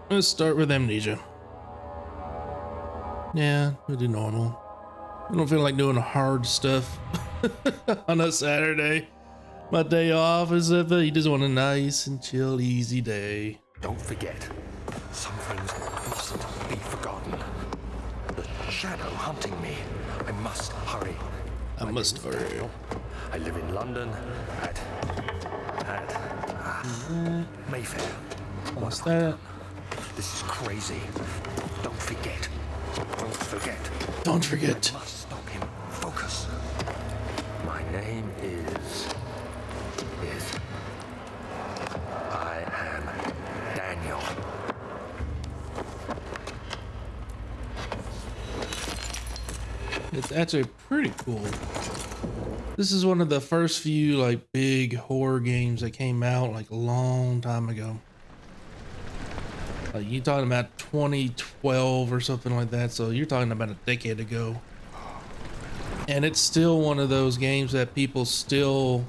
Let's start with Amnesia. Yeah, we'll do normal. I don't feel like doing hard stuff on a Saturday. My day off is that you just want a nice and chill, easy day. Don't forget, some things mustn't be forgotten. The shadow hunting me. I must hurry. I must hurry. Daniel. I live in London at Mayfair. What's that? This is crazy. Don't forget. Don't forget. Don't forget. I must stop him. Focus. My name is I am Daniel. It's actually pretty cool. This is one of the first few like big horror games that came out like a long time ago. Like you talking about 2012 or something like that, so you're talking about a decade ago. And it's still one of those games that people still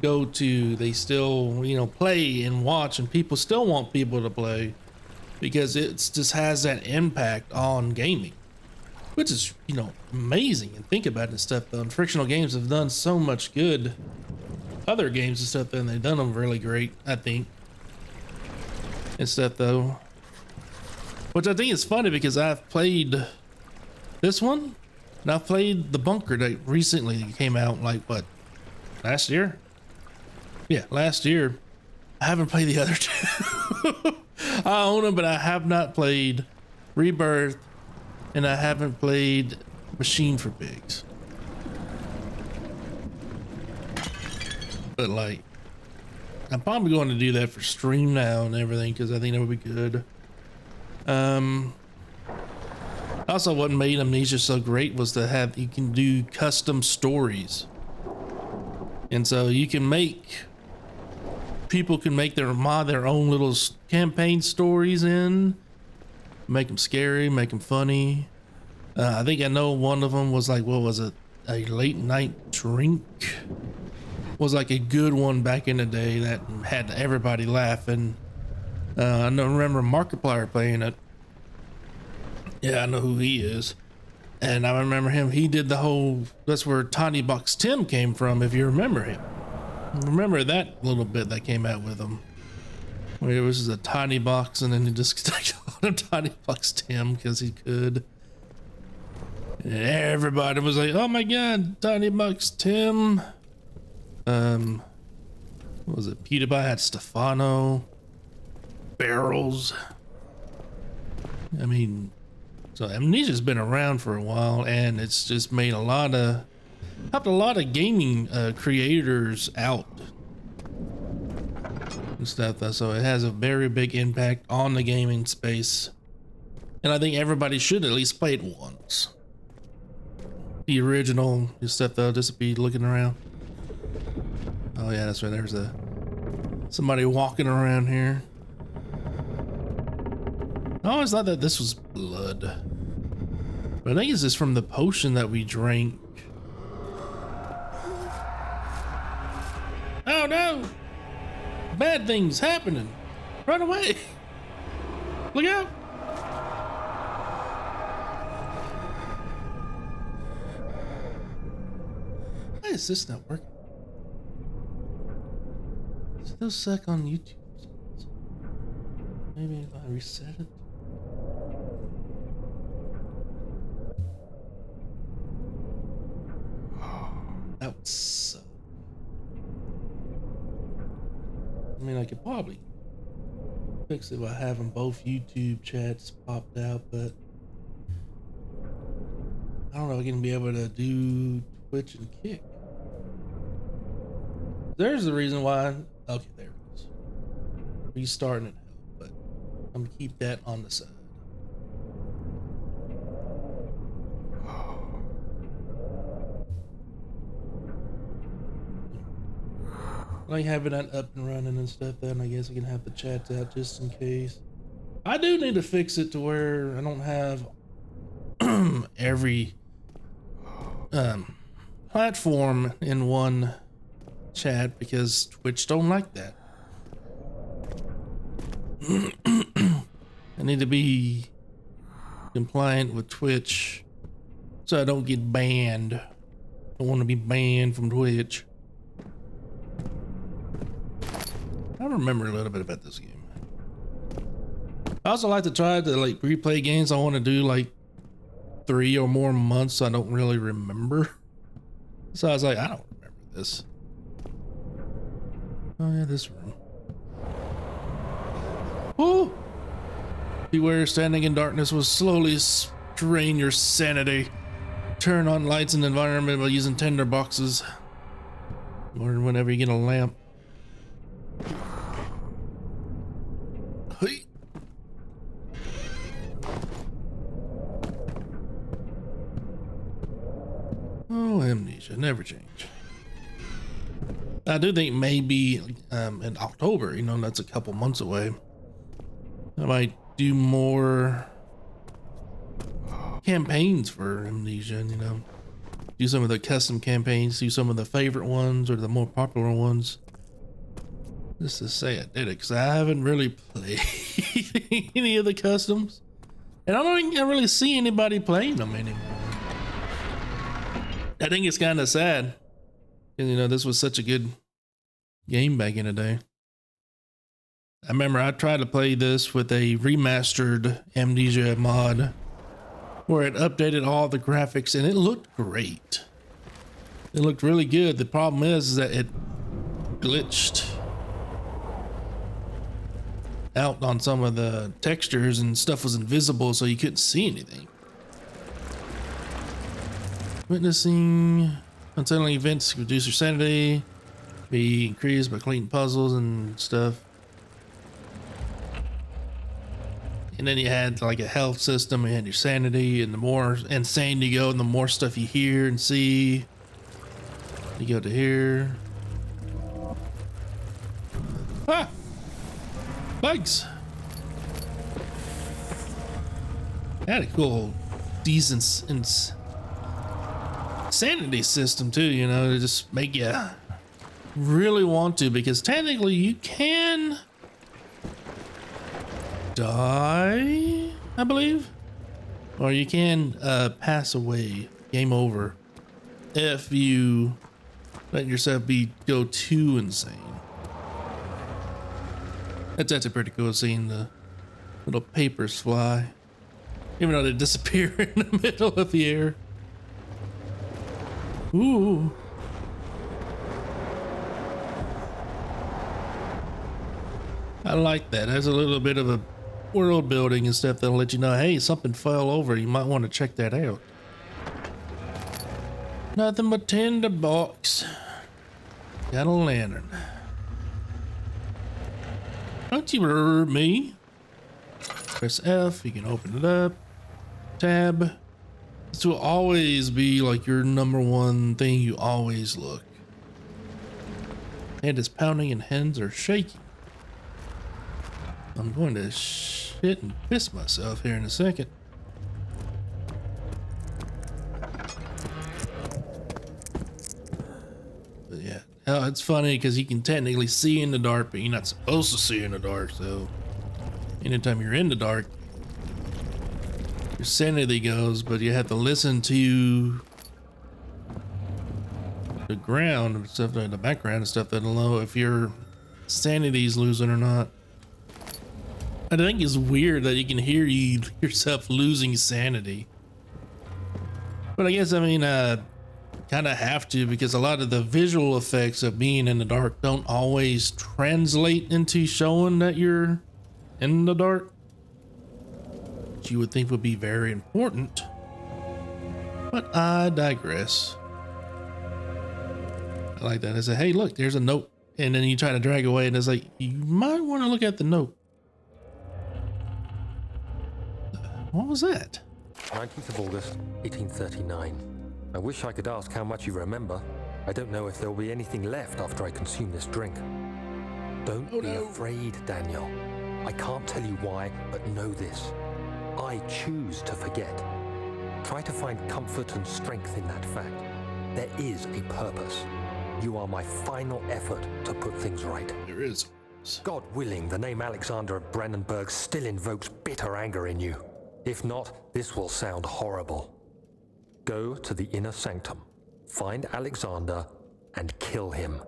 go to, they still, you know, play and watch, and people still want people to play because it just has that impact on gaming, which is, you know, amazing. And think about it and stuff though, and Frictional Games have done so much good other games and stuff, and they've done them really great, I think, and stuff though, which I think is funny because I've played this one and I've played the Bunker that recently came out, like what, last year? Yeah, last year. I haven't played the other two. I own them, but I have not played Rebirth, and I haven't played Machine for Pigs. But like, I'm probably going to do that for stream now and everything because I think that would be good. Also, what made Amnesia so great was to have, you can do custom stories, and so you can make, people can make their own little campaign stories in, make them scary, make them funny. I think I know one of them was like, what was it, a late night drink was like a good one back in the day that had everybody laughing. I don't remember Markiplier playing it. Yeah, I know who he is, and I remember him. He did the whole, that's where Tiny Box Tim came from, if you remember him. Remember that little bit that came out with him, where it was just a tiny box and then he just called him Tiny Box Tim because he could. And everybody was like, oh my god, Tiny Box Tim. What was it? PewDiePie had Stefano, Barrels. I mean, so Amnesia's been around for a while, and it's just made helped a lot of gaming creators out and stuff. So it has a very big impact on the gaming space, and I think everybody should at least play it once. The original stuff though, just to be looking around. Oh yeah, that's right. There's somebody walking around here. I always thought that this was blood, but I think it's just from the potion that we drank. Oh no! Bad things happening! Run away! Look out! Why is this not working? Still suck on YouTube. Maybe if I reset it. That would suck. I mean, I could probably fix it by having both YouTube chats popped out, but I don't know if I'm gonna be able to do Twitch and Kick. There's the reason why. Okay, there it is. Restarting it, but I'm gonna keep that on the side. Like having that up and running and stuff, then I guess I can have the chats out just in case. I do need to fix it to where I don't have every platform in one chat because Twitch don't like that. I need to be compliant with Twitch so I don't get banned. I don't want to be banned from Twitch. I remember a little bit about this game. I also like to try to like replay games I want to do like 3 or more months I don't really remember. So I was like, I don't remember this. Oh yeah, this room. Oh! Beware, standing in darkness will slowly strain your sanity. Turn on lights in the environment by using tinder boxes. Or whenever you get a lamp. Hey. Oh, Amnesia, never change. I do think maybe in October, you know, that's a couple months away, I might do more campaigns for Amnesia, you know, do some of the custom campaigns, do some of the favorite ones or the more popular ones. Just to say I did it, because I haven't really played any of the customs, and I don't think I really see anybody playing them anymore. I think it's kind of sad, because you know this was such a good game back in the day. I remember I tried to play this with a remastered Amnesia mod, where it updated all the graphics, and it looked great. It looked really good. The problem is that it glitched out on some of the textures and stuff was invisible, so you couldn't see anything. Witnessing unsettling events reduce your sanity, be increased by completing puzzles and stuff. And then you had like a health system, you had your sanity, and the more insane you go, and the more stuff you hear and see. You go to here. Ah! Bugs! Had a cool, decent sanity system too, you know, to just make you really want to, because technically you can die, I believe, or you can pass away, game over, if you let yourself go too insane. That's actually pretty cool, seeing the little papers fly, even though they disappear in the middle of the air. Ooh. I like that. There's a little bit of a world building and stuff that'll let you know, hey, something fell over. You might want to check that out. Nothing but tinder box. Got a lantern. Don't you remember me? Press F, you can open it up. Tab. This will always be like your number one thing you always look. Head is pounding and hands are shaking. I'm going to shit and piss myself here in a second. But yeah, it's funny because you can technically see in the dark, but you're not supposed to see in the dark. So anytime you're in the dark, your sanity goes, but you have to listen to the ground and stuff, the background and stuff that'll know if your sanity's losing or not. I think it's weird that you can hear yourself losing sanity. But I guess, I mean, kind of have to, because a lot of the visual effects of being in the dark don't always translate into showing that you're in the dark, which you would think would be very important. But I digress. I like that. I say, hey, look, there's a note. And then you try to drag away, and it's like, you might want to look at the note. What was that? 19th of August, 1839. I wish I could ask how much you remember. I don't know if there will be anything left after I consume this drink. Don't be afraid, Daniel. I can't tell you why, but know this. I choose to forget. Try to find comfort and strength in that fact. There is a purpose. You are my final effort to put things right. There is God willing, the name Alexander of Brennenburg still invokes bitter anger in you. If not, this will sound horrible. Go to the inner sanctum, find Alexander, and kill him.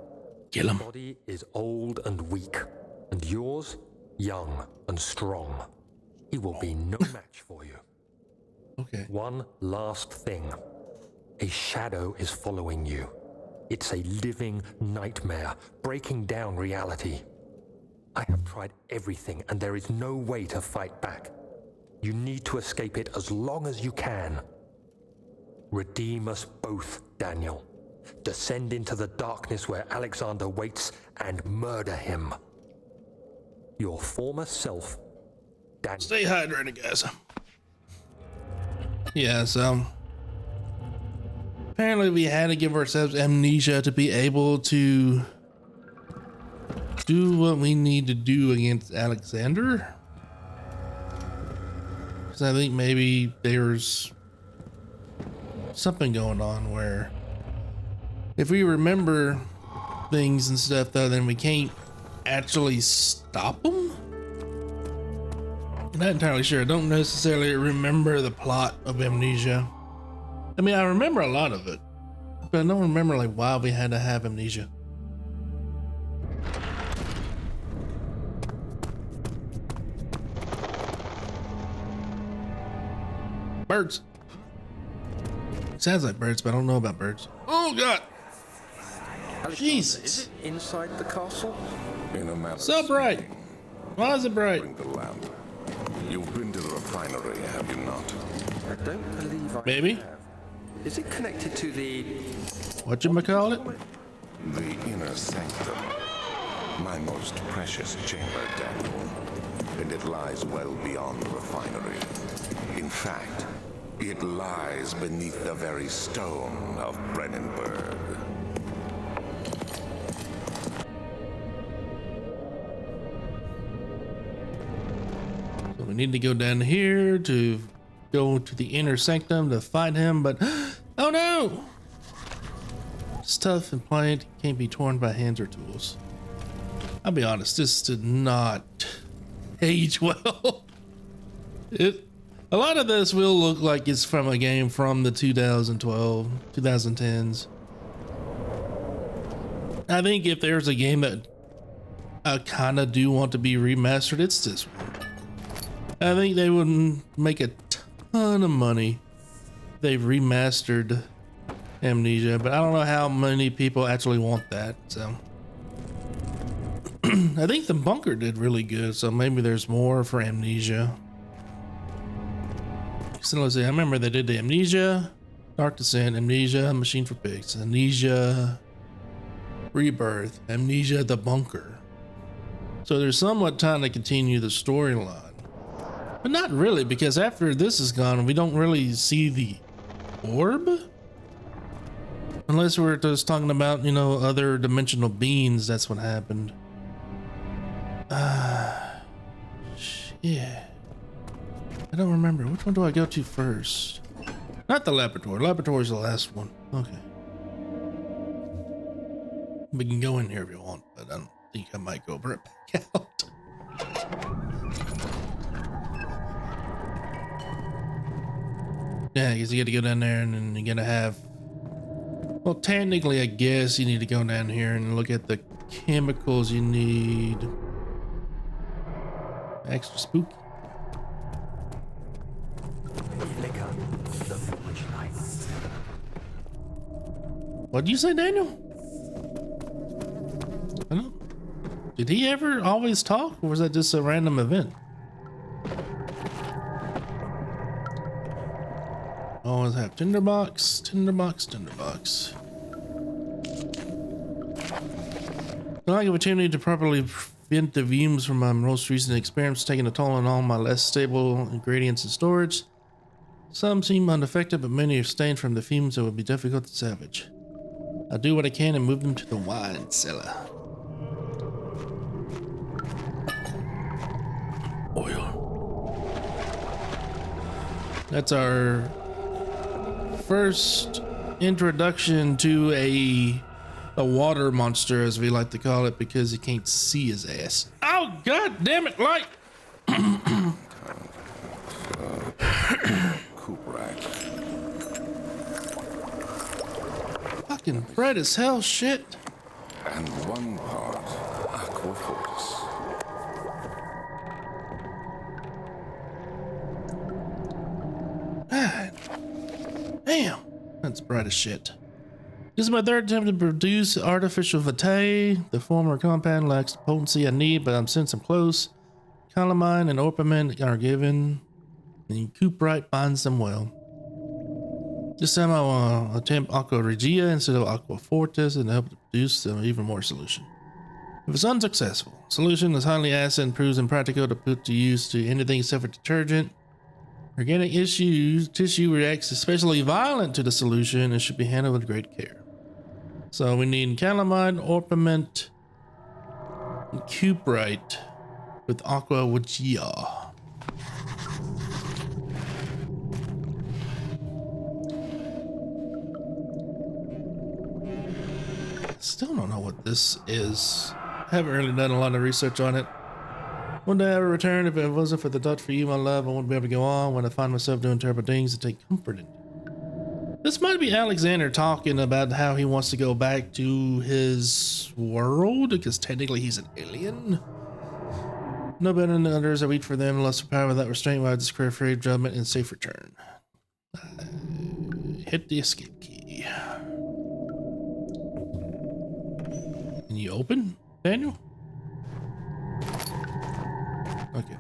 Kill him. His body is old and weak, and yours, young and strong. He will be no match for you. Okay. One last thing. A shadow is following you. It's a living nightmare, breaking down reality. I have tried everything, and there is no way to fight back. You need to escape it as long as you can. Redeem us both, Daniel. Descend into the darkness where Alexander waits and murder him. Your former self, Daniel. Stay hydrated, guys. Yeah, so apparently we had to give ourselves amnesia to be able to do what we need to do against Alexander. Because I think maybe there's something going on where if we remember things and stuff, though, then we can't actually stop them. I'm not entirely sure. I don't necessarily remember the plot of Amnesia. I mean, I remember a lot of it, but I don't remember like why we had to have amnesia. Birds. Sounds like birds, but I don't know about birds. Oh God! Jesus! Is it inside the castle? In a matter So of bright. speaking, Why is it bright? bring the lamp. You've been to the refinery, have you not? I don't believe I Maybe. have. Is it connected to the... Whatchamacallit? The inner sanctum. My most precious chamber, Daniel. And it lies well beyond the refinery. In fact, it lies beneath the very stone of Brennenburg. So we need to go down here to go to the inner sanctum to fight him, but oh no! Stuff and plant can't be torn by hands or tools. I'll be honest, this did not age well. A lot of this will look like it's from a game from the 2010s. I think if there's a game that I kind of do want to be remastered, it's this one. I think they would make a ton of money if they remastered Amnesia, but I don't know how many people actually want that, so. I think the bunker did really good, so maybe there's more for Amnesia. So let's see, I remember they did the Amnesia, Dark Descent, Amnesia, Machine for Pigs, Amnesia, Rebirth, Amnesia, the bunker. So they're somewhat trying to continue the storyline. But not really, because after this is gone, we don't really see the orb. Unless we're just talking about, you know, other dimensional beings, that's what happened. Shit. I don't remember. Which one do I go to first? Not the laboratory. Laboratory's the last one. Okay. We can go in here if you want, but I don't think I might go right back out. Yeah, because you got to go down there and then you got to have... Well, technically, I guess you need to go down here and look at the chemicals you need. Extra spooky. What'd you say, Daniel? I don't... Did he ever always talk, or was that just a random event? Always have tinderbox, tinderbox, tinderbox. The lack of opportunity to properly prevent the fumes from my most recent experiments taking a toll on all my less stable ingredients and storage. Some seem unaffected, but many are stained from the fumes that would be difficult to salvage. I'll do what I can and move them to the wine cellar. Oil. That's our first introduction to a A water monster, as we like to call it, because you can't see his ass. Oh, god damn it, light! Cooperite. Fucking bright as hell shit. And 1 part Aqua Fortis. God. Damn. That's bright as shit. This is my 3rd attempt to produce artificial vitae. The former compound lacks the potency I need, but since I'm close, calamine and orpiment are given, and Cooperite binds them well. This time I'll attempt Aqua Regia instead of Aqua Fortis and help to produce even more solution. If it's unsuccessful, solution is highly acid and proves impractical to put to use to anything except for detergent. Organic tissue reacts especially violent to the solution and should be handled with great care. So we need calamine, orpiment, and Cooperite with Aqua Regia. Still don't know what this is. I haven't really done a lot of research on it. One day I will return. If it wasn't for the touch for you, my love, I wouldn't be able to go on. When I find myself doing terrible things, to take comfort in. This might be Alexander talking about how he wants to go back to his world, because technically he's an alien. No better than the others. I wait for them, less power without restraint, while I just create free judgment and safe return. Hit the escape key. Can you open, Daniel? Okay.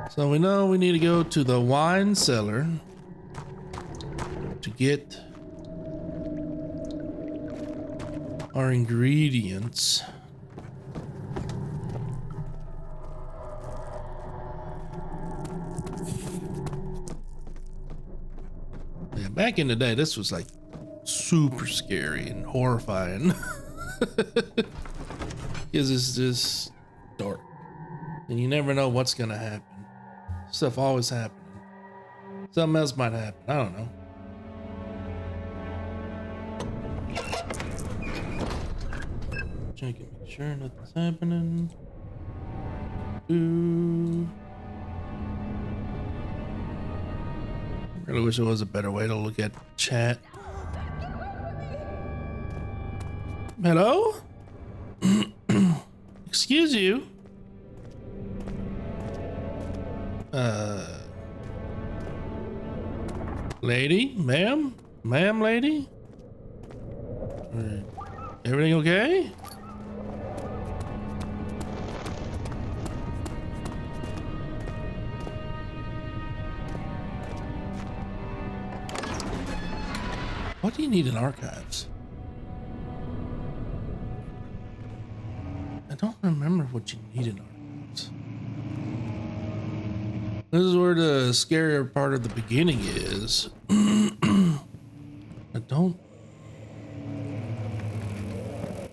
So we know we need to go to the wine cellar to get our ingredients. Yeah, back in the day, this was like super scary and horrifying. Because it's just dark. And you never know what's gonna happen. Stuff always happening. Something else might happen. I don't know. Check it, make sure nothing's happening. Ooh. I really wish there was a better way to look at chat. Hello? Excuse you? Lady? Ma'am? Ma'am, lady? Everything okay? What do you need in archives? I don't remember what you need in archives. This is where the scarier part of the beginning is. I don't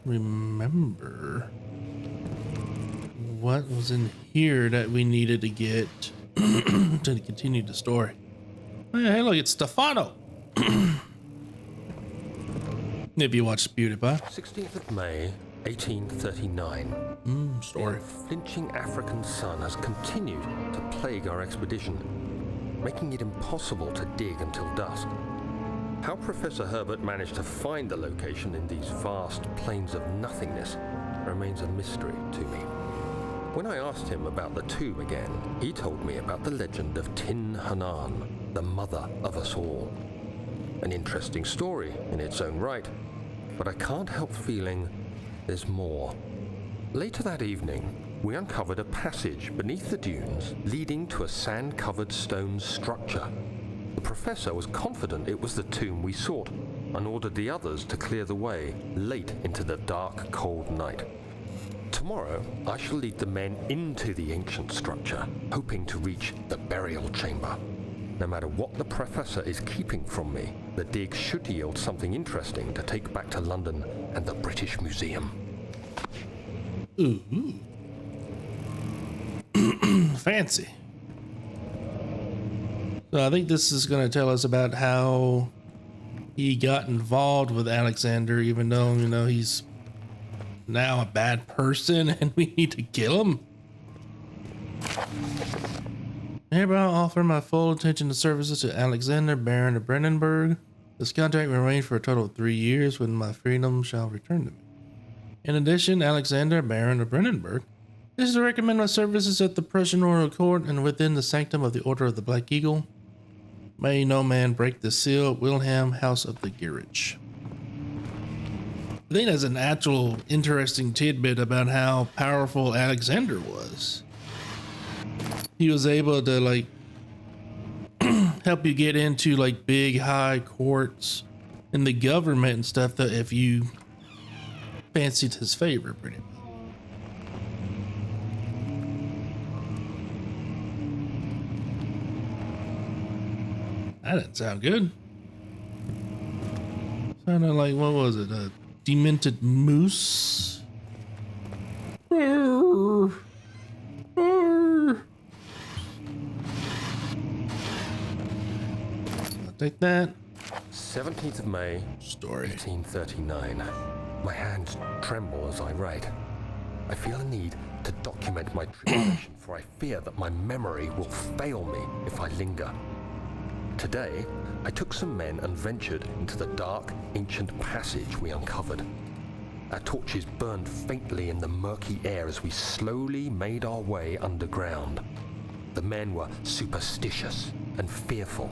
remember what was in here that we needed to get to continue the story. Hey, look, it's Stefano. If you watch PewDiePie. 16th of May, 1839. Story. The flinching African sun has continued to plague our expedition, making it impossible to dig until dusk. How Professor Herbert managed to find the location in these vast plains of nothingness remains a mystery to me. When I asked him about the tomb again, he told me about the legend of Tin Hanan, the mother of us all. An interesting story in its own right, but I can't help feeling there's more. Later that evening, we uncovered a passage beneath the dunes leading to a sand-covered stone structure. The professor was confident it was the tomb we sought and ordered the others to clear the way late into the dark, cold night. Tomorrow, I shall lead the men into the ancient structure, hoping to reach the burial chamber. No matter what the professor is keeping from me, the dig should yield something interesting to take back to London and the British Museum. Ooh. Fancy. So I think this is going to tell us about how he got involved with Alexander, even though, you know, he's now a bad person and we need to kill him. Hereby I offer my full attention and services to Alexander, Baron of Brandenburg. This contract will range for a total of 3 years when my freedom shall return to me. In addition, Alexander, Baron of Brandenburg, is to recommend my services at the Prussian Royal Court and within the sanctum of the Order of the Black Eagle. May no man break the seal. Wilhelm, House of the Garage. I think that's an actual interesting tidbit about how powerful Alexander was. He was able to like help you get into like big high courts and the government and stuff that if you fancied his favor pretty much. That didn't sound good. Sounded like, what was it? A demented moose? I'll take that. 17th of May, Story. 1839. My hands tremble as I write. I feel a need to document my tribulation, for I fear that my memory will fail me if I linger. Today, I took some men and ventured into the dark, ancient passage we uncovered. Our torches burned faintly in the murky air as we slowly made our way underground. The men were superstitious and fearful.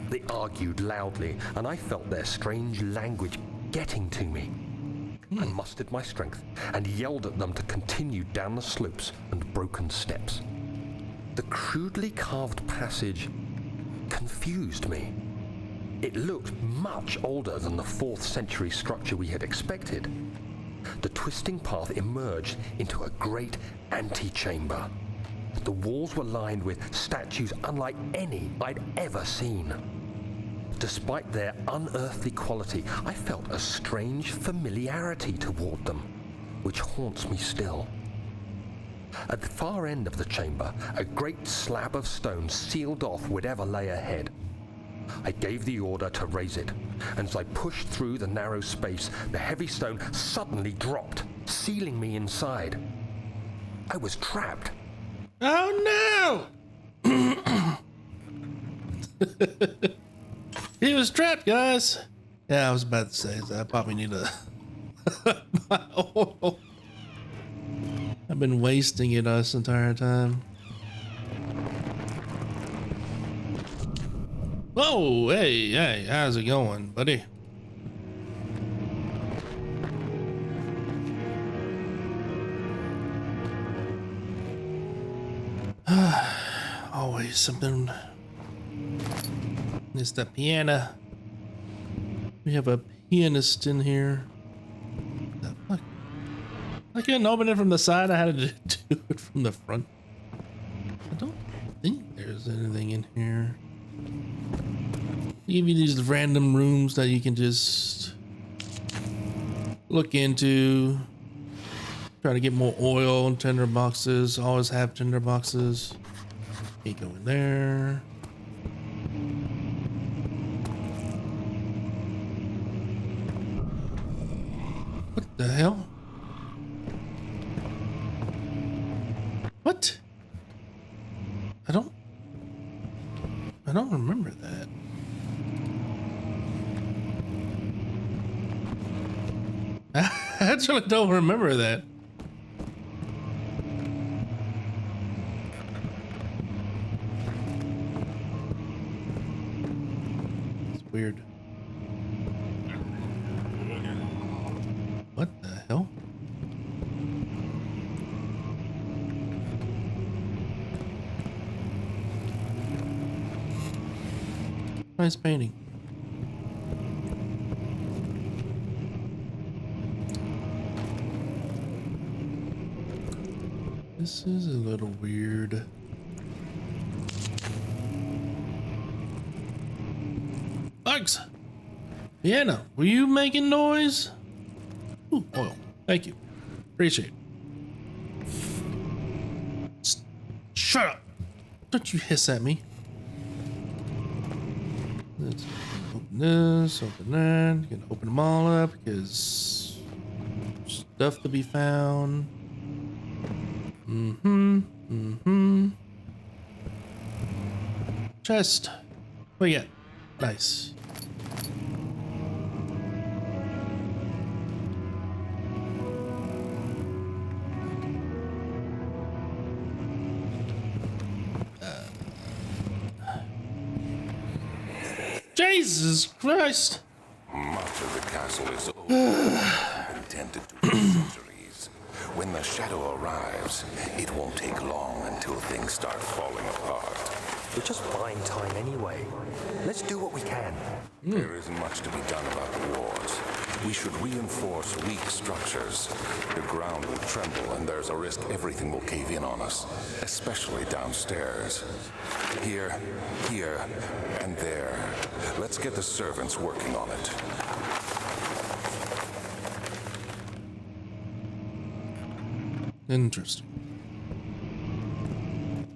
They argued loudly, and I felt their strange language getting to me. I mustered my strength and yelled at them to continue down the slopes and broken steps. The crudely carved passage confused me. It looked much older than the 4th century structure we had expected. The twisting path emerged into a great antechamber. The walls were lined with statues unlike any I'd ever seen. Despite their unearthly quality, I felt a strange familiarity toward them, which haunts me still. At the far end of the chamber, a great slab of stone sealed off whatever lay ahead. I gave the order to raise it, and as I pushed through the narrow space, the heavy stone suddenly dropped, sealing me inside. I was trapped. Oh no! He was trapped, guys. Yeah, I was about to say that I probably need a my oil. I've been wasting it this entire time. Whoa, hey, how's it going, buddy? Always something. It's the piano. We have a pianist in here. The fuck? I couldn't open it from the side. I had to do it from the front. I don't think there's anything in here. Give you these random rooms that you can just look into. Try to get more oil and tinder boxes. Always have tinder boxes. Can't go in there. What the hell? What? I don't remember that. I actually don't remember that. It's weird. What the hell? Nice painting. This is a little weird. Bugs! Vienna, were you making noise? Ooh, oil. Thank you. Appreciate it. Shut up! Don't you hiss at me. Open this, open that. Gonna open them all up because stuff to be found. Chest. What you got? Nice. Jesus Christ. Much of the castle is old, intended to be centuries. When the shadow arrives, it won't take long until things start falling apart. We're just buying time anyway. Let's do what we can. There isn't much to be done about the walls. We should reinforce weak structures. The ground will tremble, and there's a risk everything will cave in on us, especially downstairs. Here, and there. Let's get the servants working on it. Interesting.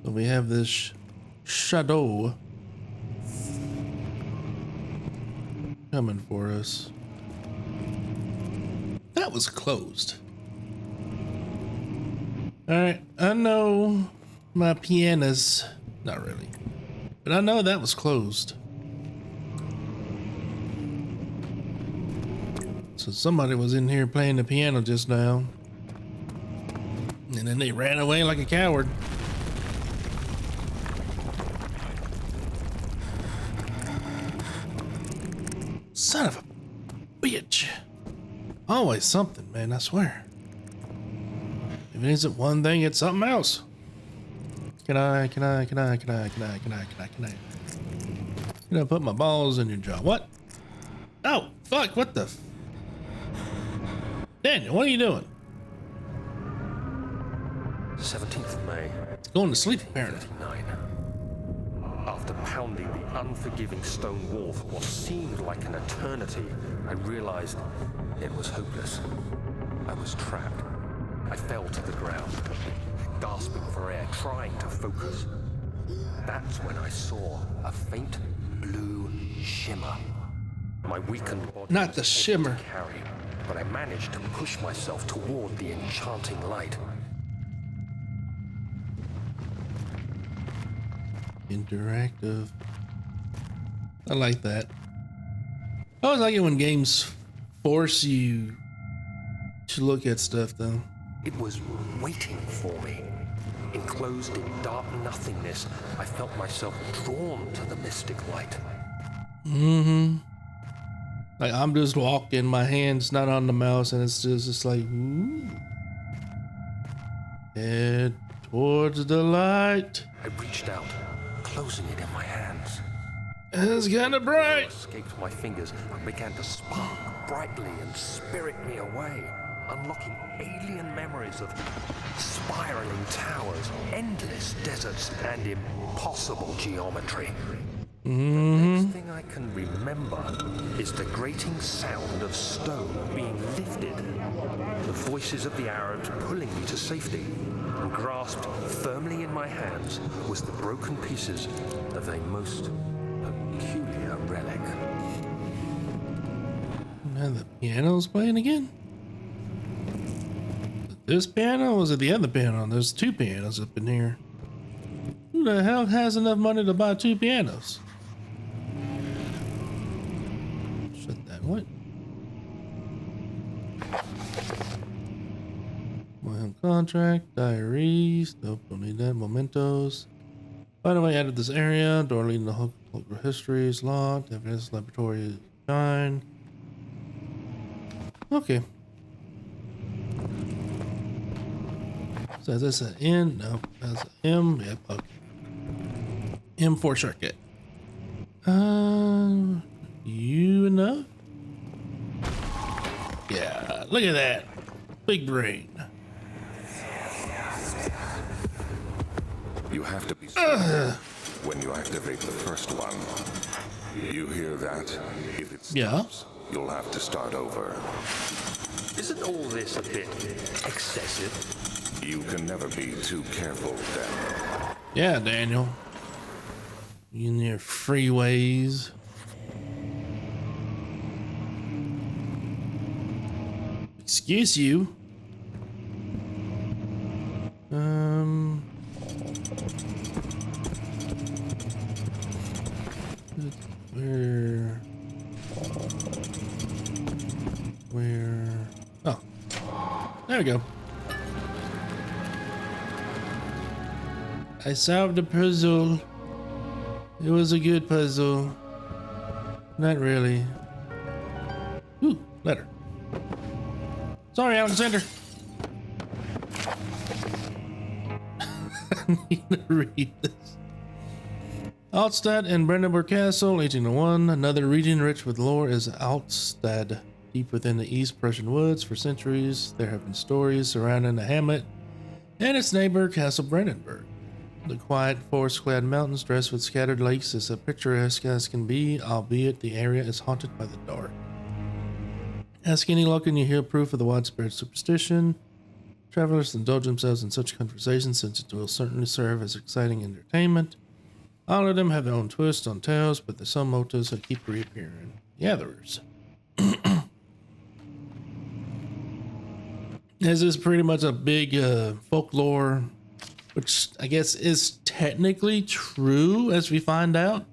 So we have this shadow coming for us. That was closed. Alright, I know my pianos. Not really. But I know that was closed. So somebody was in here playing the piano just now. And then they ran away like a coward. Son of a bitch. Always something, man, I swear. If it isn't one thing, it's something else. Can I put my balls in your jaw? What? Oh, fuck, what the? Daniel, what are you doing? 17th of May. Going to sleep, apparently. 39. After pounding the unforgiving stone wall for what seemed like an eternity, I realized it was hopeless. I was trapped. I fell to the ground, gasping for air, trying to focus. That's when I saw a faint blue shimmer. My weakened body Not was the heavy shimmer. to carry, but I managed to push myself toward the enchanting light. Interactive. I like that. I always like it when games force you to look at stuff, though. It was waiting for me. Enclosed in dark nothingness, I felt myself drawn to the mystic light. Like I'm just walking, my hand's not on the mouse, and it's just like, ooh. Head towards the light. I reached out, closing it in my hands. It's kind of bright. Escaped my fingers and began to spark brightly and spirit me away, unlocking alien memories of spiraling towers, endless deserts, and impossible geometry. The next thing I can remember is the grating sound of stone being lifted, the voices of the Arabs pulling me to safety, and grasped firmly in my hands was the broken pieces of a most peculiar relic. Now the piano's playing again? This piano or was it the other piano? There's two pianos up in here. Who the hell has enough money to buy two pianos? Shut that, what? My contract, diaries, nope, don't need that, mementos. By the way, added this area, door leading to local history is locked, evidence laboratory is fine. Okay. So is this an N? No, that's an M. Yep, okay. M4 shortcut. You enough? Yeah, look at that. Big brain. You have to be still when you activate the first one. You hear that? If it stops, you'll have to start over. Isn't all this a bit excessive? You can never be too careful, Daniel. Yeah, Daniel. You in your freeways. Excuse you. Where? Oh, there we go. I solved the puzzle. It was a good puzzle. Not really. Ooh, letter. Sorry, Alexander. I need to read this. Altstadt and Brandenburg Castle, 1801. Another region rich with lore is Altstadt. Deep within the East Prussian woods, for centuries, there have been stories surrounding the hamlet and its neighbor, Castle Brandenburg. The quiet, forest-clad mountains dressed with scattered lakes is as picturesque as can be, albeit the area is haunted by the dark. Ask any local and you hear proof of the widespread superstition. Travelers indulge themselves in such conversations since it will certainly serve as exciting entertainment. All of them have their own twists on tales, but there's some motives that keep reappearing. Gatherers. This is pretty much a big folklore, which I guess is technically true as we find out.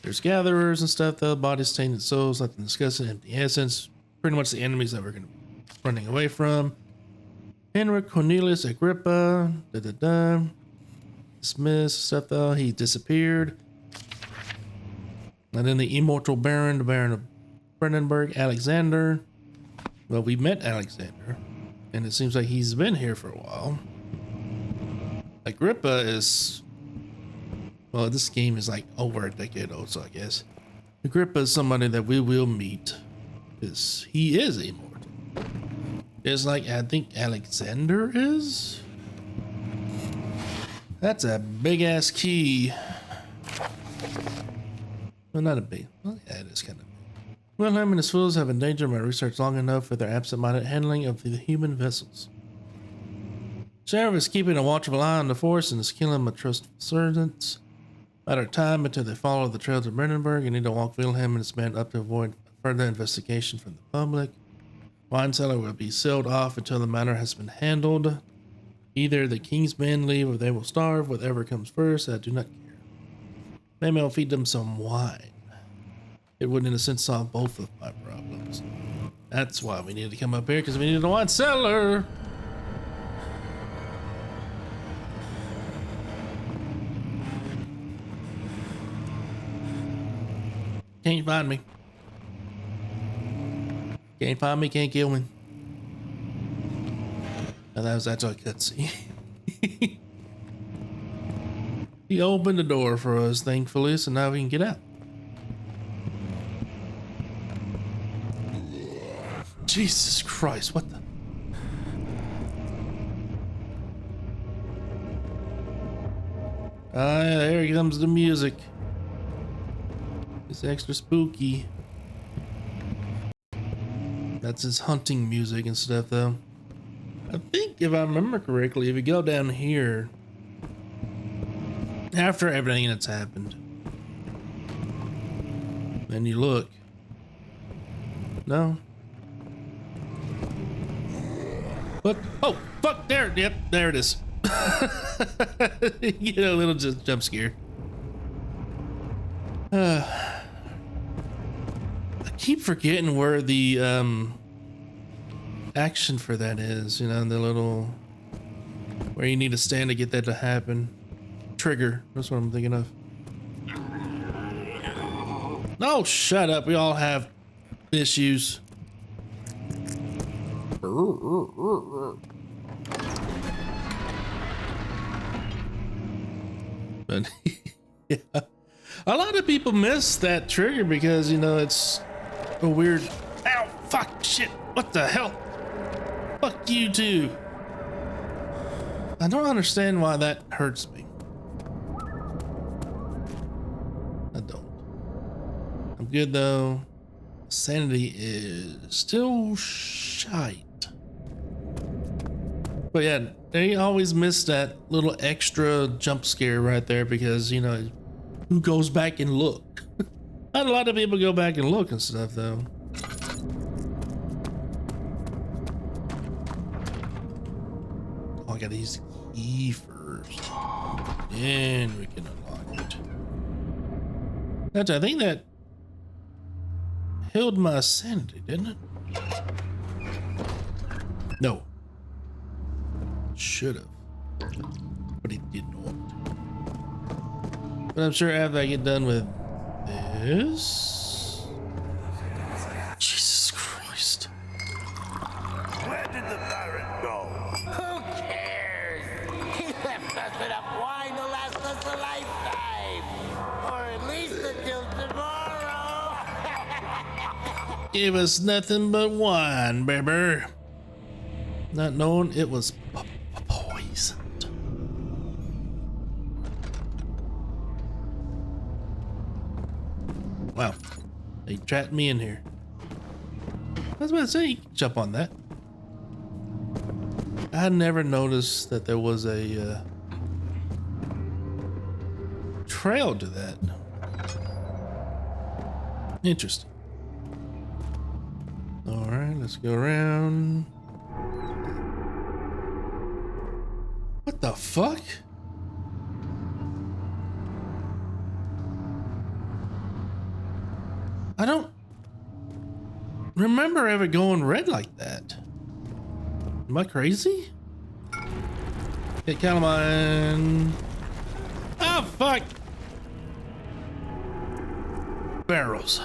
There's gatherers and stuff, though. Bodies, tainted souls, left in disgust and empty essence. Pretty much the enemies that we're going to be running away from. Henrik Cornelius Agrippa. Dismissed stuff, though. He disappeared. And then the immortal Baron, the Baron of Brandenburg, Alexander. Well, we met Alexander, and it seems like he's been here for a while. Agrippa is, well, this game is like over a decade old, so I guess Agrippa is somebody that we will meet because he is immortal. It's like, I think Alexander is. That's a big ass key. Well, not a big, well, yeah, it is kind of. Wilhelm and his fools have endangered my research long enough for their absent-minded handling of the human vessels. Sheriff is keeping a watchful eye on the force and is killing my trustful servants. Matter of time until they follow the trail to Brandenburg and need to walk Wilhelm and his men up to avoid further investigation from the public. Wine cellar will be sealed off until the matter has been handled. Either the king's men leave or they will starve. Whatever comes first, I do not care. Maybe I'll feed them some wine. It would, in a sense, solve both of my problems. That's why we needed to come up here, because we needed a wine cellar. Can't find me. Can't find me, can't kill me. Now that's a cutscene. He opened the door for us, thankfully, so now we can get out. Jesus Christ, what the? Ah, there comes the music. It's extra spooky. That's his hunting music and stuff, though. I think, if I remember correctly, if you go down here, after everything that's happened, and you look. No? What? Oh, fuck, there, yep, there it is. You get a little just jump scare. I keep forgetting where the action for that is, you know, the little where you need to stand to get that to happen. Trigger, that's what I'm thinking of. No, shut up, we all have issues. But yeah, a lot of people miss that trigger because, you know, it's a weird. Ow, fuck, shit, what the hell? Fuck you too. I don't understand why that hurts me. I don't. I'm good though. Sanity is still shite. But yeah, they always miss that little extra jump scare right there because, you know, who goes back and look? Not a lot of people go back and look and stuff though. got these key first. Then we can unlock it. That's, I think that healed my sanity, didn't it? No. Should have. But it did not. But I'm sure after I get done with this. Jesus Christ. Where did the Baron go? Who cares? He left us enough wine to last us a lifetime. Or at least until tomorrow. Gave us nothing but wine, baby. Not knowing it was poisoned. Wow. They trapped me in here. I was about to say, you can jump on that. I never noticed that there was a trail to that. Interesting. All right, let's go around. What the fuck? I don't remember ever going red like that. Am I crazy? Get Calamine. Oh, fuck. Barrels.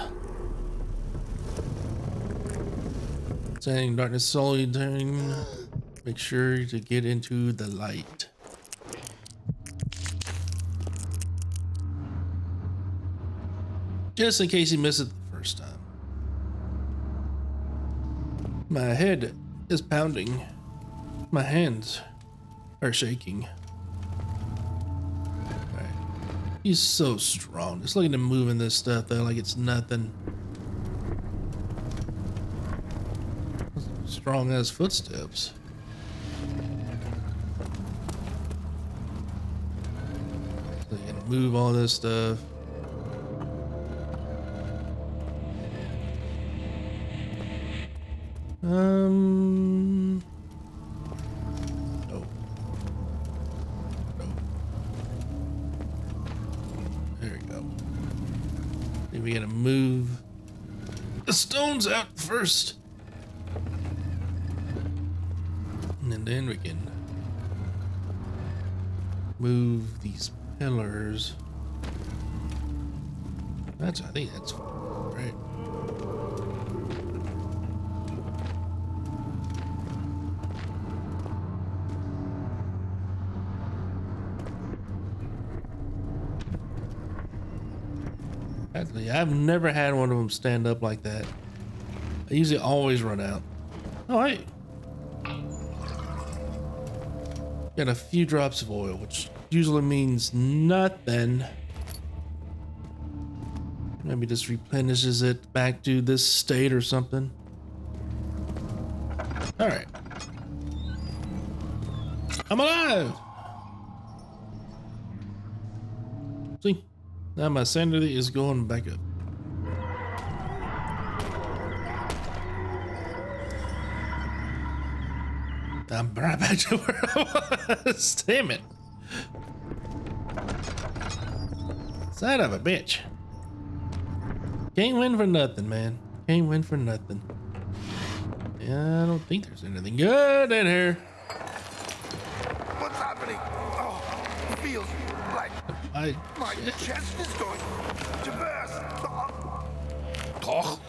Saying darkness slowly turning. Make sure to get into the light. Just in case you missed it the first time. My head is pounding. My hands are shaking. Alright. He's so strong. Just look at him moving this stuff though like it's nothing. Strong as footsteps. So you gotta move all this stuff. No. No. There we go. Maybe we gotta move the stones out first. And then we can move these pillars. I think that's right. Actually, I've never had one of them stand up like that. I usually always run out. Oh, hey. Got a few drops of oil, which usually means nothing. Maybe just replenishes it back to this state or something. All right. I'm alive. See, now my sanity is going back up. I'm right back to where I was. Damn it. Son of a bitch. Can't win for nothing, man. Can't win for nothing. Yeah, I don't think there's anything good in here. What's happening? Oh, it feels like my chest is going to burst. Oh.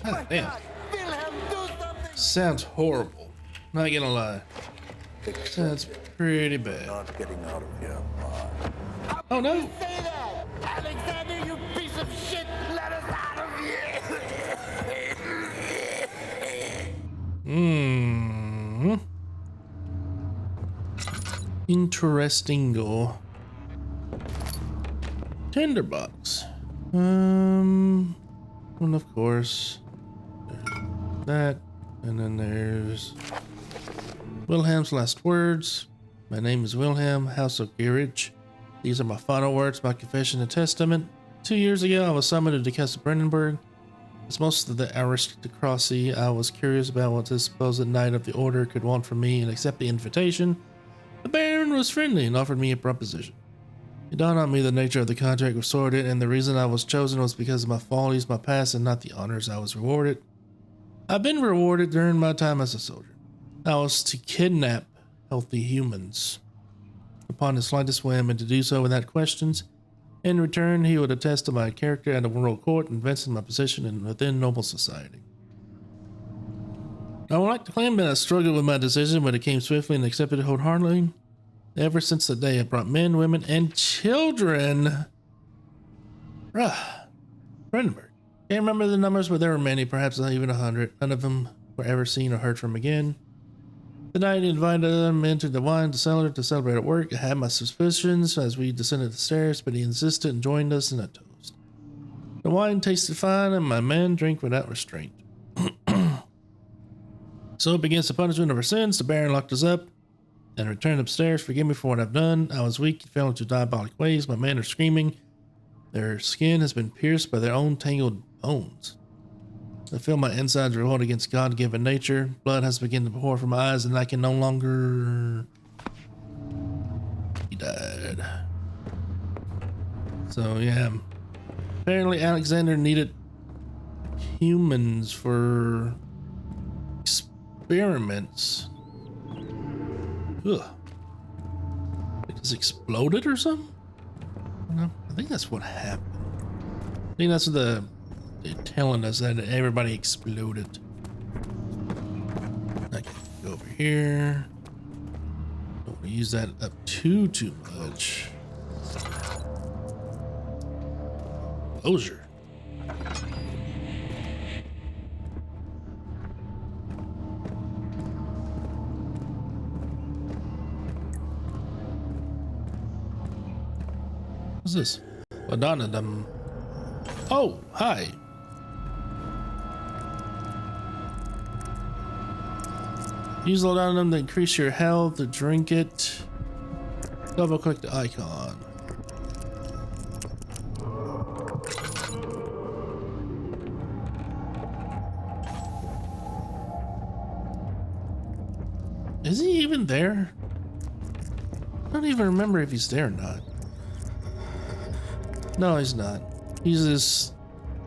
God damn. Wilhelm, do something! Sounds horrible. Not gonna lie. Sounds pretty bad. Not getting out of here. Oh no. Say that! Alexander, you piece of shit! Let us out of here! Interestingo. Tinderbox. And of course, there's that, and then there's Wilhelm's last words. My name is Wilhelm, House of Geerich. These are my final words, my confession and testament. 2 years ago, I was summoned to Castle Brandenburg. As most of the aristocracy, I was curious about what this supposed knight of the order could want from me and accept the invitation. The Baron was friendly and offered me a proposition. It dawned on me the nature of the contract was sordid, and the reason I was chosen was because of my follies, my past, and not the honors I was rewarded. I've been rewarded during my time as a soldier. I was to kidnap healthy humans upon his slightest whim, and to do so without questions. In return, he would attest to my character at a world court, advancing my position within noble society. I would like to claim that I struggled with my decision, but it came swiftly and accepted it wholeheartedly. Ever since the day I brought men, women, and children. Brandenburg. Can't remember the numbers, but there were many, perhaps not even 100. None of them were ever seen or heard from again. The night he invited them into the wine cellar to celebrate at work. I had my suspicions as we descended the stairs, but he insisted and joined us in a toast. The wine tasted fine, and my men drank without restraint. So it begins the punishment of our sins. The Baron locked us up and returned upstairs. Forgive me for what I've done. I was weak and fell into diabolic ways. My men are screaming. Their skin has been pierced by their own tangled bones. I feel my insides revolt against God-given nature. Blood has begun to pour from my eyes, and I can no longer... He died. So, yeah. Apparently Alexander needed humans for experiments. Ugh. It just exploded or something? No, I think that's what happened. I think that's what they're telling us, that everybody exploded. I can go over here. Don't want to use that up too much. Closure. What's this? Badana. Oh, hi. Use laudanum to increase your health, to drink it. Double click the icon. Is he even there? I don't even remember if he's there or not. No, he's not. He's just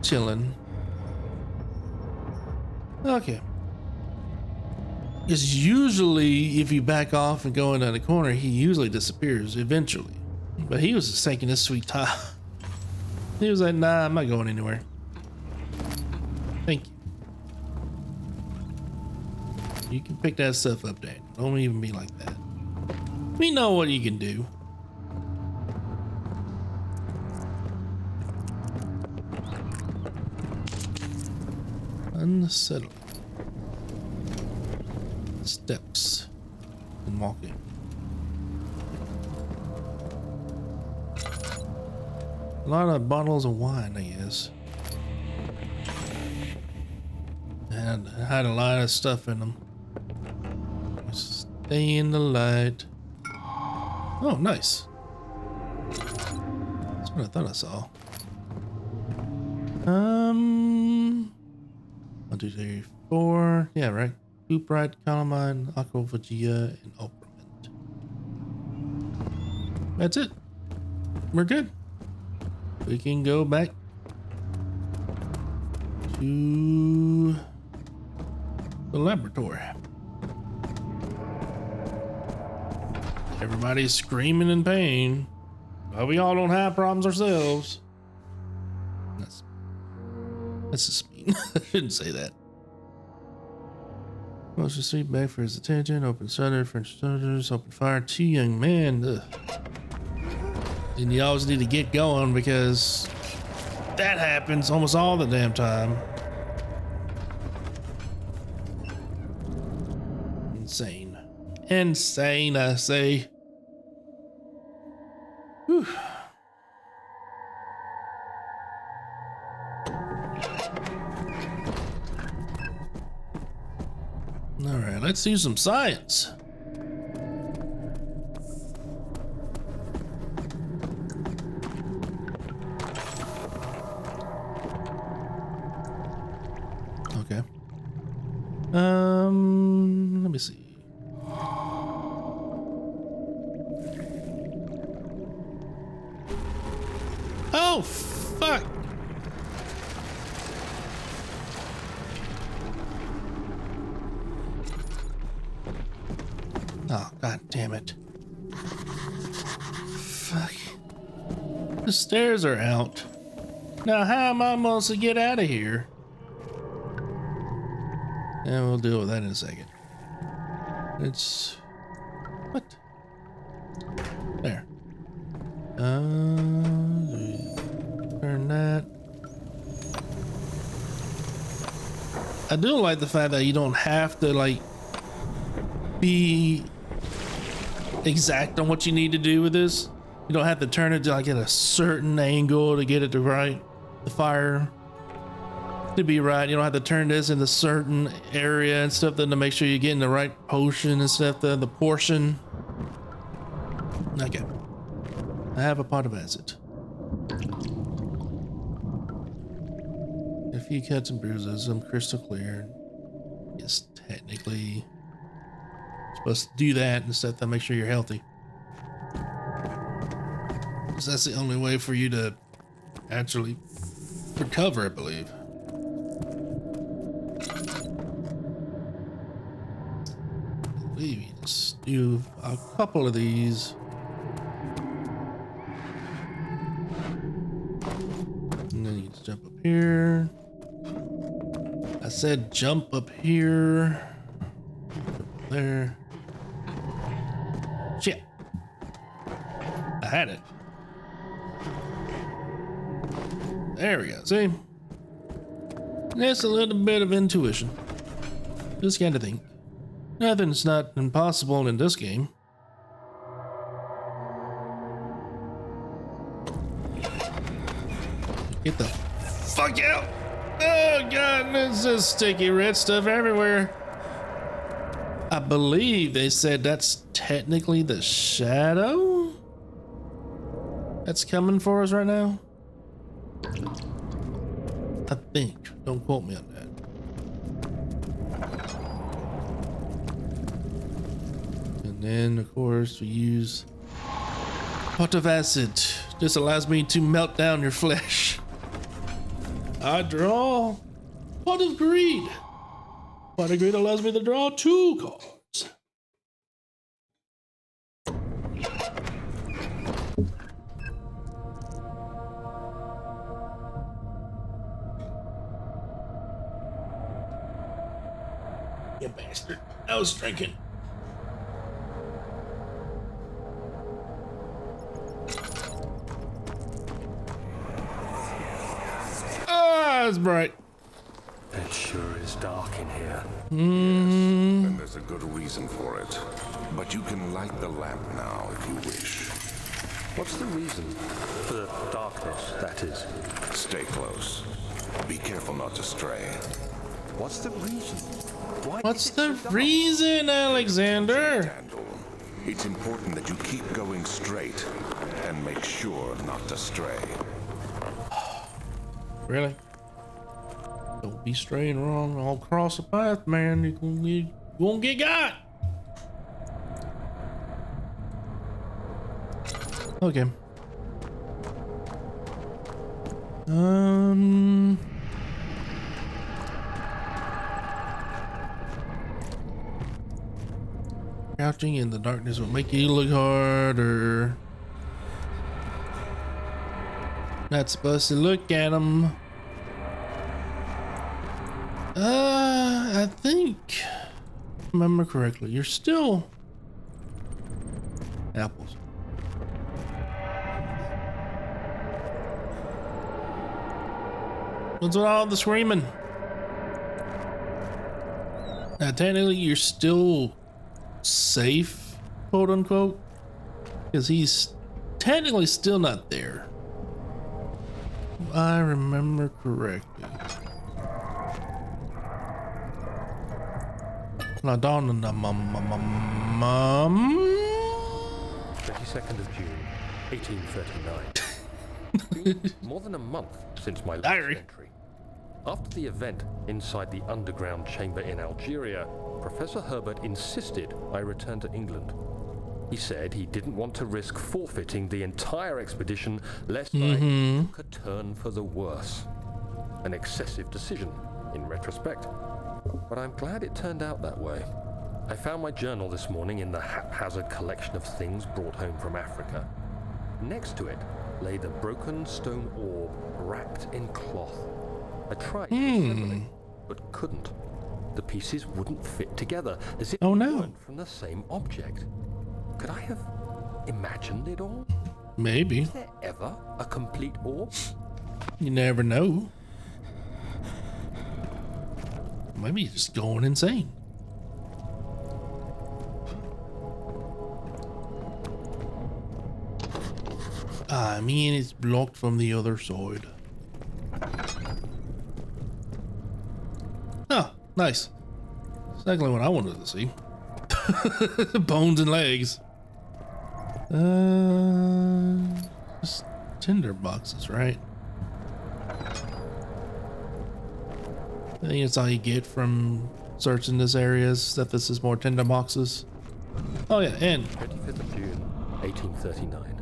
chilling. Okay. It's usually, if you back off and go into the corner, he usually disappears eventually. But he was just taking his sweet time. He was like, nah, I'm not going anywhere. Thank you. You can pick that stuff up, Dan. Don't even be like that. We know what you can do. Unsettling. Steps and walking. A lot of bottles of wine, I guess. And it had a lot of stuff in them. Stay in the light. Oh, nice. That's what I thought I saw. 1, 2, 3, 4. Yeah, right. Cooperite, calamine, aquafagia, and ultimate. That's it. We're good. We can go back to the laboratory. Everybody's screaming in pain, but we all don't have problems ourselves. That's just mean. I shouldn't say that. Motion sweep back for his attention. Open shutter, French soldiers, open fire. 2 young men. Ugh. And you always need to get going because that happens almost all the damn time. Insane. Insane, I say. Whew. All right, let's do some science. Oh, fuck. Oh, god damn it. Fuck. The stairs are out. Now, how am I supposed to get out of here? And we'll deal with that in a second. It's... What? There. Turn that. I do like the fact that you don't have to, like, be exact on what you need to do with this. You don't have to turn it to, like, at a certain angle to get it to the fire to be right. You don't have to turn this in a certain area and stuff then to make sure you're getting the right potion and stuff, the portion. Okay. I have a pot of acid. A few cuts and bruises. I'm crystal clear. Yes, technically supposed to do that and stuff to make sure you're healthy. Because that's the only way for you to actually recover, I believe. You just do a couple of these. And then you just jump up here. I said jump up here. Jump there. Shit. I had it. There we go. See? That's a little bit of intuition. Just kind of thing. Nothing's not impossible in this game. Get the fuck out! Oh god, there's just sticky red stuff everywhere. I believe they said that's technically the shadow that's coming for us right now. I think. Don't quote me on that. And then, of course, we use pot of acid. This allows me to melt down your flesh. I draw pot of greed. Pot of greed allows me to draw 2 cards. You bastard. I was drinking. Ah, it's bright. It sure is dark in here. And there's a good reason for it. But you can light the lamp now if you wish. What's the reason for the darkness, that is? Stay close. Be careful not to stray. What's the reason? Why What's is it the so dark? reason, Alexander? Daniel, it's important that you keep going straight and make sure not to stray. Really? Don't be straying wrong all across the path, man. You gonna get got. Okay. Crouching in the darkness will make you look harder. Not supposed to look at them. I think, if I remember correctly, you're still apples. What's with all the screaming? Now, technically, you're still safe, quote unquote, because he's technically still not there. If I remember correctly. Now, dawn on the mum. 22nd of June, 1839. It's been more than a month since my last Diary. entry. After the event inside the underground chamber in Algeria, Professor Herbert insisted I return to England. He said he didn't want to risk forfeiting the entire expedition lest I took a turn for the worse. An excessive decision, in retrospect. But I'm glad it turned out that way. I found my journal this morning in the haphazard collection of things brought home from Africa. Next to it lay the broken stone orb wrapped in cloth. I tried to assemble it, but couldn't. The pieces wouldn't fit together, as if they weren't from the same object. Could I have imagined it all? Maybe. Is there ever a complete orb? You never know. Maybe you're just going insane. I mean, it's blocked from the other side. Oh, nice. Exactly what I wanted to see. Bones and legs. Just tinder boxes, right? I think it's all you get from searching this area is that this is more tinder boxes. Oh yeah, and 25th of June, 1839.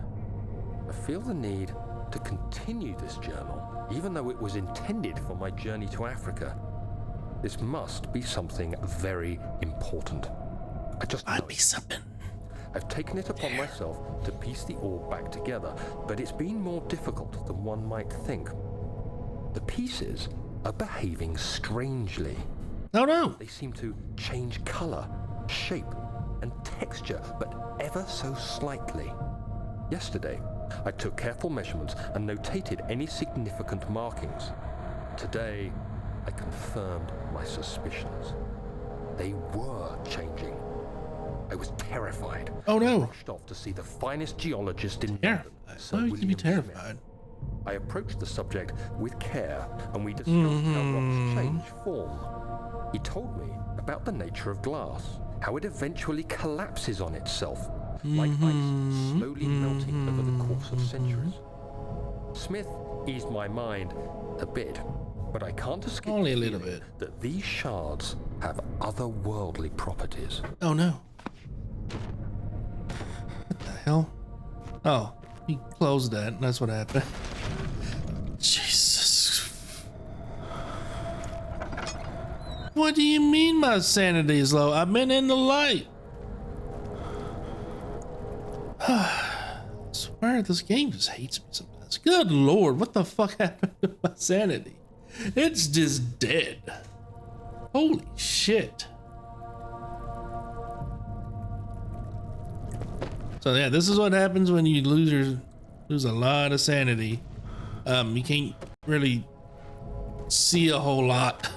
I feel the need to continue this journal, even though it was intended for my journey to Africa. This must be something very important. I just know might be it. something. I've taken it upon myself to piece the orb back together, but it's been more difficult than one might think. The pieces are behaving strangely. Oh no. They seem to change color, shape, and texture, but ever so slightly. Yesterday, I took careful measurements and notated any significant markings. Today, I confirmed my suspicions. They were changing. I was terrified. Oh no. I rushed off to see the finest geologist in Yeah. London, Sir Why would you be William terrified? Smith. I approached the subject with care, and we discussed how rocks change form. He told me about the nature of glass, how it eventually collapses on itself, like ice slowly melting over the course of centuries. Smith eased my mind a bit, but I can't escape Only a the little feeling bit. that these shards have otherworldly properties. Oh no. What the hell? Oh, he closed that. That's what happened. Jesus. What do you mean my sanity is low? I've been in the light. I swear this game just hates me sometimes. Good lord, what the fuck happened to my sanity? It's just dead. Holy shit. So yeah, this is what happens when you lose a lot of sanity. You can't really see a whole lot.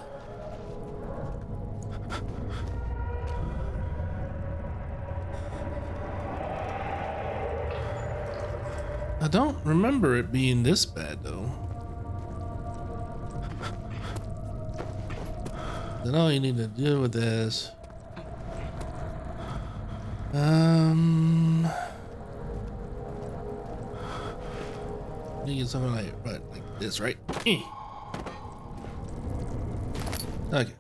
I don't remember it being this bad though. Then all you need to do with this. You get something like this, right? Okay.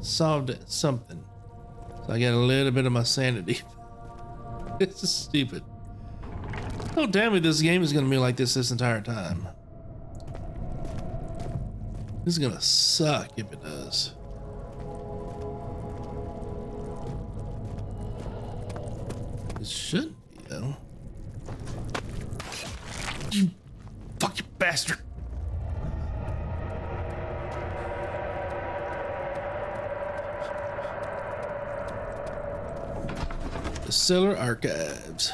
Solved it. Something. So I got a little bit of my sanity. It's just stupid. Don't tell me this game is gonna be like this entire time. This is gonna suck if it does. It shouldn't be though. You fucking bastard. The Cellar Archives.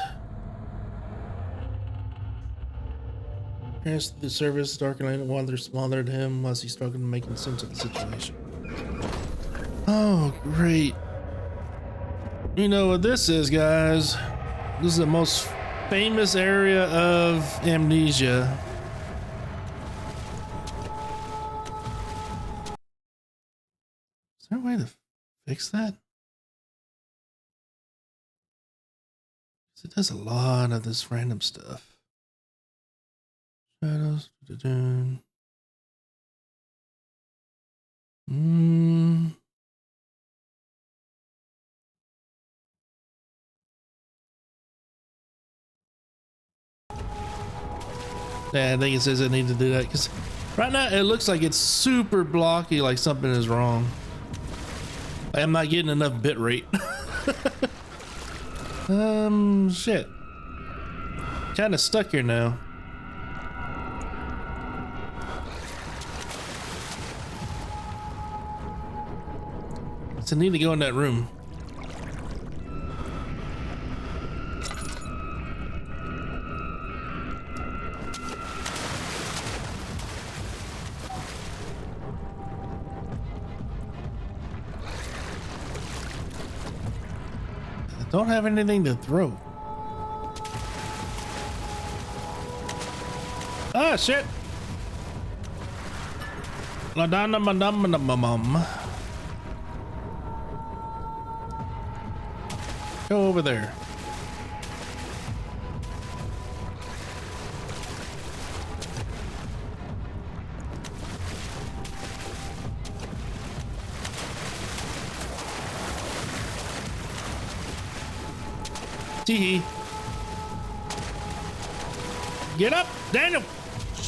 Parents to the service, Dark and Wander smothered him whilst he struggled in making sense of the situation. Oh, great. You know what this is, guys. This is the most famous area of Amnesia. Is there a way to fix that? 'Cause it does a lot of this random stuff. Shadows. Yeah, I think it says I need to do that because right now it looks like it's super blocky, like something is wrong. I'm not getting enough bit rate. Shit. Kind of stuck here now. So I need to go in that room. I don't have anything to throw. Ah, shit. Go over there. Tee-hee. Get up, Daniel.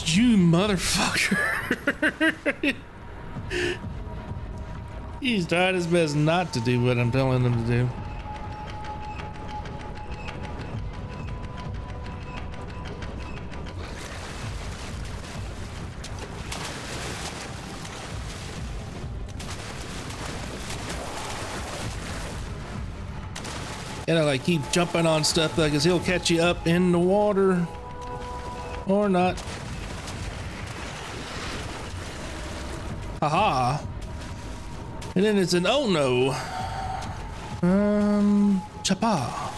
You motherfucker. He's tried his best not to do what I'm telling him to do. Gotta like keep jumping on stuff because he'll catch you up in the water or not. Haha. And then it's an oh no. Chapa.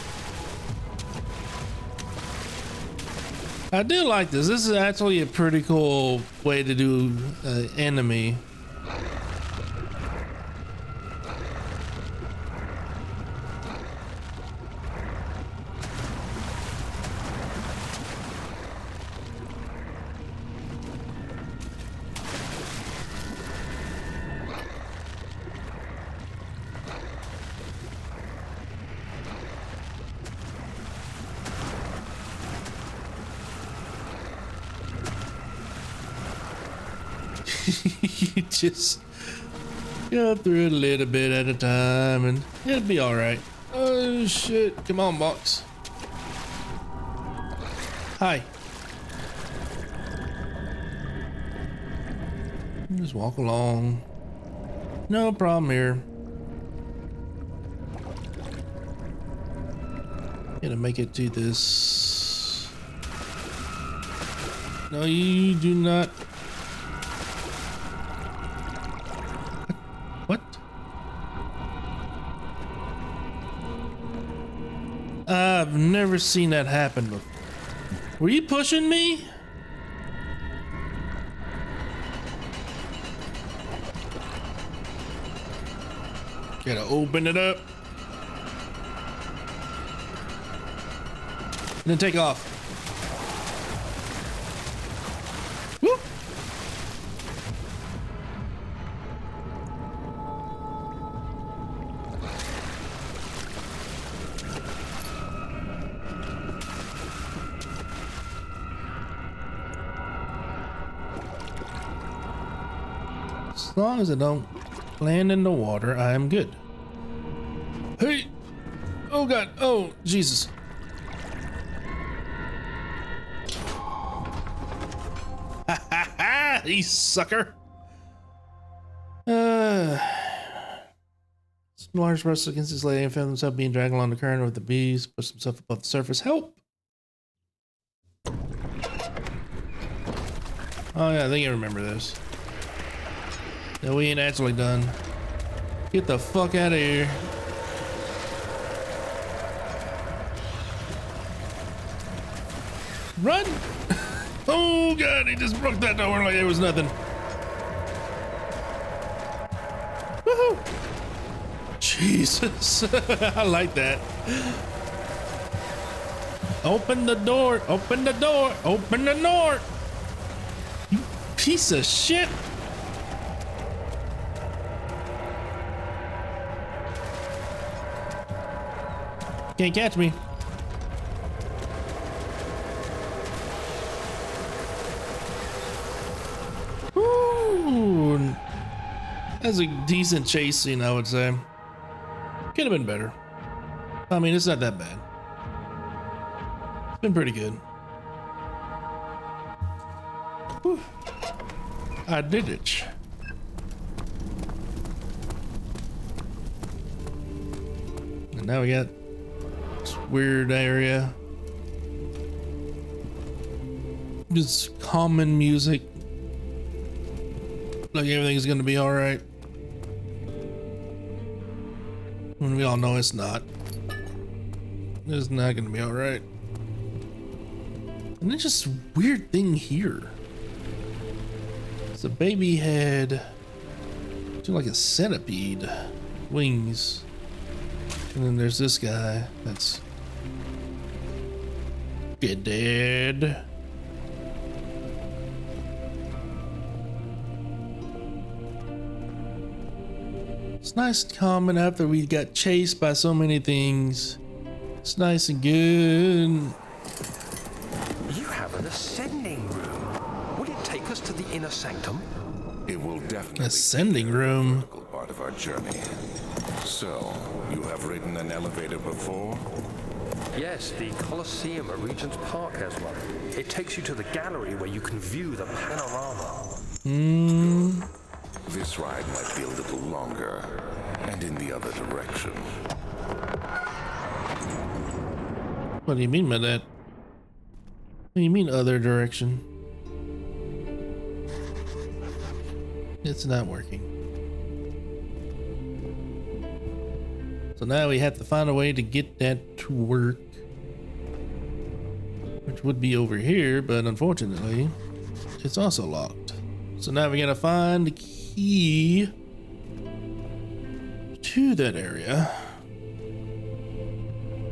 I do like this. This is actually a pretty cool way to do enemy. You just go through it a little bit at a time and it'll be all right. Oh shit, come on box. Hi. Just walk along. No problem here. Gotta make it to this. No, you do not. What? I've never seen that happen before. Were you pushing me? Gotta open it up. And then take off. Woo! As long as I don't land in the water, I am good. Hey! Oh god! Oh Jesus! Ha ha ha! You sucker! Large brushed against his leg and found himself being dragged along the current with the bees. Pushed himself above the surface. Help! Oh yeah, I think I remember this. No, we ain't actually done. Get the fuck out of here. Run! Oh god, he just broke that door like it was nothing. Woohoo! Jesus, I like that. Open the door, open the door, open the door. You piece of shit. Can't catch me. That's a decent chase scene, I would say. Could have been better. I mean, it's not that bad. It's been pretty good. Whew. I did it. And now we got this weird area. Just common music. Like everything's gonna be alright. When we all know it's not. It's not gonna be alright. And then just a weird thing here. It's a baby head. Looks like a centipede. Wings. And then there's this guy that's dead. It's nice and calm, and after we got chased by so many things, it's nice and good. You have an ascending room. Will it take us to the inner sanctum? It will definitely Ascending room. be a critical part of our journey. So, you have ridden an elevator before? Yes, the Colosseum at Regent's Park has one. It takes you to the gallery where you can view the panorama. This ride might be a little longer, and in the other direction. What do you mean by that? What do you mean other direction? It's not working. So now we have to find a way to get that to work. Which would be over here, but unfortunately, it's also locked. So now we gotta find the key to that area.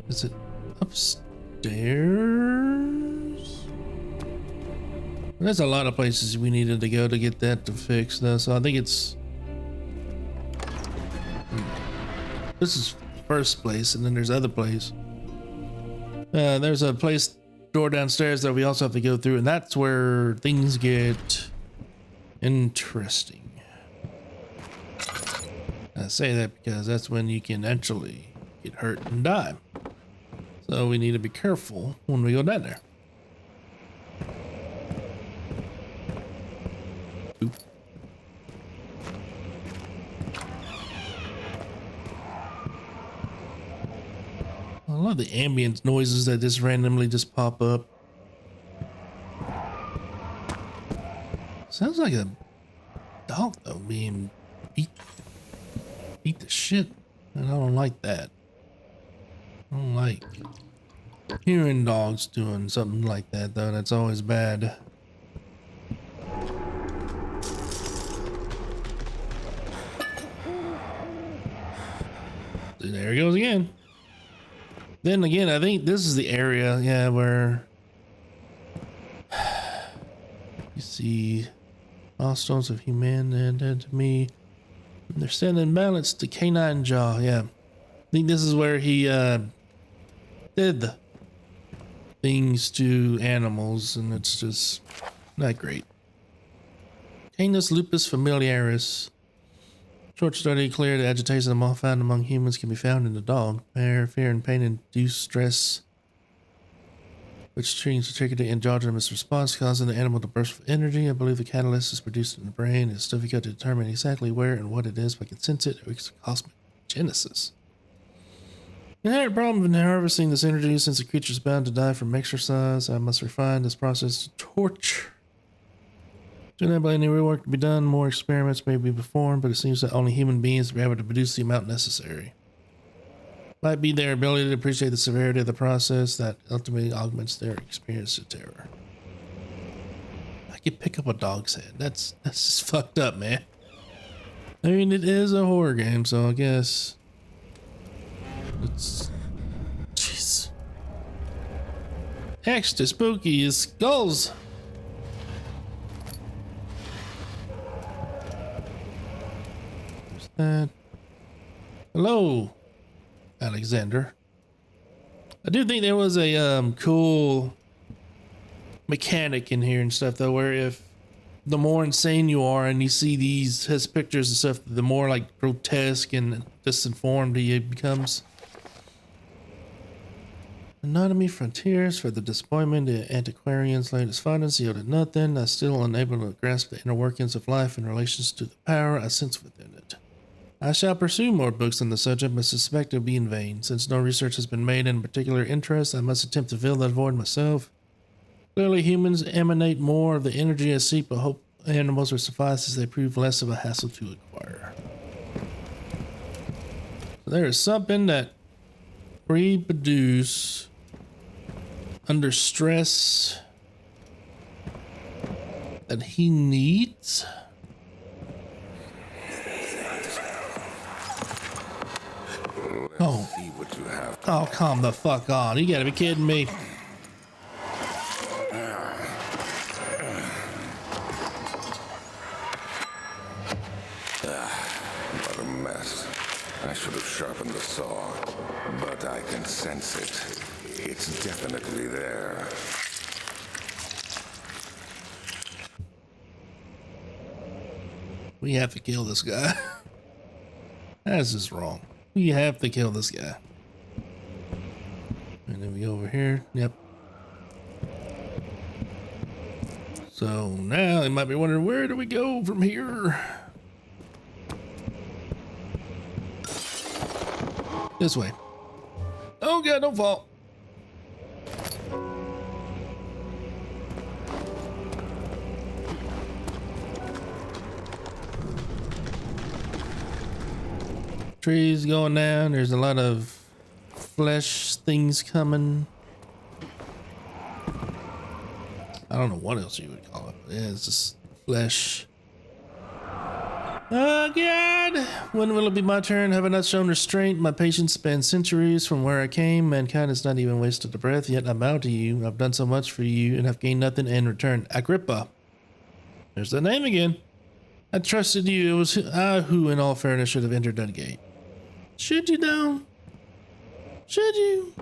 Is it upstairs? There's a lot of places we needed to go to get that to fix though, so I think it's this is the first place, and then there's other place. There's a place door downstairs that we also have to go through, and that's where things get interesting. I say that because that's when you can actually get hurt and die. So we need to be careful when we go down there. Oop. I love the ambient noises that just randomly just pop up. Sounds like a dog though being beat the shit, and I don't like that. I don't like hearing dogs doing something like that though. That's always bad. There he goes again. Then again, I think this is the area, yeah, where you see milestones of humanity and to me. They're standing balanced to canine jaw. Yeah, I think this is where he did things to animals, and it's just not great. Canis lupus familiaris. Short study clear the agitation found among humans can be found in the dog. Fear and pain induce stress, which changes to trigger the endogenous response, causing the animal to burst with energy. I believe the catalyst is produced in the brain. It's difficult to determine exactly where and what it is, but can sense it. It's cosmogenesis. The inherent problem in harvesting this energy, since the creature is bound to die from exercise, I must refine this process to torture. Do not believe any real work to be done. More experiments may be performed, but it seems that only human beings will be able to produce the amount necessary. Might be their ability to appreciate the severity of the process that ultimately augments their experience of terror. I could pick up a dog's head. That's just fucked up, man. I mean, it is a horror game, so I guess it's jeez. Extra spooky is skulls. There's that. Hello, Alexander. I do think there was a cool mechanic in here and stuff though, where if the more insane you are, and you see his pictures and stuff, the more like grotesque and disinformed he becomes. Anatomy Frontiers for the disappointment. The antiquarian's latest findings yielded nothing. I'm still unable to grasp the inner workings of life in relations to the power I sense within it. I shall pursue more books on the subject, but suspect it will be in vain. Since no research has been made in particular interest, I must attempt to fill that void myself. Clearly, humans emanate more of the energy I seek, but hope animals will suffice as they prove less of a hassle to acquire. So there is something that reproduce under stress that he needs. Oh. See what you have. Oh, come the fuck on. You gotta be kidding me. What a mess. I should have sharpened the saw, but I can sense it. It's definitely there. We have to kill this guy. That's just wrong. We have to kill this guy. And then we go over here. Yep. So now they might be wondering, where do we go from here? This way. Oh God, don't fall. Trees going down. There's a lot of flesh things coming. I don't know what else you would call it. Yeah, it's just flesh. Oh God! When will it be my turn? Have I not shown restraint? My patience spans centuries from where I came. Mankind has not even wasted a breath, yet I bow to you. I've done so much for you and have gained nothing in return. Agrippa. There's the name again. I trusted you. It was I who, in all fairness, should have entered that gate. Should you though? Should you?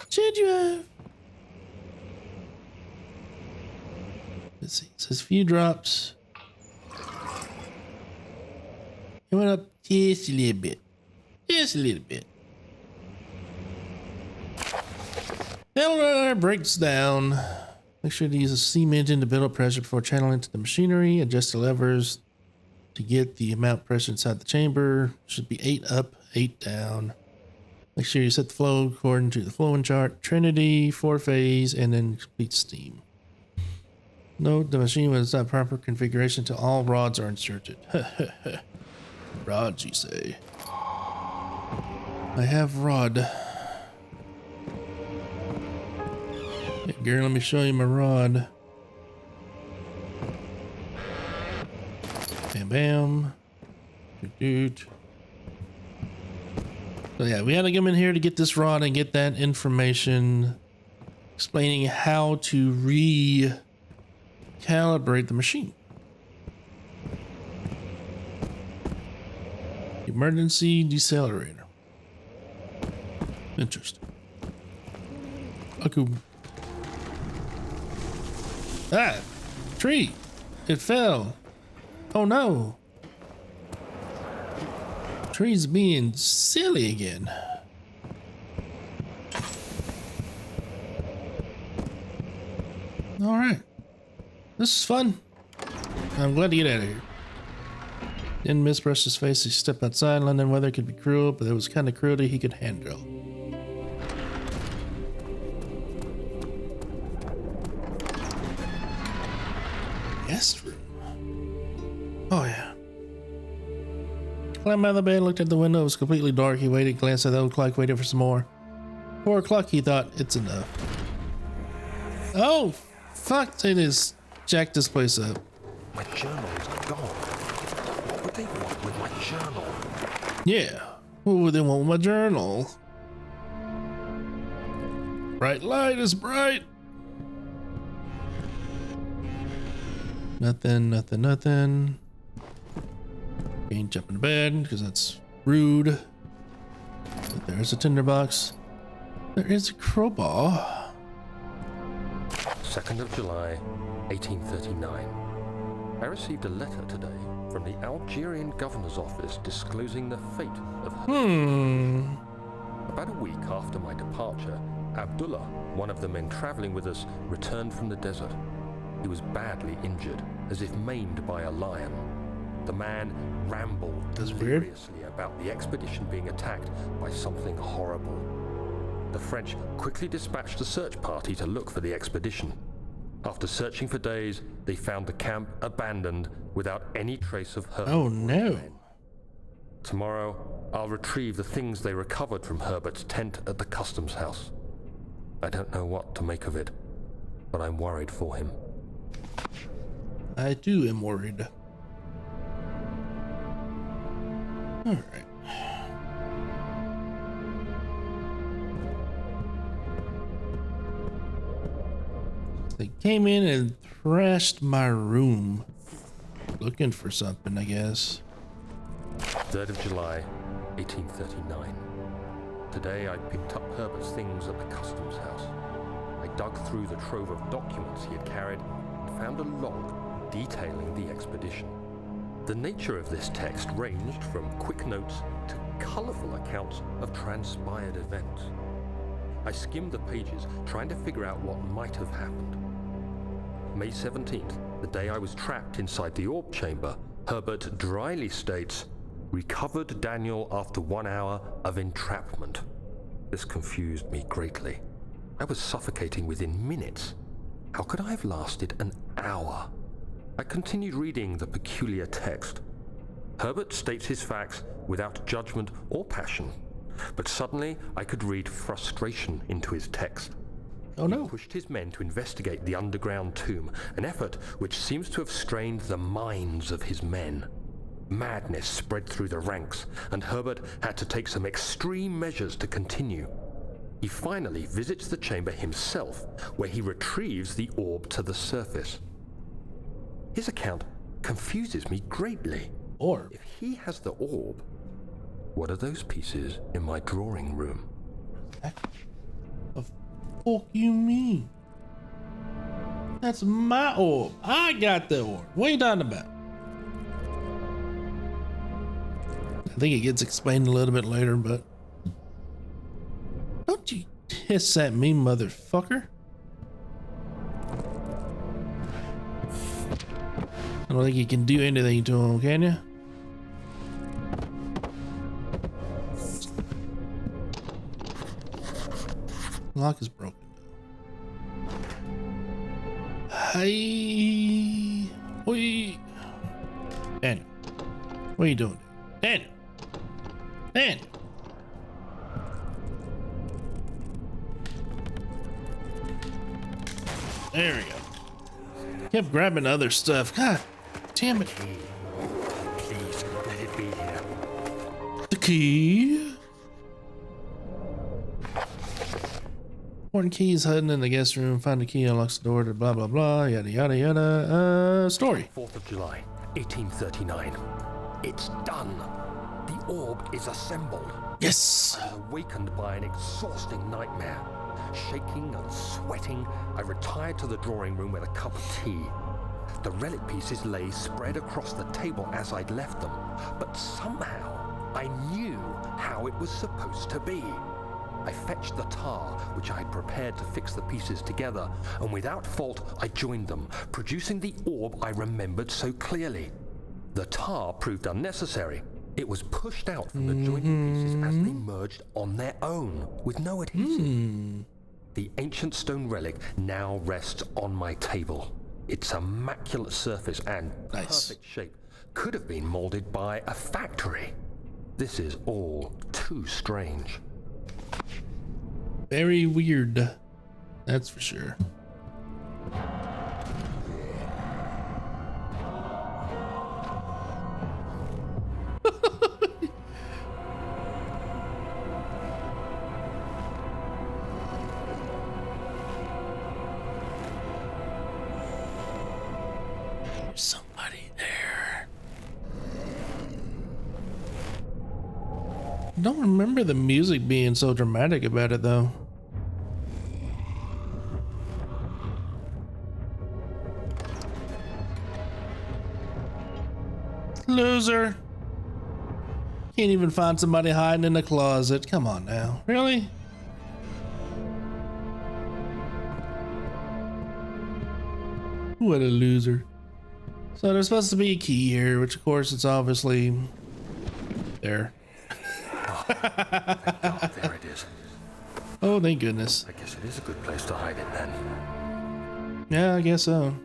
Should you have? Let's see. It says few drops. It went up just a little bit. Just a little bit. Elevator breaks down. Make sure to use a steam engine to build up pressure before channeling into the machinery. Adjust the levers to get the amount of pressure inside the chamber. Should be 8 up, 8 down. Make sure you set the flow according to the flowing chart. Trinity, 4-phase, and then complete steam. Note the machine was not proper configuration until all rods are inserted. Rods, you say? I have rod. Hey, girl, let me show you my rod. Bam, bam. Doot, doot. So yeah, we had to come in here to get this rod and get that information explaining how to recalibrate the machine. Emergency decelerator. Interesting. Okay. Ah! Tree! It fell. Oh no! Tree's being silly again. Alright. This is fun. I'm glad to get out of here. Didn't miss brushed his face. He stepped outside. London weather could be cruel, but there was kind of cruelty he could handle. Guest room. Oh yeah. Climbed out of the bed, looked at the window. It was completely dark. He waited, glanced at the old clock, waited for some more. 4 o'clock, he thought, it's enough. Oh, fuck, they just jacked this place up. My journal is gone. What would they want with my journal? Yeah, what would they want with my journal? Bright light is bright. Nothing, nothing, nothing. Ain't jumping to bed because that's rude. But there's a tinderbox. There is a crowbar. 2nd of July, 1839. I received a letter today from the Algerian governor's office disclosing the fate of her. About a week after my departure, Abdullah, one of the men traveling with us, returned from the desert. He was badly injured, as if maimed by a lion. The man rambled deliriously about the expedition being attacked by something horrible. The French quickly dispatched a search party to look for the expedition. After searching for days, they found the camp abandoned without any trace of Herbert. Oh no. Tomorrow, I'll retrieve the things they recovered from Herbert's tent at the customs house. I don't know what to make of it, but I'm worried for him. I too am worried. All right. They came in and thrashed my room. Looking for something, I guess. 3rd of July, 1839. Today I picked up Herbert's things at the customs house. I dug through the trove of documents he had carried and found a log detailing the expedition. The nature of this text ranged from quick notes to colourful accounts of transpired events. I skimmed the pages, trying to figure out what might have happened. May 17th, the day I was trapped inside the orb chamber, Herbert dryly states, "Recovered Daniel after 1 hour of entrapment." This confused me greatly. I was suffocating within minutes. How could I have lasted an hour? I continued reading the peculiar text. Herbert states his facts without judgment or passion, but suddenly I could read frustration into his text. Oh no. He pushed his men to investigate the underground tomb, an effort which seems to have strained the minds of his men. Madness spread through the ranks, and Herbert had to take some extreme measures to continue. He finally visits the chamber himself, where he retrieves the orb to the surface. His account confuses me greatly. Orb? If he has the orb, what are those pieces in my drawing room? The fuck you mean? That's my orb. I got the orb. What are you talking about? I think it gets explained a little bit later, but don't you hiss at me, motherfucker. I don't think you can do anything to him, can you? Lock is broken. Hey, oi, Daniel, what are you doing, Daniel? Daniel. There we go. Kept grabbing other stuff. God damn it. Please, let it be here. The key. Important keys hidden in the guest room. Find the key, unlocks the door to blah blah blah. Yada yada yada. Story. 4th of July, 1839. It's done. The orb is assembled. Yes. I was awakened by an exhausting nightmare. Shaking and sweating, I retired to the drawing room with a cup of tea. The relic pieces lay spread across the table as I'd left them, but somehow I knew how it was supposed to be. I fetched the tar, which I had prepared to fix the pieces together, and without fault I joined them, producing the orb I remembered so clearly. The tar proved unnecessary. It was pushed out from the jointed pieces as they merged on their own, with no adhesive. The ancient stone relic now rests on my table. Its immaculate surface and perfect shape could have been molded by a factory. This is all too strange. Very weird. That's for sure. There's somebody there. I don't remember the music being so dramatic about it though. Loser. Can't even find somebody hiding in the closet. Come on now. Really? What a loser. So there's supposed to be a key here, which of course it's obviously there. Oh, there it is. Oh, thank goodness. I guess it is a good place to hide it then. Yeah, I guess so.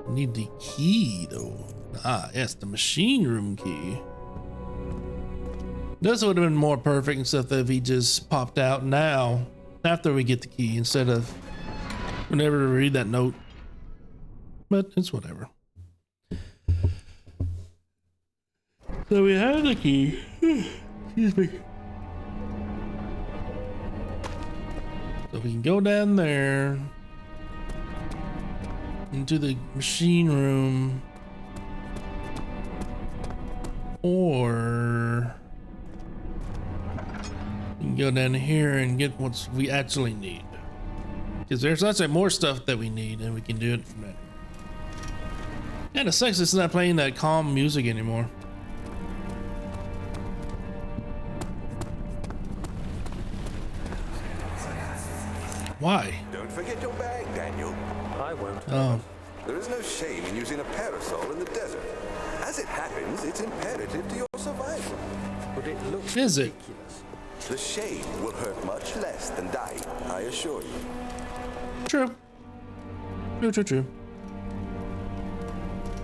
Need the key though. Ah, yes, the machine room key. This would have been more perfect and stuff if he just popped out now after we get the key instead of whenever we read that note. But it's whatever. So we have the key. Excuse me. So we can go down there into the machine room, or we can go down here and get what we actually need, because there's lots of more stuff that we need and we can do it from there. And it sucks it's not playing that calm music anymore. Why? Don't forget your bag, Daniel. I won't. Oh, There is no shame in using a parasol in the desert. As it happens, it's imperative to your survival. But it looks is it? ridiculous. The shade will hurt much less than dying, I assure you. True. True.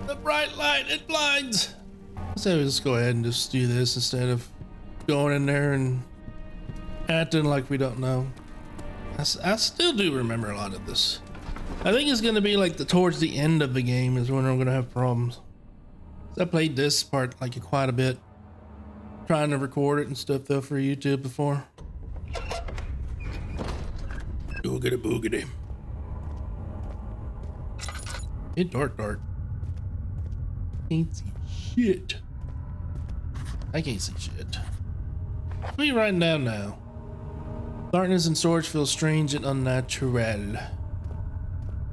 The bright light, it blinds. Let's say we just go ahead and just do this instead of going in there and acting like we don't know. I still do remember a lot of this. I think it's gonna be like towards the end of the game is when I'm gonna have problems. I played this part like quite a bit, trying to record it and stuff though for YouTube before. Boogity boogity. It dark. Can't see shit. I can't see shit. What are you writing down now? Darkness and storage feels strange and unnatural.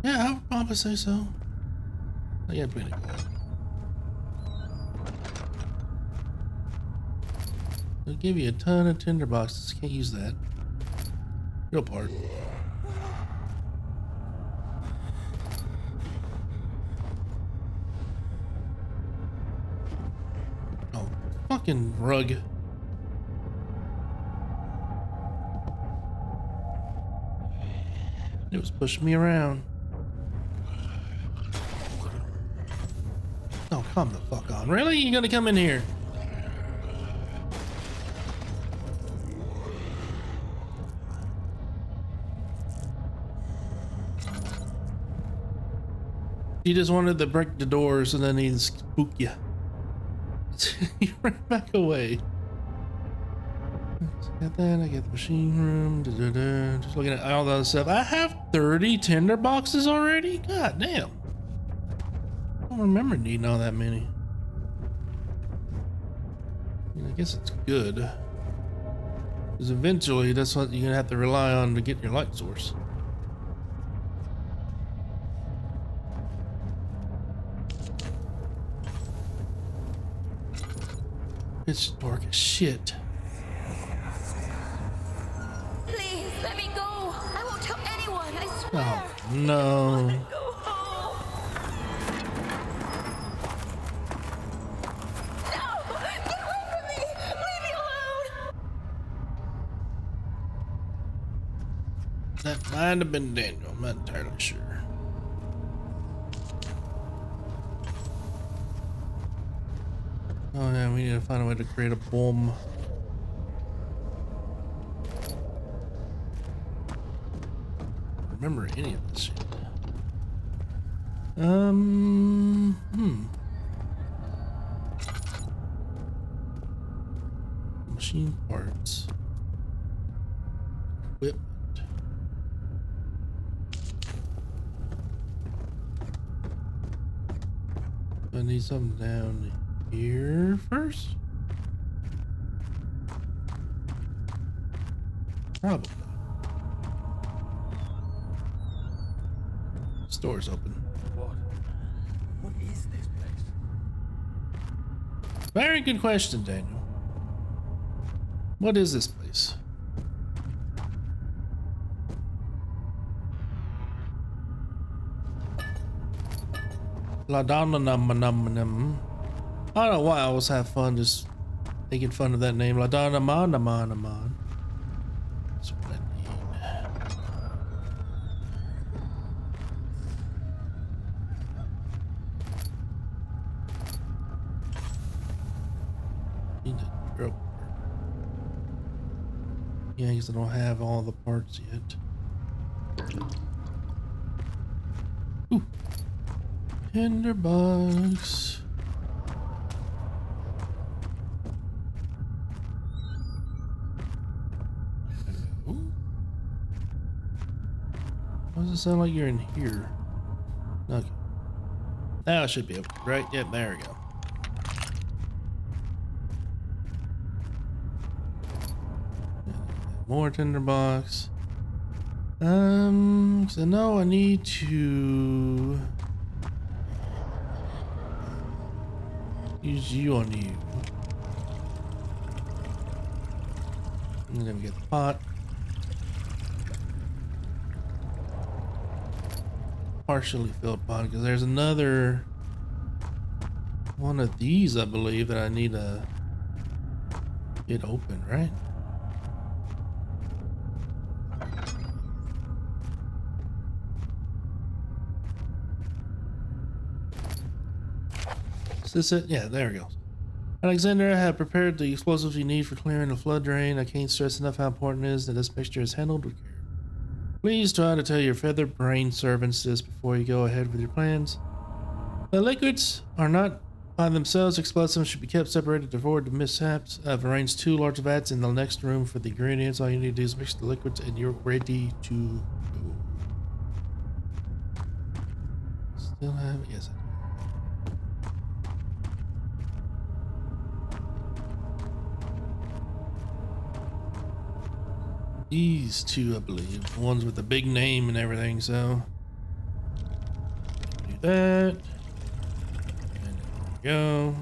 Yeah, I would probably say so. I got plenty. They'll give you a ton of tinderboxes. Can't use that. Real part. Oh, fucking rug. It was pushing me around. Oh, come the fuck on. Really? You gonna come in here? He just wanted to break the doors and then he'd spook you. He ran back away. Got that, I got the machine room. Just looking at all that other stuff. I have 30 tinder boxes already? God damn. I don't remember needing all that many. I guess it's good. Because eventually that's what you're going to have to rely on to get your light source. It's dark as shit. Please, let me go. I won't tell anyone, I swear. Oh, no. Go home. No! Get away from me! Leave me alone! That might have been Daniel. I'm not entirely sure. Oh yeah, we need to find a way to create a bomb. Remember any of this shit? Machine parts. Equipment. I need something down here first. Probably. Store's open. What? Very good question, Daniel. What is this place? La Donna Num Num. I don't know why I always have fun just making fun of that name. La Donna Man. That's what I need. Need a drill. Yeah, because I don't have all the parts yet. Ooh. Tinderbox. Hello? Why does it sound like you're in here? Okay. Now I should be able to, right? Yep, there we go. More tinderbox. 'Cause I know I need to use you on you. And then we get the pot. Partially filled pot, because there's another one of these, I believe, that I need to get open, right? Is this it? Yeah, there we go. Alexander, I have prepared the explosives you need for clearing the flood drain. I can't stress enough how important it is that this mixture is handled with care. Please try to tell your feathered brain servants this before you go ahead with your plans. The liquids are not by themselves explosive and should be kept separated to avoid the mishaps. I've arranged 2 large vats in the next room for the ingredients. All you need to do is mix the liquids and you're ready to go. Still have, yes. These 2, I believe, the ones with the big name and everything, so do that. And there we go.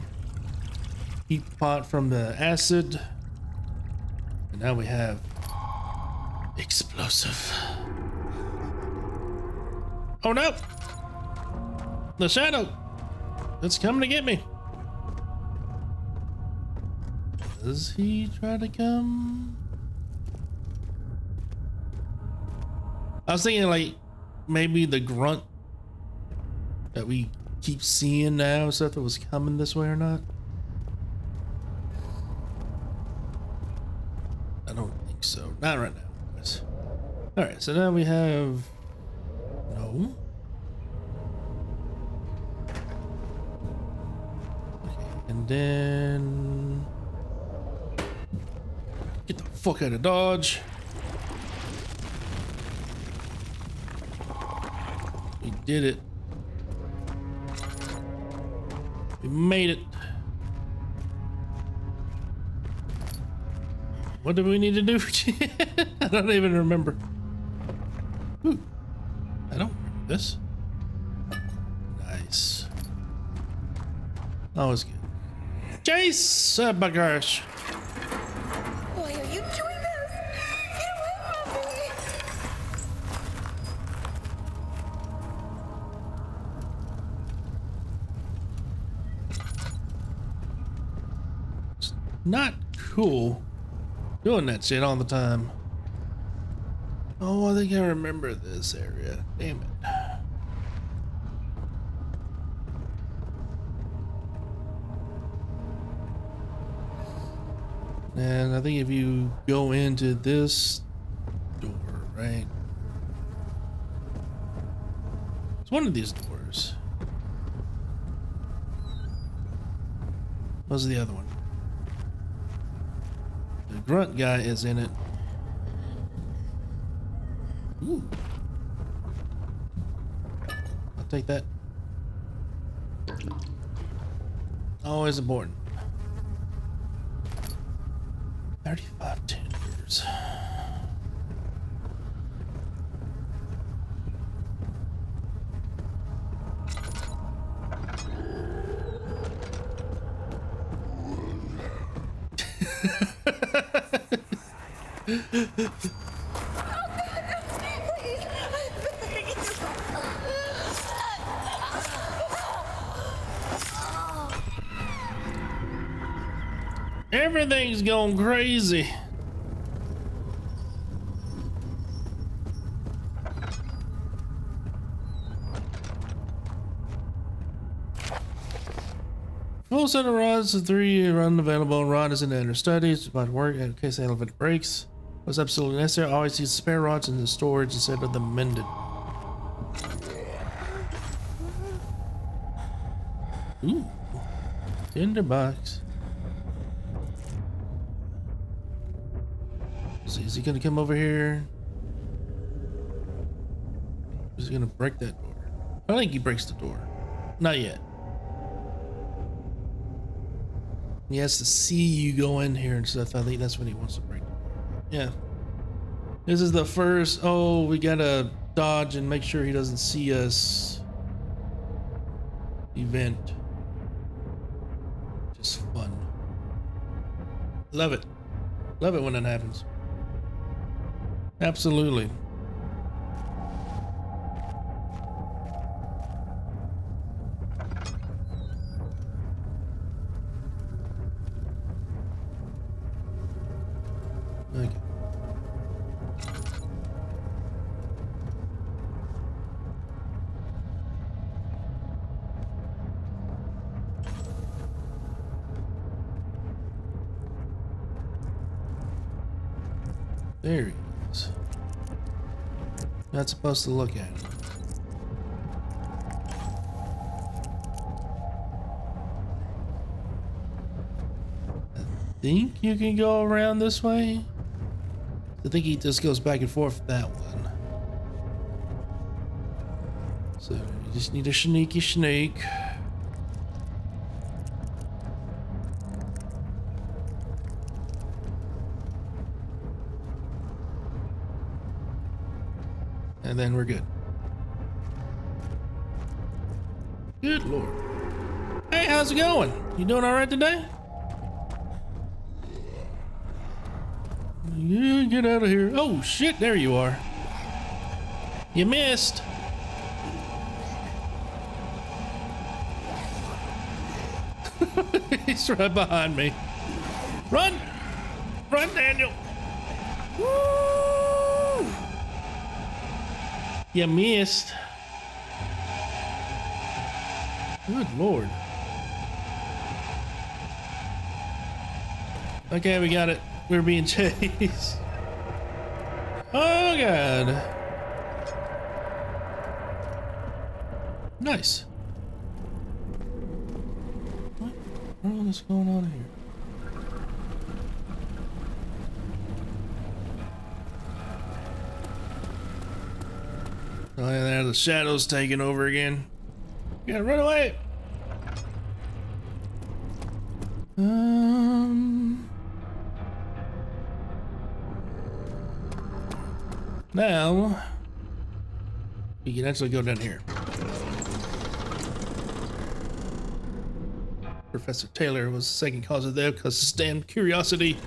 Heat the pot from the acid. And now we have explosive. Oh no! The shadow! It's coming to get me. Does he try to come? I was thinking like maybe the grunt that we keep seeing now, so if it was coming this way or not. I don't think so. Not right now. Anyways. All right, so now we have no. Okay, and then get the fuck out of Dodge. We did it. We made it. What do we need to do? I don't even remember. Ooh, I don't remember this. Nice. That was good. Chase! Oh my gosh. Why are you doing this? Get away from me! Not cool doing that shit all the time. Oh, I think I remember this area. Damn it. And I think if you go into this door, right? It's one of these doors. What's the other one? The grunt guy is in it. Ooh. I'll take that. Always important. 35 tenders. Everything's going crazy. Full set of rods, 3 are unavailable. Rod is in the understudy. It's about to work in case the elevator breaks. What's absolutely necessary? Always use spare rods in the storage instead of them mended. Ooh, tinderbox. Is he gonna come over here? Is he gonna break that door? I think he breaks the door. Not yet. He has to see you go in here and stuff. I think that's when he wants to break the door. Yeah. This is the first. Oh, we gotta dodge and make sure he doesn't see us. Event. Just fun. Love it. Love it when that happens. Absolutely. Okay. There he is. Not supposed to look at him. I think you can go around this way. I think he just goes back and forth with that one. So you just need a sneaky snake. And then we're good. Good Lord. Hey, how's it going? You doing all right today? Yeah, get out of here. Oh shit, there you are. You missed. He's right behind me. Run! Run, Daniel! Woo! You missed. Good Lord. Okay, we got it. We're being chased. Oh God. Nice. What is going on here? Oh yeah, there the shadows taking over again. You gotta run away. Now you can actually go down here. Professor Taylor was the second cause of death because of stand curiosity.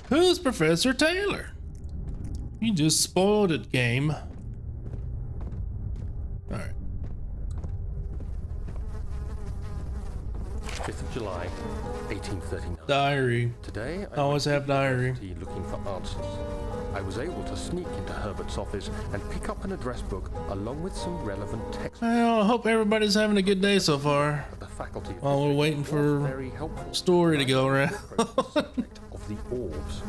Who's Professor Taylor? You just spoiled it, game. Alright. 5th of July, 1839. Diary. Today, I always have diary. Looking for answers. I was able to sneak into Herbert's office and pick up an address book along with some relevant text. Well, I hope everybody's having a good day so far. The faculty of While we're waiting for very helpful story to go around. subject of the orbs.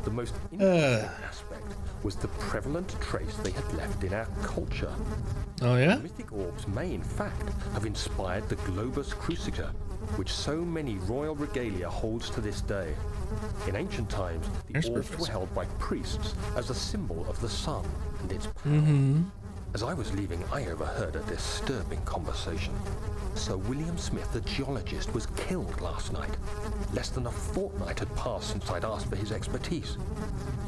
The most interesting aspect was the prevalent trace they had left in our culture. Oh yeah? Mythic orbs may, in fact, have inspired the globus cruciger, which so many royal regalia holds to this day. In ancient times, the orbs were held by priests as a symbol of the sun and its power. As I was leaving, I overheard a disturbing conversation. Sir William Smith, the geologist, was killed last night. Less than a fortnight had passed since I'd asked for his expertise.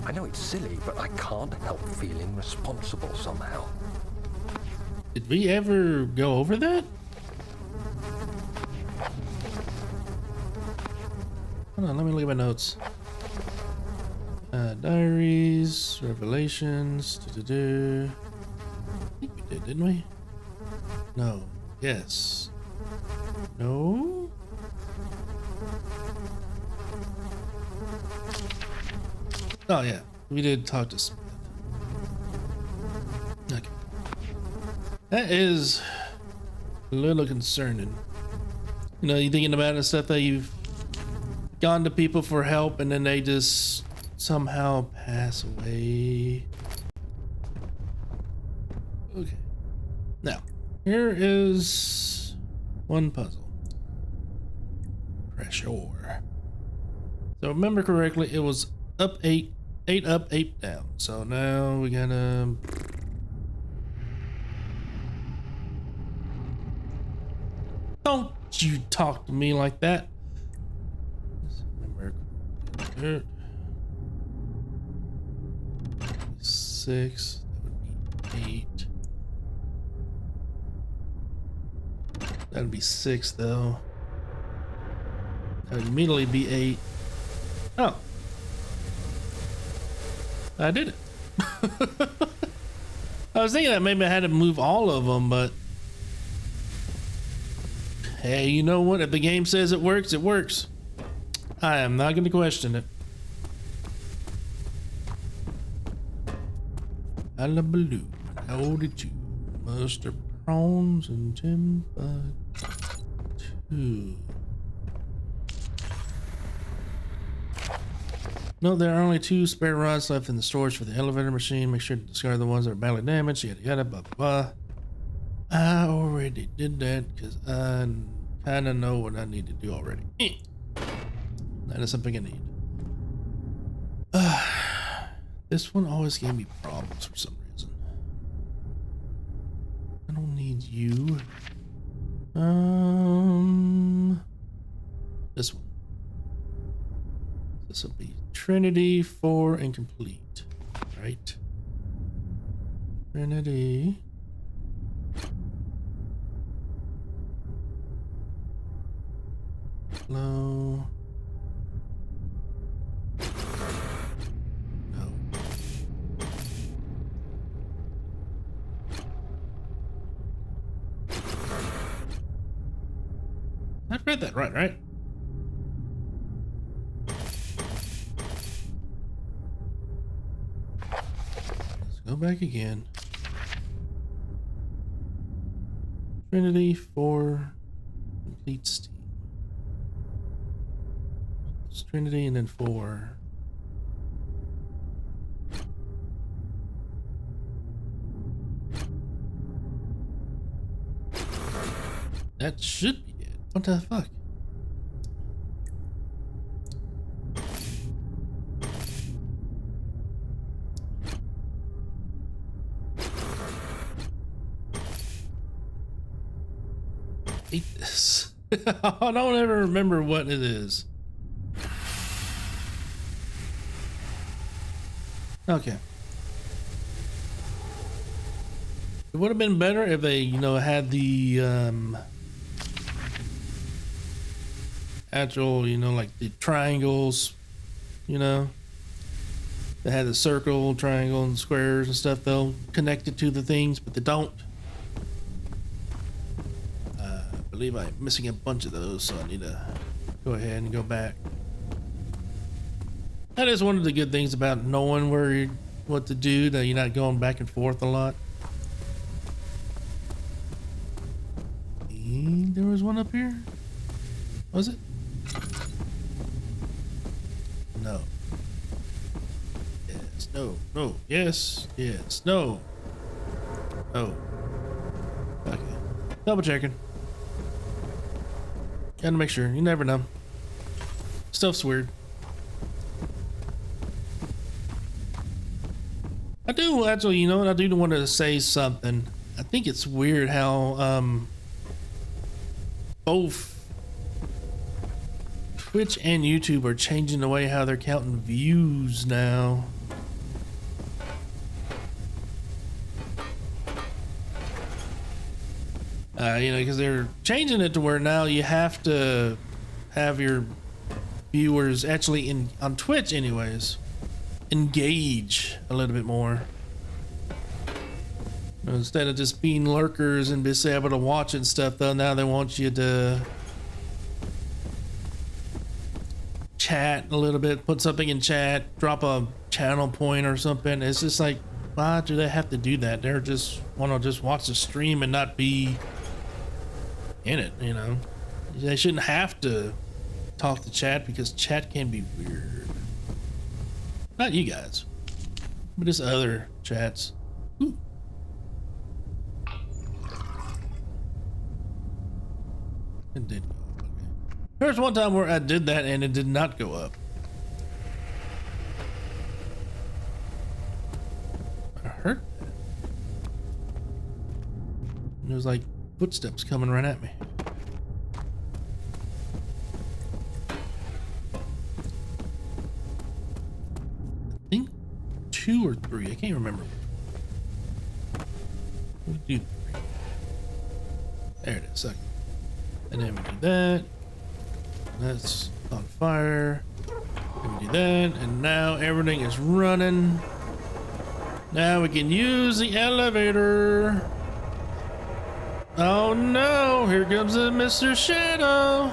I know it's silly, but I can't help feeling responsible somehow. Did we ever go over that? I Hold on, let me look at my notes. Diaries, revelations. I think we did, didn't we? No. Yes. No. Oh yeah, we did talk to Smith. Okay. That is a little concerning. You know, you thinking about the stuff that you've gone to people for help and then they just somehow pass away. Okay. Now, here is one puzzle. Pressure. So remember correctly, it was up 8 up, 8 down. So now we gotta... Don't you talk to me like that. Remember, 6, that would be 8. That'd be 6 though. That would immediately be 8. Oh. I did it. I was thinking that maybe I had to move all of them, but hey, you know what? If the game says it works, it works. I am not going to question it. Alabaloo, how did you? Mustard prawns and Timbuktu. No, there are only 2 spare rods left in the storage for the elevator machine. Make sure to discard the ones that are badly damaged. Yada yada blah blah blah. I already did that because I kind of know what I need to do already. That is something I need. This one always gave me problems for some reason. I don't need you. This one. This will be Trinity 4 and complete, right? Trinity. Low. No. I read that right? Go back again. Trinity 4 complete Steam. It's Trinity and then 4. That should be it. What the fuck? Hate this. I don't ever remember what it is. Okay. It would have been better if they, you know, had the actual, you know, like the triangles, you know. They had the circle, triangle, and squares and stuff, though, connected to the things, but they don't. I believe I'm missing a bunch of those, so I need to go ahead and go back. That is one of the good things about knowing what to do, that you're not going back and forth a lot. And there was one up here. Was it? No. Yes. No. No. Yes. Yes. No. No. Okay. Double checking. Gotta make sure. You never know. Stuff's weird. I do actually, you know what? I do want to say something. I think it's weird how both Twitch and YouTube are changing the way how they're counting views now. You know, because they're changing it to where now you have to have your viewers actually on Twitch anyways engage a little bit more. Instead of just being lurkers and just able to watch and stuff, though, now they want you to chat a little bit, put something in chat, drop a channel point or something. It's just like, why do they have to do that? They're just want to just watch the stream and not be in it, you know? They shouldn't have to talk to chat because chat can be weird. Not you guys, but just other chats. Ooh. It did go up. Okay. There's one time where I did that and it did not go up. I heard that. There was like footsteps coming right at me. I think 2 or 3. I can't remember. We'll do 3. There it is. Okay. And then we do that. That's on fire. And we do that. And now everything is running. Now we can use the elevator. Oh no, here comes a Mr. Shadow.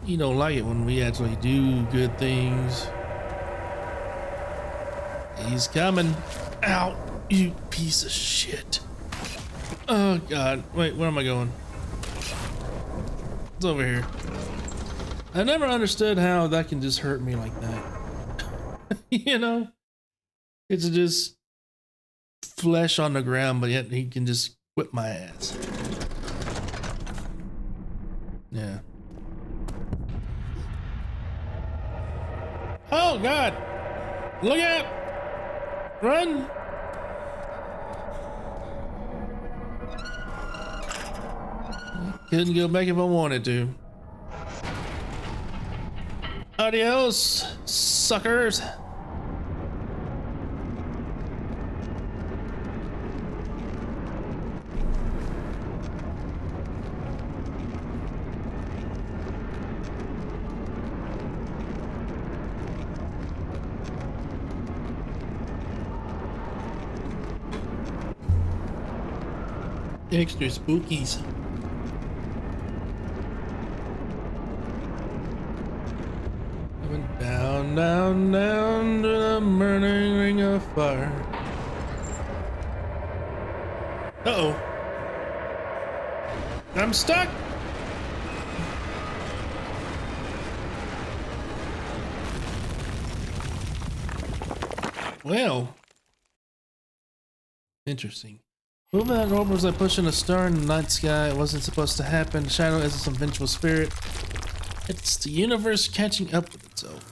You don't like it when we actually do good things. He's coming. Ow, you piece of shit. Oh god, wait, where am I going? It's over here. I never understood how that can just hurt me like that. You know? It's just flesh on the ground, but yet he can just whip my ass. Yeah. Oh god! Look out! Run! Couldn't go back if I wanted to. Adios, suckers! Extra spookies. Coming down, down, down to the burning ring of fire. Uh-oh. I'm stuck. Well. Interesting. Moving that orb was like pushing a star in the night sky. It wasn't supposed to happen. The shadow isn't some vengeful spirit. It's the universe catching up with itself.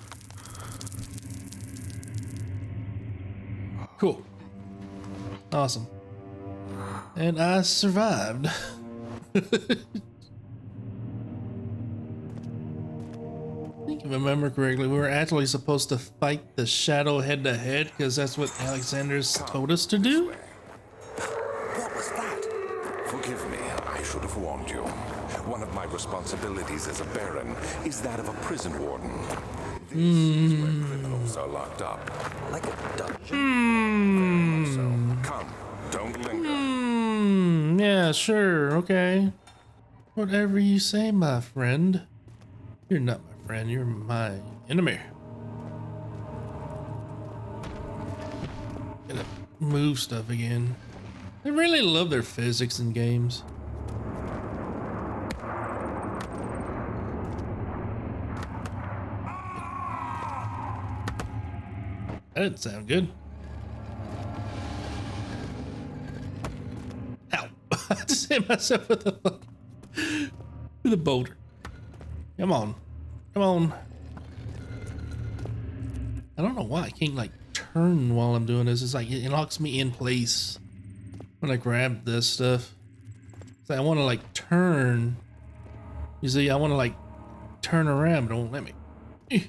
Cool. Awesome. And I survived. I think if I remember correctly, we were actually supposed to fight the shadow head to head because that's what Alexander's told us to do. Forgive me, I should have warned you. One of my responsibilities as a baron is that of a prison warden. This is where criminals are locked up. Like a dungeon? Very much so. Come, don't linger. Yeah, sure, okay. Whatever you say, my friend. You're not my friend, you're my enemy. Gotta move stuff again. I really love their physics in games. That didn't sound good. Ow. I just hit myself with a boulder. Come on. Come on. I don't know why I can't like turn while I'm doing this. It's like it locks me in place. When I grab this stuff, so I want to like turn. You see, I want to like turn around, but it won't let me. And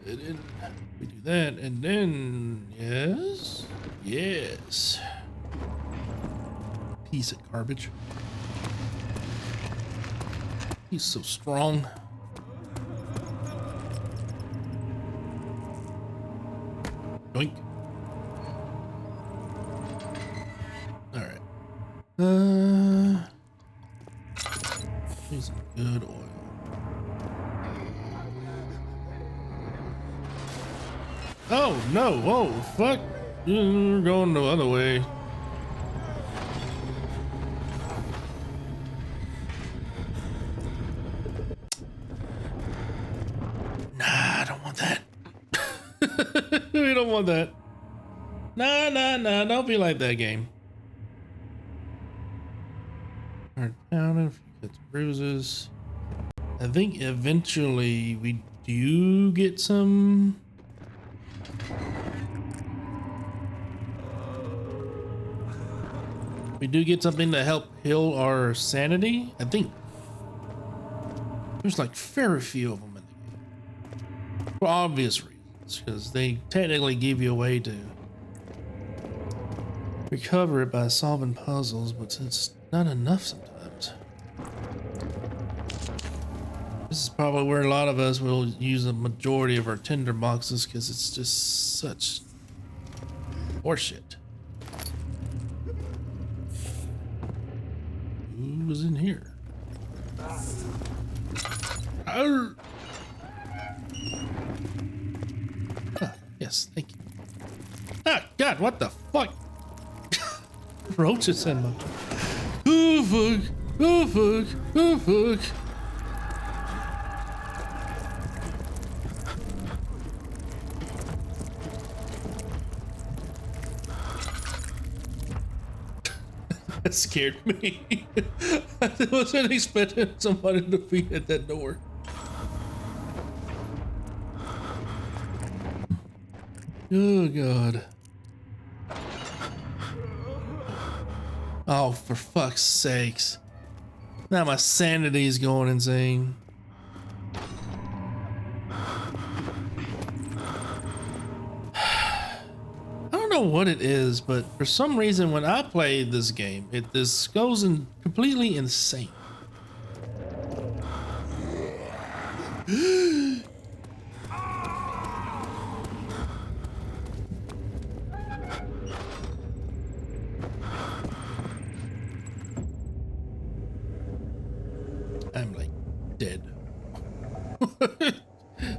then we do that, and then yes, piece of garbage. He's so strong. Doink. All right. Need some good oil. Oh no! Whoa! Fuck! You're going the other way. Nah, I don't want that. We don't want that. Nah, nah, nah. Don't be like that game. Alright, down if you get bruises. I think eventually we do get some. We do get something to help heal our sanity. I think there's like very few of them in the game. For obvious reasons, because they technically give you a way to recover it by solving puzzles, but it's not enough sometimes. This is probably where a lot of us will use a majority of our tinder boxes, because it's just such horseshit. Who was in here? Arr! Ah, yes, thank you. Ah, God, what the fuck? Roaches in my... Oh, fuck. Oh, fuck. Oh, fuck. That scared me. I wasn't expecting somebody to be at that door. Oh, God. Oh, for fuck's sakes. Now my sanity is going insane. I don't know what it is, but for some reason when I play this game, this goes in completely insane. I'm like dead.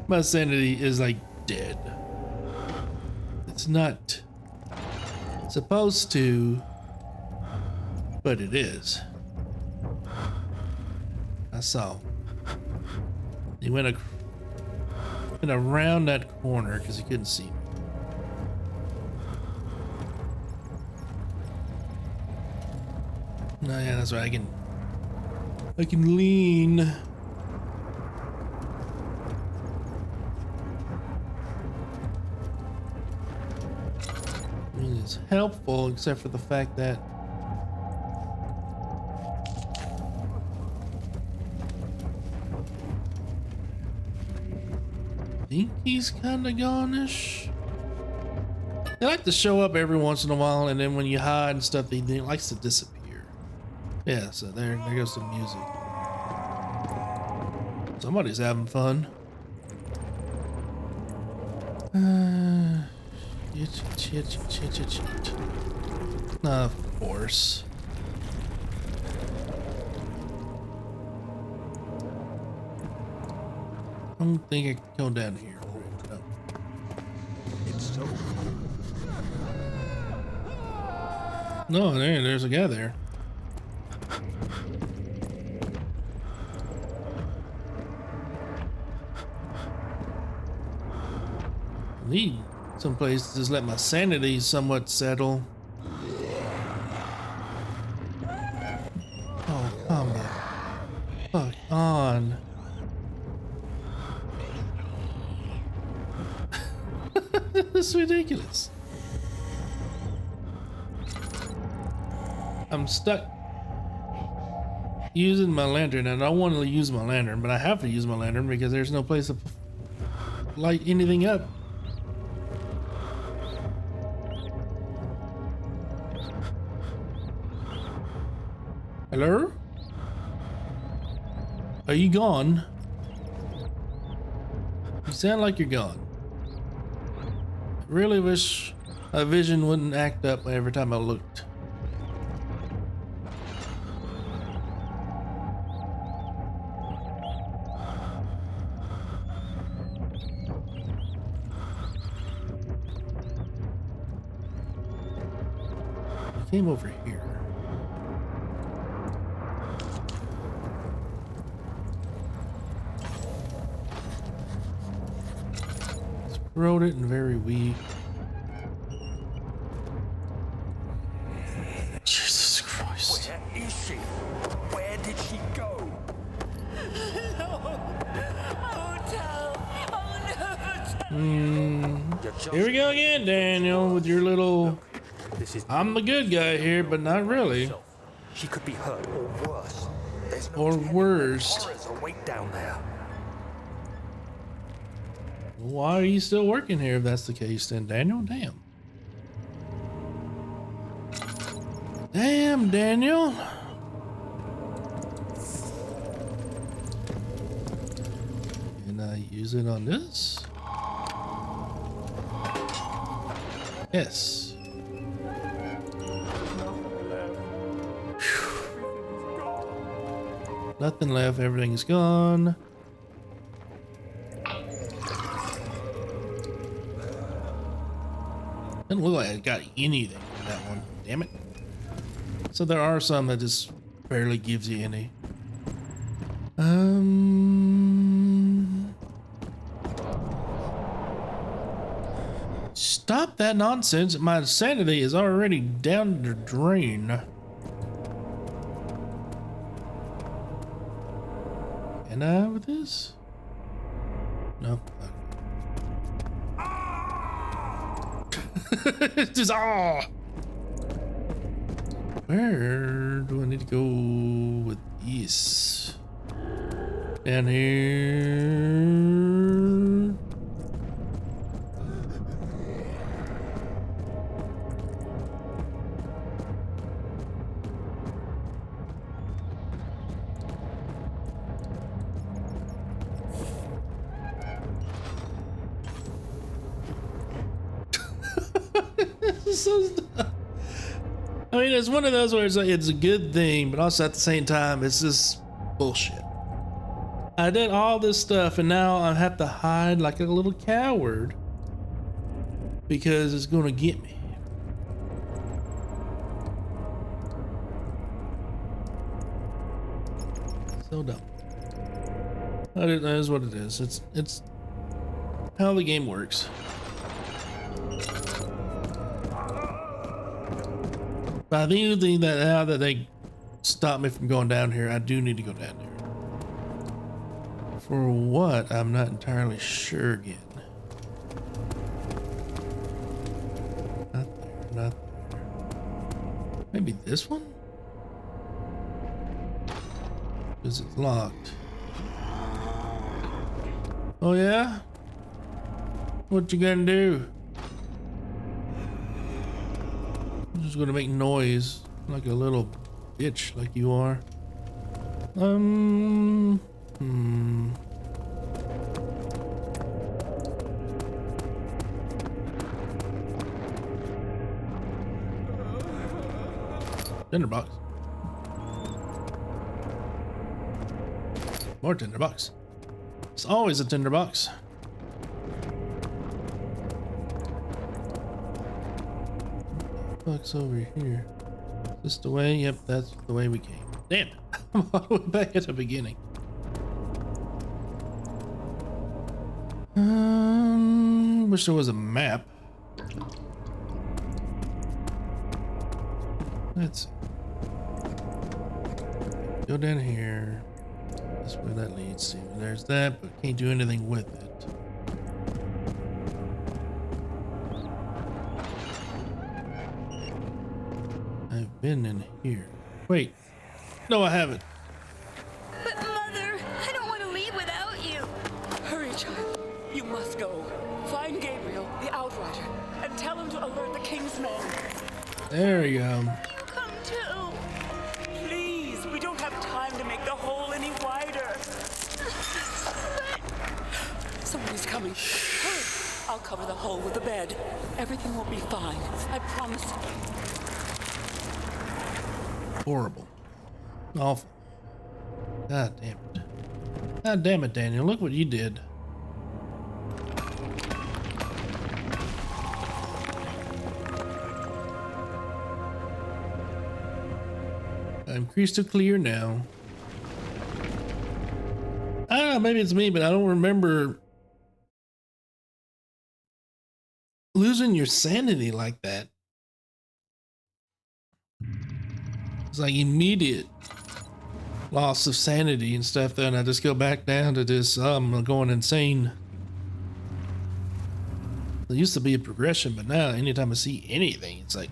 My sanity is like dead. It's not supposed to, but it is. I saw. He went around that corner because he couldn't see me. No, yeah, that's right. I can lean. I mean, it's helpful except for the fact that I think he's kind of gone-ish. They like to show up every once in a while, and then when you hide and stuff, he likes to disappear. Yeah, so there goes the music. Somebody's having fun. Shit. Of course. I don't think I can go down here. No. It's so... No, there's a guy there. I need someplace to just let my sanity somewhat settle. Oh, come the fuck on. This is ridiculous. I'm stuck using my lantern, and I don't want to use my lantern, but I have to use my lantern because there's no place to light anything up. Hello? Are you gone? You sound like you're gone. I really wish my vision wouldn't act up every time I looked. I came over here. Wrote it and very weak. Jesus Christ. Where is she? Where did she go? Here we go again, Daniel, with your little This is I'm the good guy here, but not really. She could be hurt or worse. There's no Or telling what worse. horrors await down there. Why are you still working here if that's the case then, Daniel? Damn. Damn, Daniel. Can I use it on this? Yes. Phew. Nothing left, everything's gone. Doesn't look like I got anything in that one. Damn it. So there are some that just barely gives you any. Stop that nonsense. My sanity is already down the drain. Can I with this? No. It's just Where do I need to go with this? Down here. So I mean, it's one of those where it's like it's a good thing, but also at the same time, it's just bullshit. I did all this stuff, and now I have to hide like a little coward because it's gonna get me. So dumb. That is what it is. It's how the game works. But I do think that now that they stopped me from going down here, I do need to go down there. For what? I'm not entirely sure again. Not there, not there. Maybe this one? Because it's locked. Oh yeah? What you gonna do? Just gonna make noise like a little bitch like you are. Tinderbox. More tinderbox. It's always a tinderbox. What's over here? Is this the way? Yep, that's the way we came. Damn it! I'm all the way back at the beginning. Wish there was a map. Let's see. Go down here. That's where that leads to. There's that, but can't do anything with it. I've been in here. Wait. No, I haven't. But Mother, I don't want to leave without you. Hurry, child. You must go. Find Gabriel, the Outrider, and tell him to alert the King's men. There we go. You come too. Please, we don't have time to make the hole any wider. He's coming. Hurry. I'll cover the hole with the bed. Everything will be fine. I promise. Horrible. Awful. God damn it. God damn it, Daniel. Look what you did. I'm crystal clear now. I don't know, maybe it's me, but I don't remember losing your sanity like that. It's like immediate loss of sanity and stuff, then I just go back down to this, I'm going insane. There used to be a progression, but now anytime I see anything, it's like,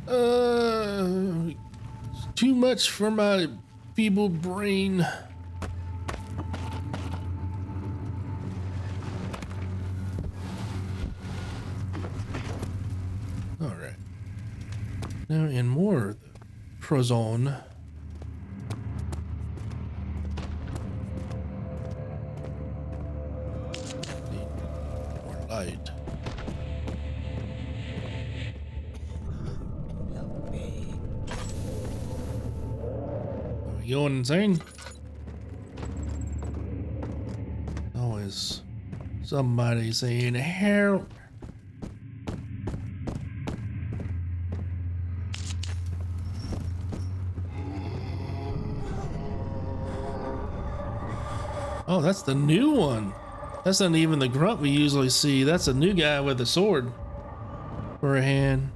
too much for my feeble brain. All right. Now in more of the prison. Need more light. Are we going insane? Always somebody saying help. Oh, that's the new one. That's not even the grunt we usually see. That's a new guy with a sword for a hand.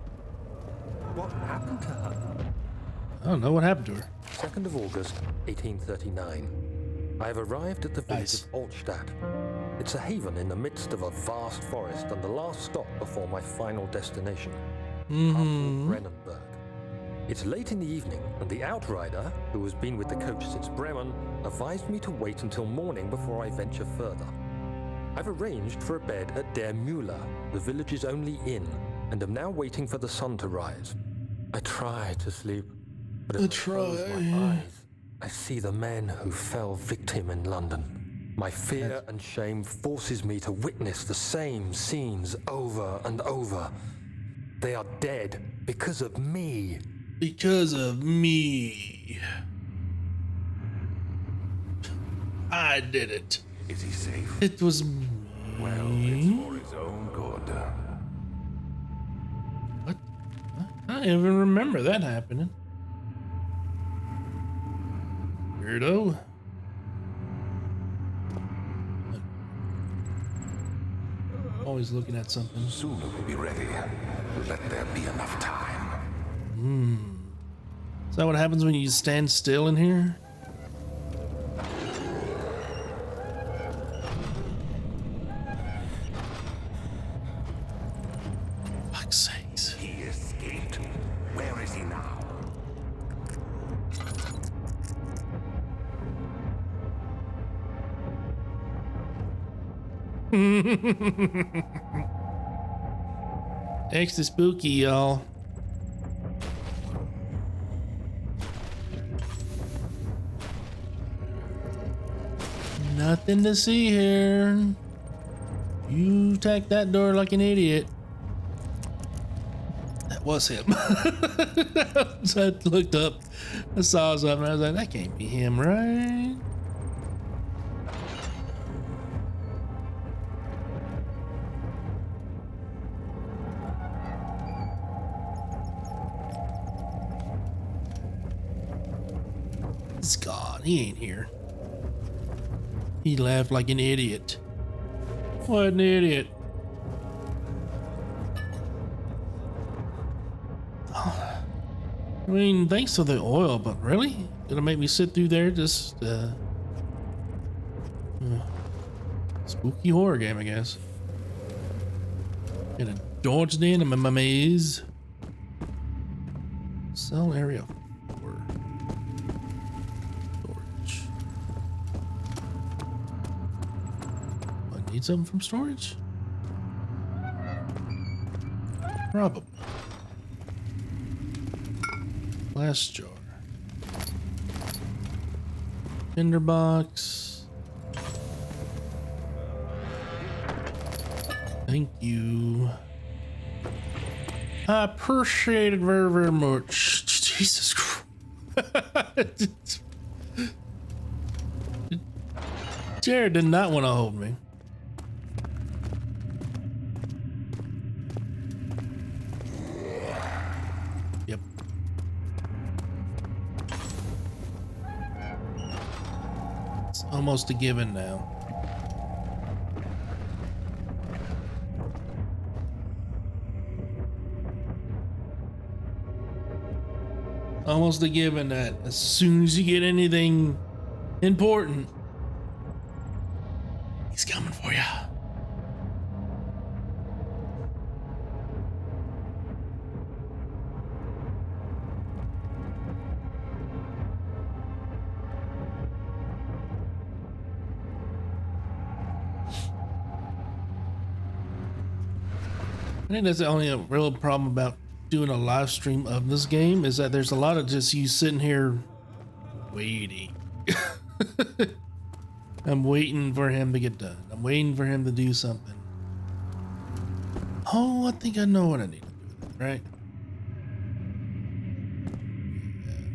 What happened to her? I don't know what happened to her. 2nd of August, 1839. I have arrived at the village Nice. of Altstadt. It's a haven in the midst of a vast forest and the last stop before my final destination, Castle Brennenburg. It's late in the evening, and the outrider, who has been with the coach since Bremen, advised me to wait until morning before I venture further. I've arranged for a bed at Der Müller, the village's only inn, and am now waiting for the sun to rise. I try to sleep, but as I close my eyes, I see the men who fell victim in London. My fear and shame forces me to witness the same scenes over and over. They are dead because of me. Because of me. I did it. Is he safe? It was me. Well, it's for his own good. What? I don't even remember that happening. Weirdo. Always looking at something. Soon we'll be ready. Let there be enough time. Is that what happens when you stand still in here? Fuck's sakes. He escaped. Where is he now? Extra spooky, y'all. Nothing to see here. You attacked that door like an idiot. That was him. So I looked up, I saw something, I was like, that can't be him, right? He's gone. He ain't here. He laughed like an idiot. What an idiot. I mean, thanks for the oil, but really? It'll make me sit through there just, spooky horror game, I guess. Get a dodged in, I'm in my maze. Cell area 4. Storage. I need something from storage? Probably. Glass jar. Tinderbox. Thank you. I appreciate it very, very much. Jesus Christ. Jared did not want to hold me. Yep. It's almost a given now. Almost a given that as soon as you get anything important, he's coming for you. I think that's the only real problem about doing a live stream of this game is that there's a lot of just you sitting here waiting. I'm waiting for him to get done. I'm waiting for him to do something. Oh, I think I know what I need to do with it, right?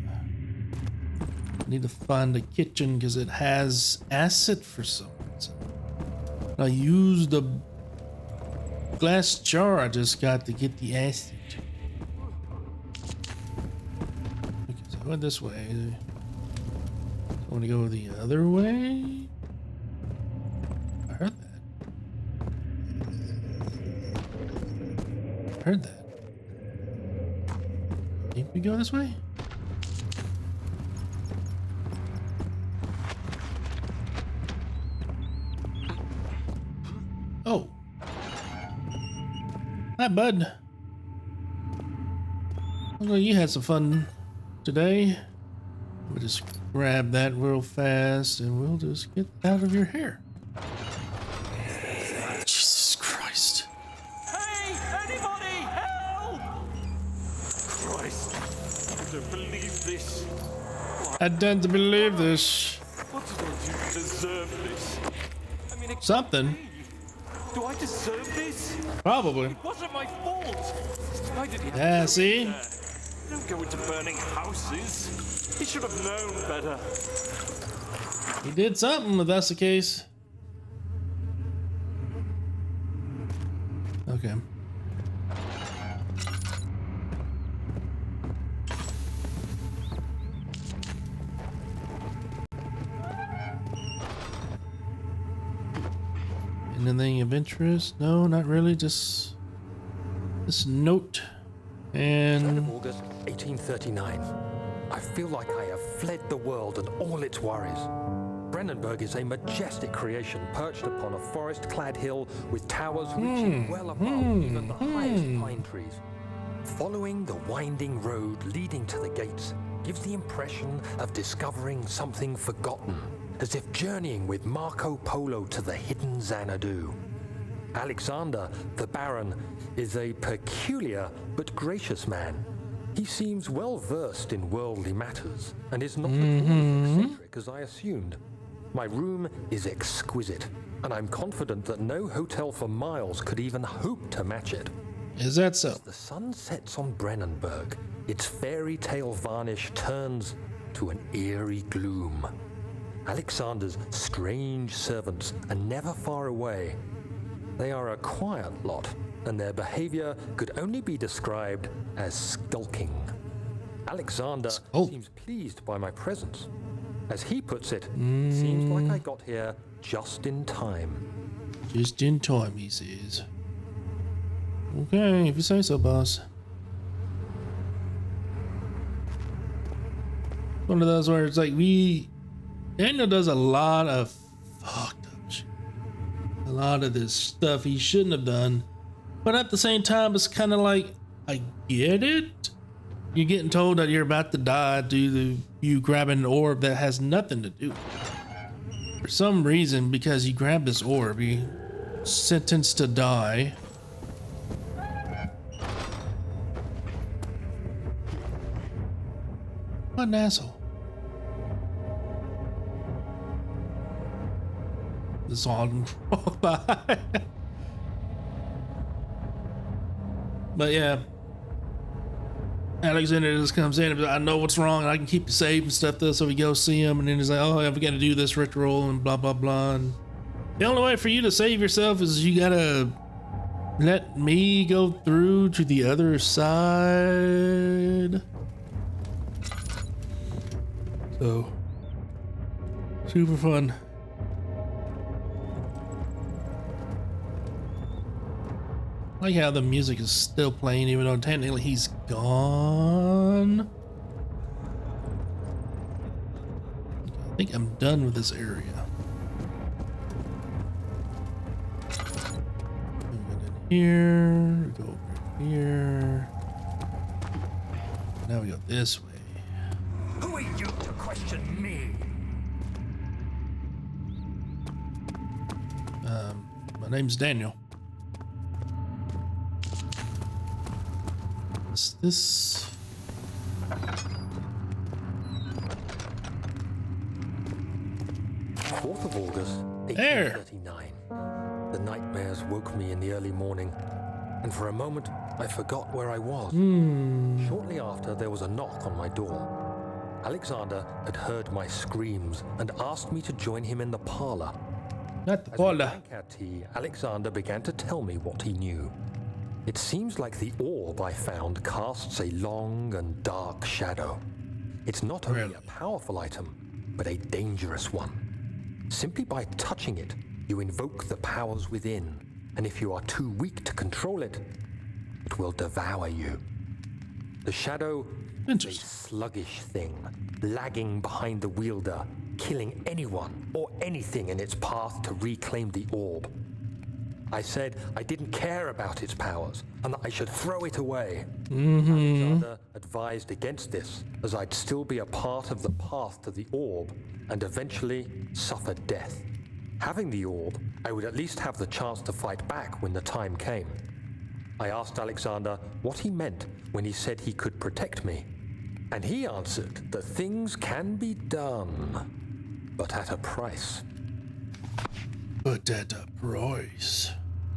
Yeah. I need to find the kitchen because it has acid for some reason. I used the glass jar I just got to get the acid. Okay, so I went this way. I want to go the other way. I heard that. I heard that. Think we go this way? Oh. Hi, bud. Well, you had some fun today. We'll just grab that real fast and we'll just get out of your hair. Jesus Christ. Hey, anybody, help! Christ, I don't believe this. I don't believe this. What did I do to deserve this? I mean, Something. do I deserve this? Probably. It wasn't my fault. Why did he have to Yeah, go see? in there? Don't go into burning houses. He should have known better. He did something if that's the case. Okay. Anything of interest? No, not really. Just this note. 3rd of And August, 1839. I feel like I have fled the world and all its worries. Brennenburg is a majestic creation perched upon a forest-clad hill with towers reaching well above even the highest pine trees. Following the winding road leading to the gates gives the impression of discovering something forgotten, as if journeying with Marco Polo to the hidden Xanadu. Alexander, the Baron, is a peculiar but gracious man. He seems well versed in worldly matters and is not at all as eccentric as I assumed. My room is exquisite, and I'm confident that no hotel for miles could even hope to match it. is that so? As the sun sets on Brennenburg, its fairy tale varnish turns to an eerie gloom. Alexander's strange servants are never far away. They are a quiet lot, and their behavior could only be described as skulking. Alexander seems pleased by my presence. As he puts it, seems like I got here just in time. Just in time, he says. Okay, if you say so, boss. One of those where it's like Daniel does a lot of fucked up shit. A lot of this stuff he shouldn't have done. But at the same time, it's kind of like, I get it. You're getting told that you're about to die due to you grabbing an orb that has nothing to do with it. For some reason, because you grabbed this orb, you're sentenced to die. What an asshole. This all walk by. But yeah, Alexander just comes in and be like, I know what's wrong and I can keep you safe and stuff though. So we go see him and then he's like, oh yeah, we got to do this ritual and blah blah blah. And the only way for you to save yourself is you gotta let me go through to the other side. So super fun. I like how the music is still playing even though technically he's gone. I think I'm done with this area. Here, go over here. Now we go this way. Who are you to question me? My name's Daniel. Is this? 4th of August, There. 1839. The nightmares woke me in the early morning, and for a moment I forgot where I was. Shortly after, there was a knock on my door. Alexander had heard my screams and asked me to join him in the parlor. Not the As we parlor. drank our tea, Alexander began to tell me what he knew. It seems like the orb I found casts a long and dark shadow. It's not only Really? a powerful item, but a dangerous one. Simply by touching it, you invoke the powers within, and if you are too weak to control it, it will devour you. The shadow is a Interesting. sluggish thing, lagging behind the wielder, killing anyone or anything in its path to reclaim the orb. I said I didn't care about its powers and that I should throw it away. Alexander advised against this, as I'd still be a part of the path to the orb and eventually suffer death. Having the orb, I would at least have the chance to fight back when the time came. I asked Alexander what he meant when he said he could protect me, and he answered that things can be done, but at a price. But at a price.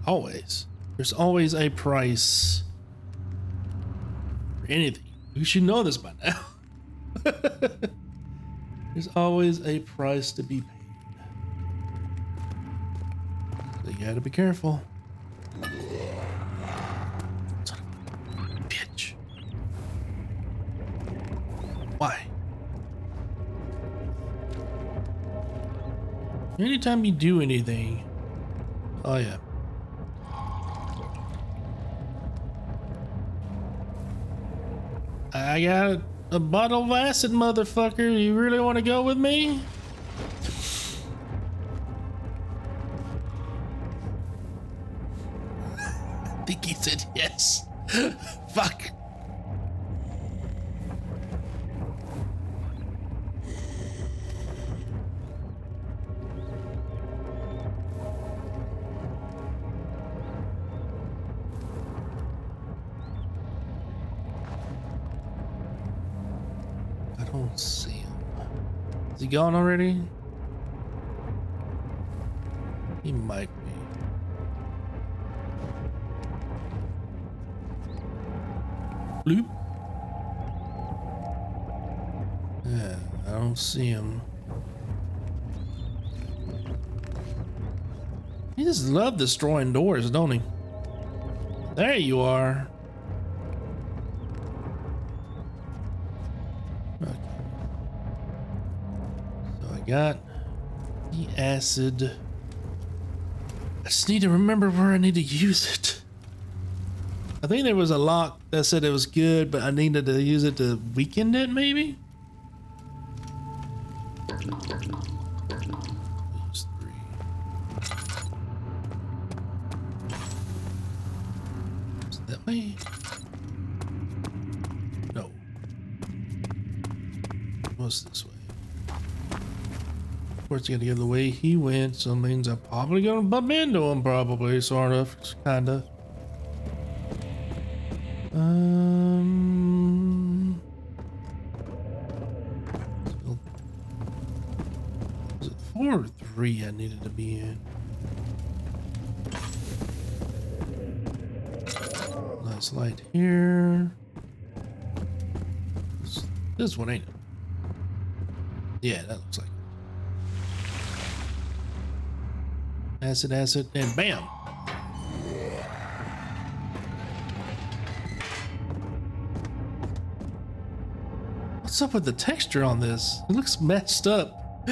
Always. There's always a price for anything. You should know this by now. There's always a price to be paid. So you gotta be careful. Son of a bitch. Why? Anytime you do anything. Oh yeah. I got a bottle of acid, motherfucker. You really want to go with me? I think he said yes. Fuck. I don't see him. Is he gone already? He might be. Bloop. Yeah, I don't see him. He just loves destroying doors, don't he? There you are. Okay. So I got the acid. I just need to remember where I need to use it. I think there was a lock that said it was good, but I needed to use it to weaken it, maybe? Use 3. Is it that way? No. What's this way? Of course, you gotta go the way he went, so it means I'm probably gonna bump into him, probably, sort of, kinda. Was it 4 or 3 I needed to be in? No. There's light here. This one ain't it? Yeah, that looks like it. Acid, acid, and bam! What's up with the texture on this? It looks messed up.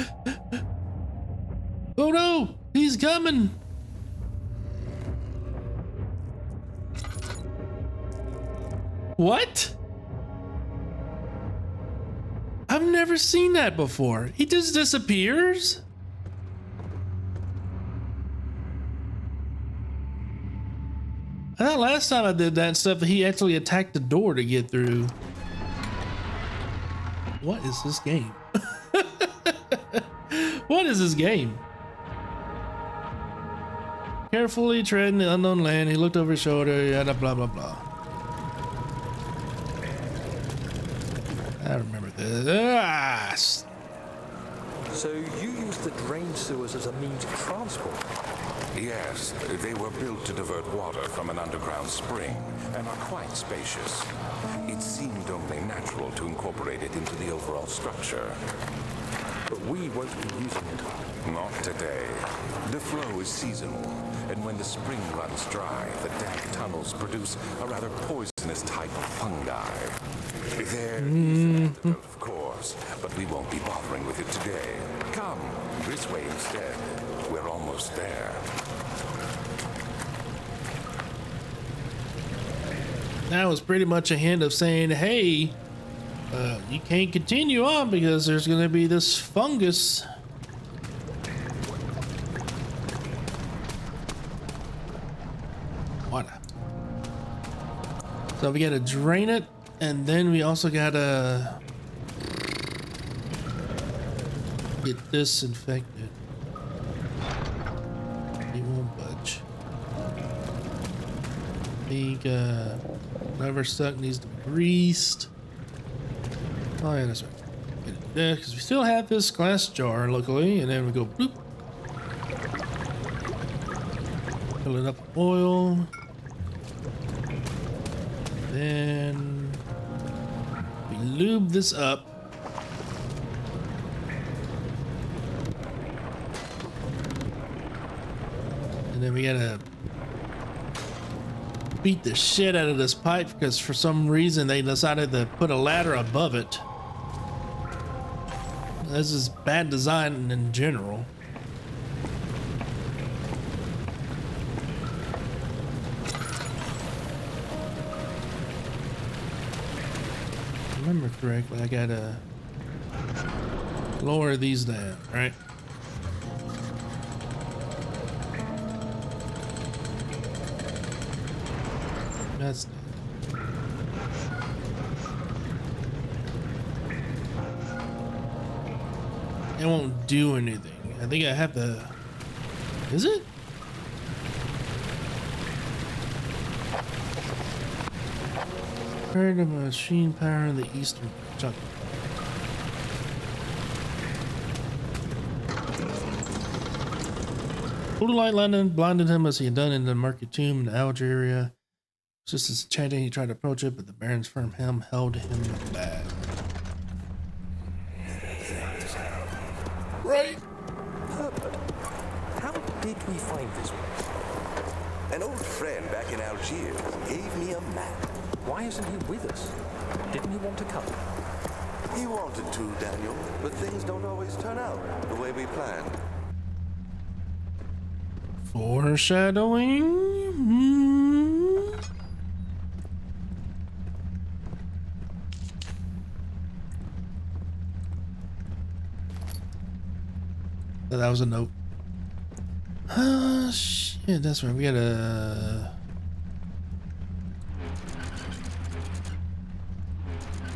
Oh no! He's coming! What? I've never seen that before. He just disappears? I thought last time I did that stuff, he actually attacked the door to get through. What is this game? What is this game? Carefully treading the unknown land, he looked over his shoulder, yada blah blah blah. I remember this. So you used the drain sewers as a means of transport? Yes, they were built to divert water from an underground spring and are quite spacious. It seemed only natural to incorporate it into the overall structure. But we won't be using it. Not today. The flow is seasonal, and when the spring runs dry, the dank tunnels produce a rather poisonous type of fungi. There is an antidote, of course, but we won't be bothering with it today. Come, this way instead. We're almost there. That was pretty much a hint of saying, hey, you can't continue on because there's going to be this fungus. Water. So we got to drain it, and then we also got to get disinfected. He won't budge. I think whatever stuck needs to be greased. Oh yeah, that's right. Yeah, because we still have this glass jar, luckily, and then we go bloop. Fill it up with oil. Then we lube this up. And then we gotta beat the shit out of this pipe because for some reason they decided to put a ladder above it. This is bad design in general. If I remember correctly, I gotta lower these down, right? That's it won't do anything. I think I have to. Is it? Heard of a machine power in the eastern chunk. Blue light blinded him as he had done in the market tomb in the Alger area. Just as chanting, he tried to approach it, but the Baron's firm helm held him back. Right. Herbert, how did we find this place? An old friend back in Algiers gave me a map. Why isn't he with us? Didn't he want to come? He wanted to, Daniel, but things don't always turn out the way we planned. Foreshadowing? Oh, that was a note. Shit, that's right. We gotta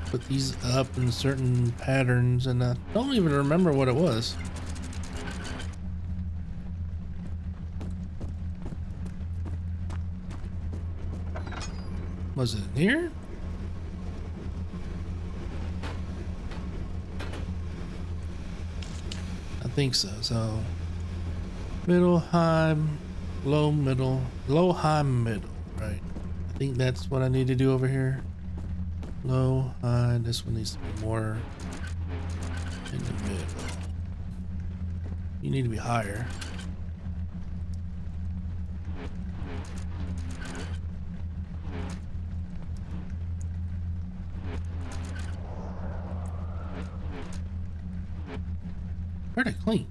put these up in certain patterns, and I don't even remember what it was. Was it in here? I think so. So middle, high, low, middle, low, high, middle, right I think that's what I need to do over here. Low, high. This one needs to be more in the middle. You need to be higher. Where'd I clean?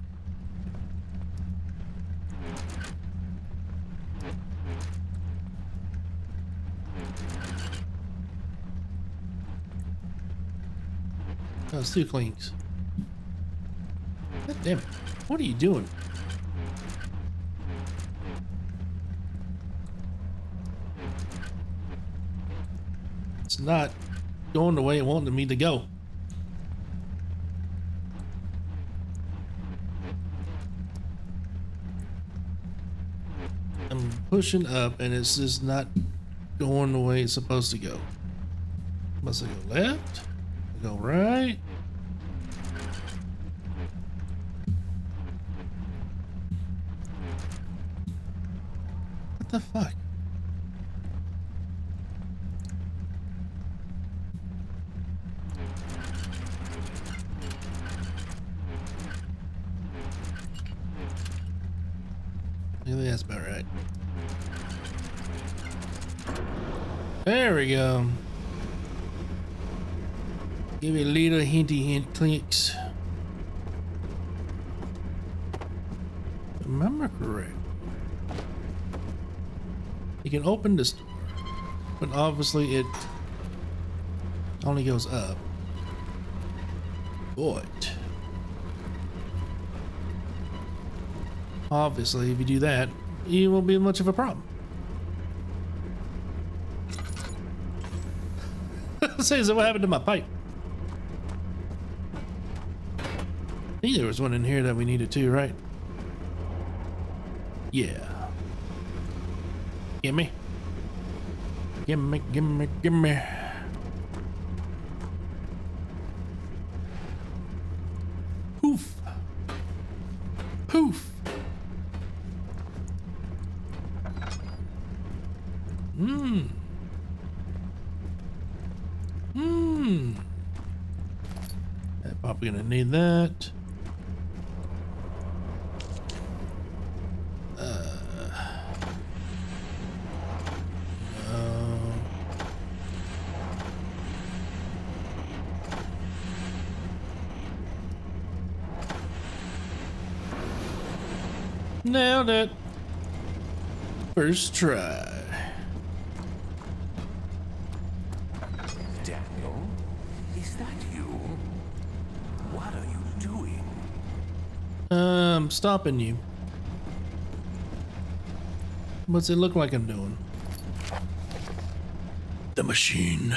Oh, it's 2 cleans. God damn it. What are you doing? It's not going the way it wanted me to go. I'm pushing up and it's just not going the way it's supposed to go. Must I go left? Go right? What the fuck? I think that's about right. There we go. Give me a little hinty hint clicks. Remember correct. You can open this door, but obviously it only goes up. But obviously if you do that, it won't be much of a problem. Say, so what happened to my pipe? I think there was one in here that we needed too, right? Yeah. Gimme. Gimme, gimme, gimme. Poof. Poof. Mmm. Mmm. Probably gonna need that. Nailed it. First try. Daniel, is that you? What are you doing? Stopping you. What's it look like I'm doing? The machine.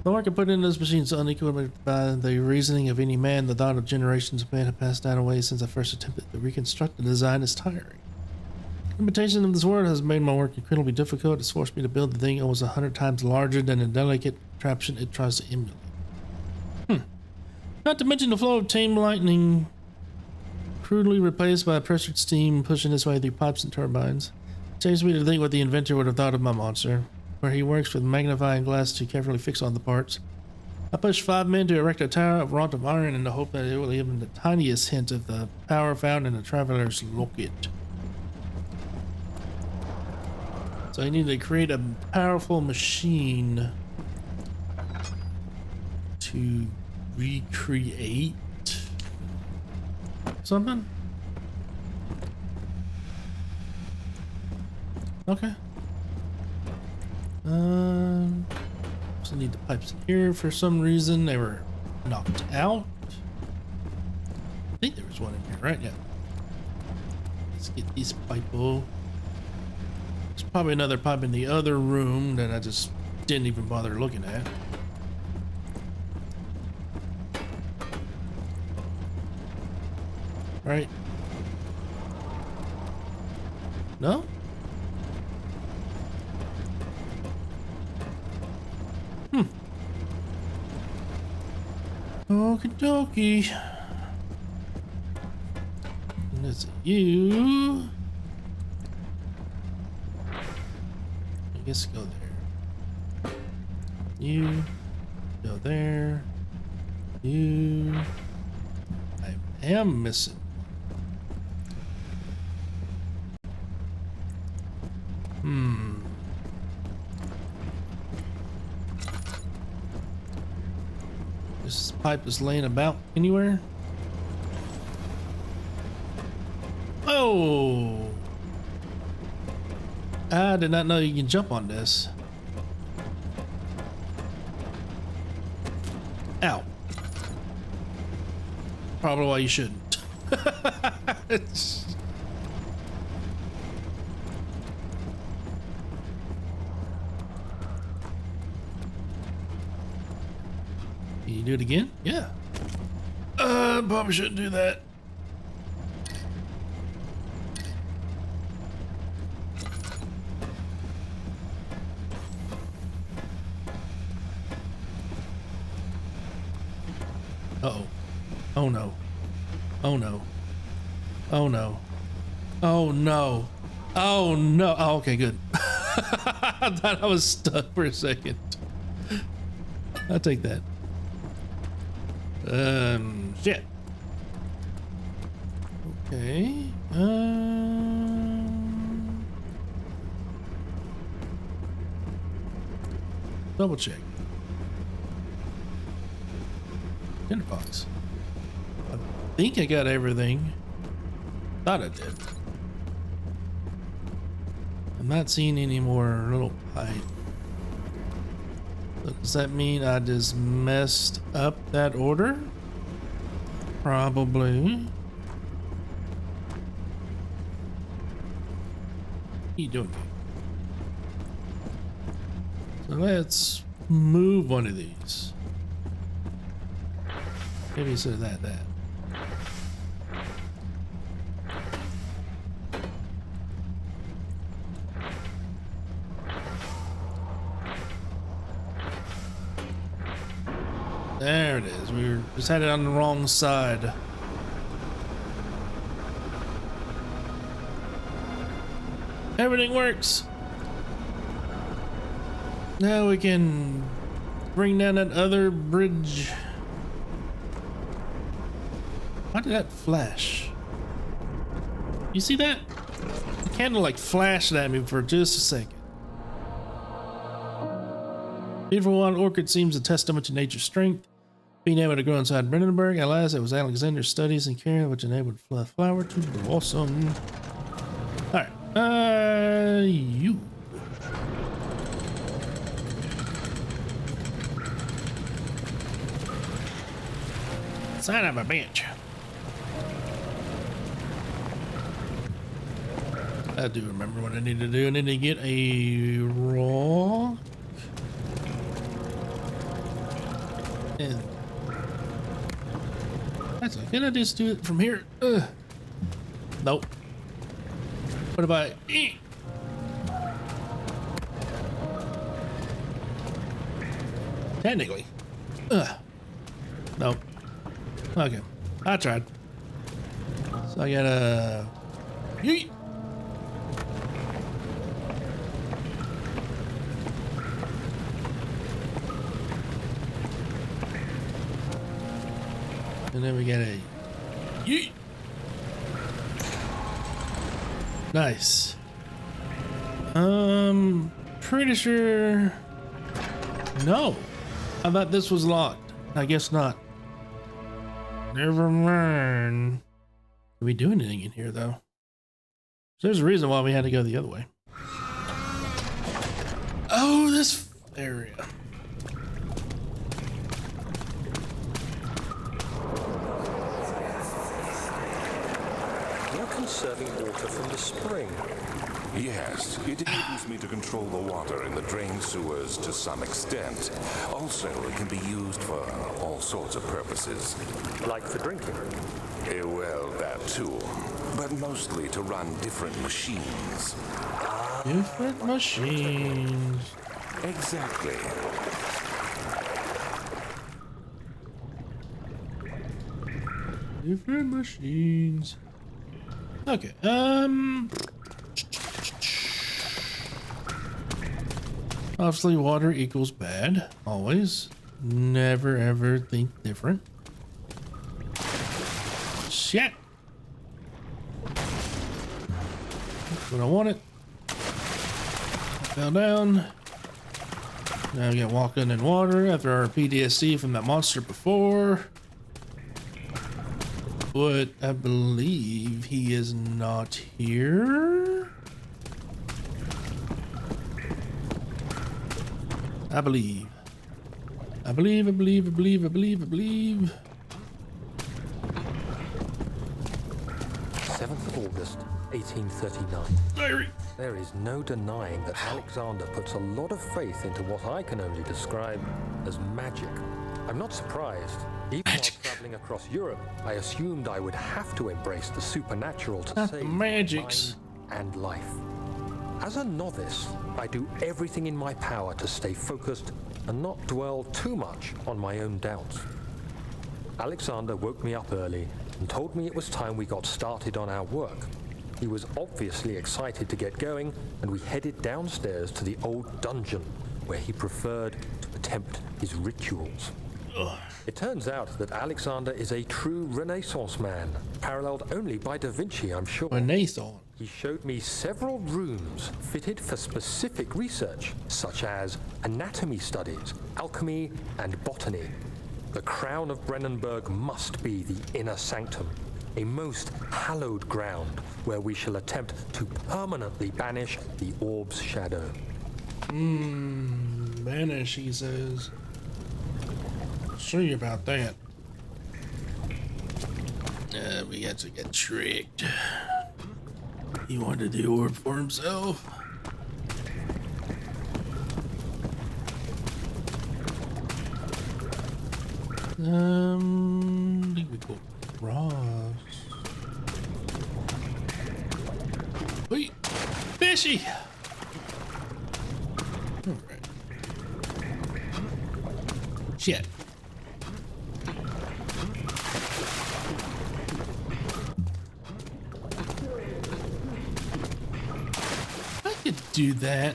The work I put into this machine is unequaled by the reasoning of any man. The thought of generations of men have passed down away since I first attempted to reconstruct the design is tiring. The limitation of this world has made my work incredibly difficult. It's forced me to build the thing almost 100 times larger than the delicate contraption it tries to emulate. Not to mention the flow of tame lightning, crudely replaced by pressured steam pushing its way through pipes and turbines. It changed me to think what the inventor would have thought of my monster, where he works with magnifying glass to carefully fix all the parts. I pushed 5 men to erect a tower of wrought of iron in the hope that it will give them the tiniest hint of the power found in the traveler's locket. So I need to create a powerful machine to recreate something? Okay. So need the pipes in here for some reason. They were knocked out. I think there was one in here, right? Yeah. Let's get these pipe. Oh, there's probably another pipe in the other room that I just didn't even bother looking at. Right? No? Okie dokie. That's you. guess go there. You go there. You. I am missing. This pipe is laying about anywhere. Oh! I did not know you can jump on this. Ow. Probably why you shouldn't. Can you do it again? Yeah. Probably shouldn't do that. Uh-oh. Oh no. Oh no. Oh no. Oh no. Oh no. Oh, okay, good. I thought I was stuck for a second. I'll take that. Shit. Okay. Double check. Tinderbox. I think I got everything. Thought I did. I'm not seeing any more little pipe. Does that mean I just messed up that order? Probably. What are you doing? So let's move one of these. Maybe instead of that. There it is. We were just had it on the wrong side. Everything works. Now we can bring down that other bridge. Why did that flash? You see that? The candle like flashed at me for just a second. Beautiful wild orchid seems a testament to nature's strength. Being able to grow inside Brandenburg, alas, it was Alexander's studies and care which enabled the flower to blossom. Alright, you. Son of a bitch. I do remember what I need to do. I need to get a rock. And that's can I just do it from here? Nope. What about technically? Nope. Okay, I tried. So I gotta yeet. And then we got a yeet. Nice. Pretty sure. No, I thought this was locked. I guess not. Never mind. Did we do anything in here though? There's a reason why we had to go the other way. Oh, this area. You're conserving water from the spring. Yes, it enables me to control the water in the drain sewers to some extent. Also, it can be used for all sorts of purposes. Like for drinking. Well, that too. But mostly to run different machines. Different machines. Exactly. Different machines. Okay, Obviously, water equals bad. Always. Never ever think different. Shit! But I want it. Fell down. Now we got walking in water after our PTSD from that monster before. But I believe he is not here. I believe. I believe. 7th of August, 1839. Diary. There is no denying that Alexander puts a lot of faith into what I can only describe as magic. I'm not surprised. Even while traveling across Europe, I assumed I would have to embrace the supernatural to save magics mind and life. As a novice, I do everything in my power to stay focused and not dwell too much on my own doubts. Alexander woke me up early and told me it was time we got started on our work. He was obviously excited to get going, and we headed downstairs to the old dungeon where he preferred to attempt his rituals. It turns out that Alexander is a true Renaissance man, paralleled only by Da Vinci, I'm sure. Renaissance. He showed me several rooms fitted for specific research, such as anatomy studies, alchemy, and botany. The crown of Brennenburg must be the inner sanctum, a most hallowed ground where we shall attempt to permanently banish the orb's shadow. Banish, he says. See about that. We actually got tricked. He wanted the orb for himself. I think we go cross. Wait, fishy. All right. Shit. I could do that.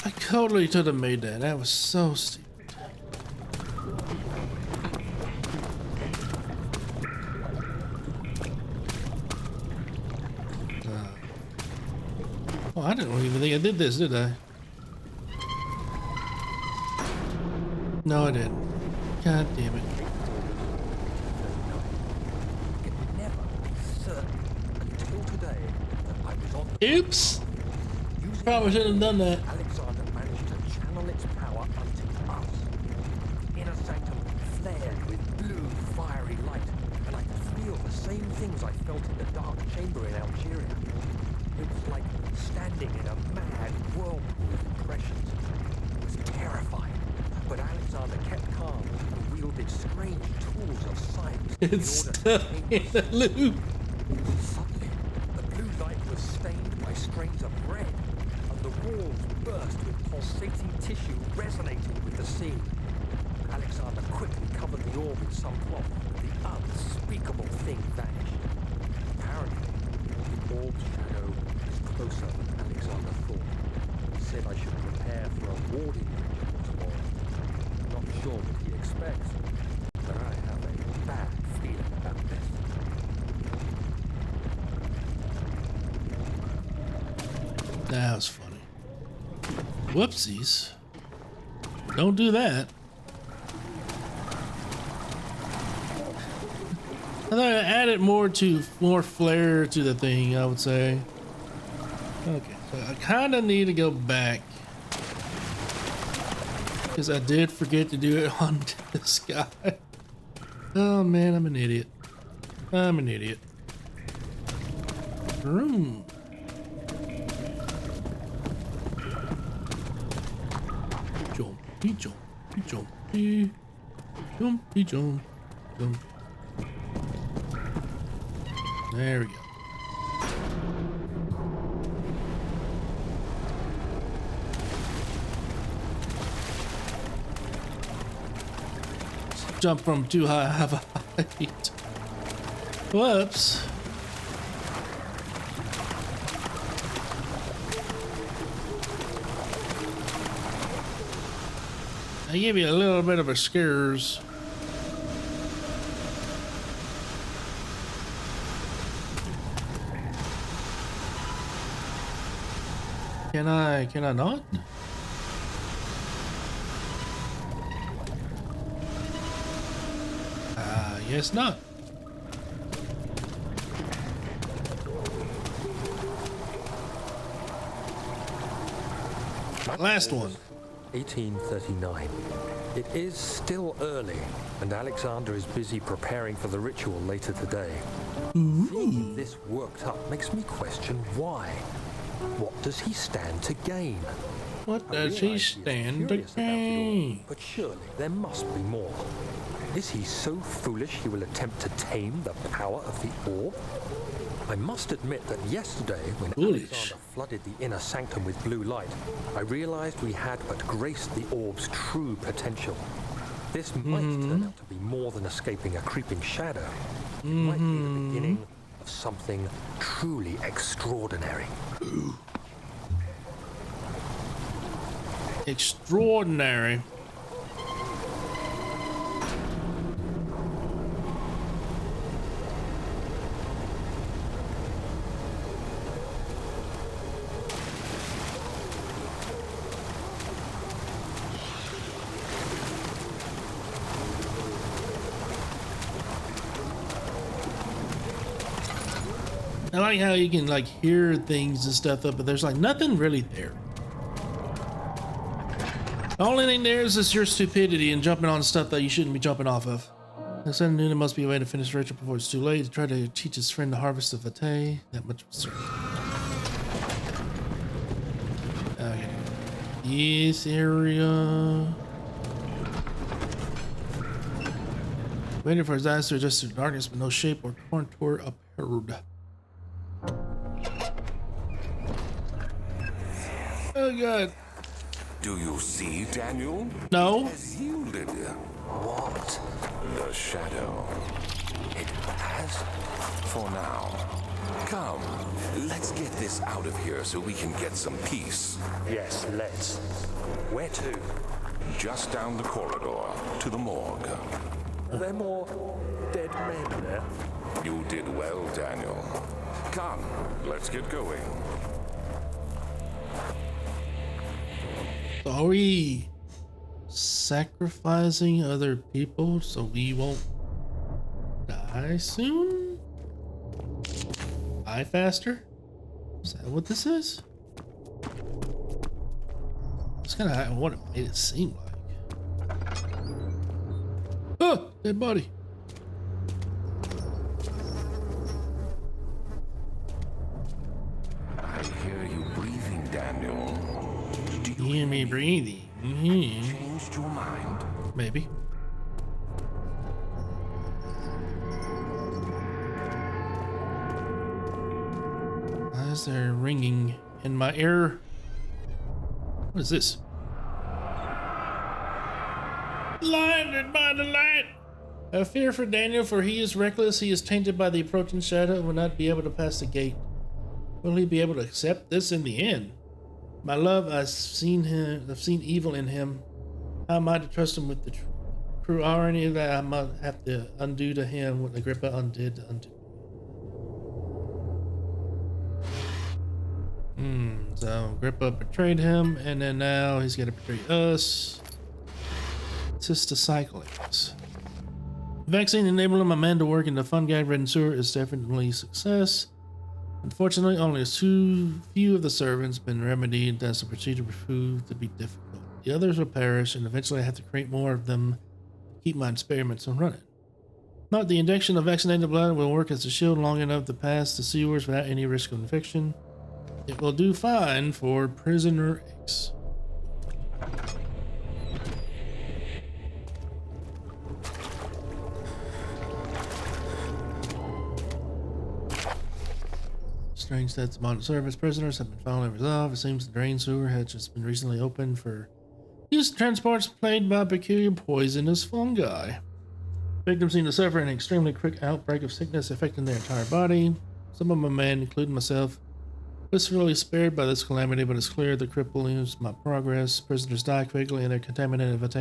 I totally could have made that. That was so stupid. Oh, I didn't even think I did this, did I? No, I didn't. God damn it. I could never be certain until today that I was on the Oops. using Probably shouldn't have done that. Alexander managed to channel its power unto us. Inner sanctum flared with blue, fiery light, and I could feel the same things I felt in the dark chamber in Algeria. It was like standing in a mad whirlpool of impressions. It was terrifying, but Alexander kept calm and wielded strange tools of science It's in order stuck to in tame the us. loop. Suddenly, the blue light was stained by strains of red, and the walls burst with pulsating tissue resonating with the scene. Alexander quickly covered the orb in some cloth, and the unspeakable thing vanished. Apparently, the orb's shadow is closer than Alexander thought. He said I should prepare for a warding ritual tomorrow. Not sure what he expects, but I have a bad feeling about this. That was funny. Whoopsies. Don't do that. I thought I added more flair to the thing, I would say. Okay, so I kind of need to go back. Because I did forget to do it on this guy. Oh man, I'm an idiot. I'm an idiot. Room. Jumpy, jumpy, jumpy. Jumpy, jump, jump. There we go. Jump from too high, have a height. Whoops. I give you a little bit of a scares. Can I not? Guess not. Last one. 1839. It is still early, and Alexander is busy preparing for the ritual later today. Seeing this worked up makes me question why. What does he stand to gain? What does he stand to gain? But surely there must be more. Is he so foolish he will attempt to tame the power of the orb? I must admit that yesterday, when Alexander flooded the inner sanctum with blue light, I realized we had but graced the orb's true potential. This might turn out to be more than escaping a creeping shadow. It might be the beginning of something truly extraordinary. Extraordinary. I like how you can like hear things and stuff up, but there's like nothing really there. The only thing there is just your stupidity and jumping on stuff that you shouldn't be jumping off of. The son knew there must be a way to finish the ritual before it's too late. He tried to teach his friend the harvest of Vitae. That much was certain. Okay. This area. Waiting for his eyes to adjust to the darkness, but no shape or contour appeared. Oh god. Do you see, Daniel? No. It has yielded. What? The shadow. It has? For now. Come, let's get this out of here so we can get some peace. Yes, let's. Where to? Just down the corridor to the morgue. Are there more dead men there? You did well, Daniel. Come, let's get going. Are we sacrificing other people so we won't die soon? Die faster? Is that what this is? It's kind of what it made it seem like. Oh, dead body. I hear you breathing, Daniel. Do You hear me breathing? changed your mind? Maybe. Why is there ringing in my ear? What is this? Blinded by the light. I fear for Daniel, for he is reckless. He is tainted by the approaching shadow and will not be able to pass the gate. Will he be able to accept this in the end? My love, I've seen evil in him. How am I to trust him with the true irony that I might have to undo to him what Agrippa undid unto me? So Agrippa betrayed him, and then now he's gonna betray us. It's just a cycle, I guess. Vaccine enabling my man to work in the fun-ridden sewer is definitely a success. Unfortunately, only too few of the servants been remedied as the procedure proved to be difficult. The others will perish, and eventually I have to create more of them to keep my experiments on running. Not the injection of vaccinated blood will work as a shield long enough to pass the sewers without any risk of infection. It will do fine for Prisoner X. Strange that the modern service prisoners have been finally resolved. It seems the drain sewer has just been recently opened for use transports plagued by peculiar poisonous fungi. Victims seem to suffer an extremely quick outbreak of sickness affecting their entire body. Some of my men, including myself, Blissfully spared by this calamity, but it's clear the cripple loses my progress. Prisoners die quickly and they're contaminated with the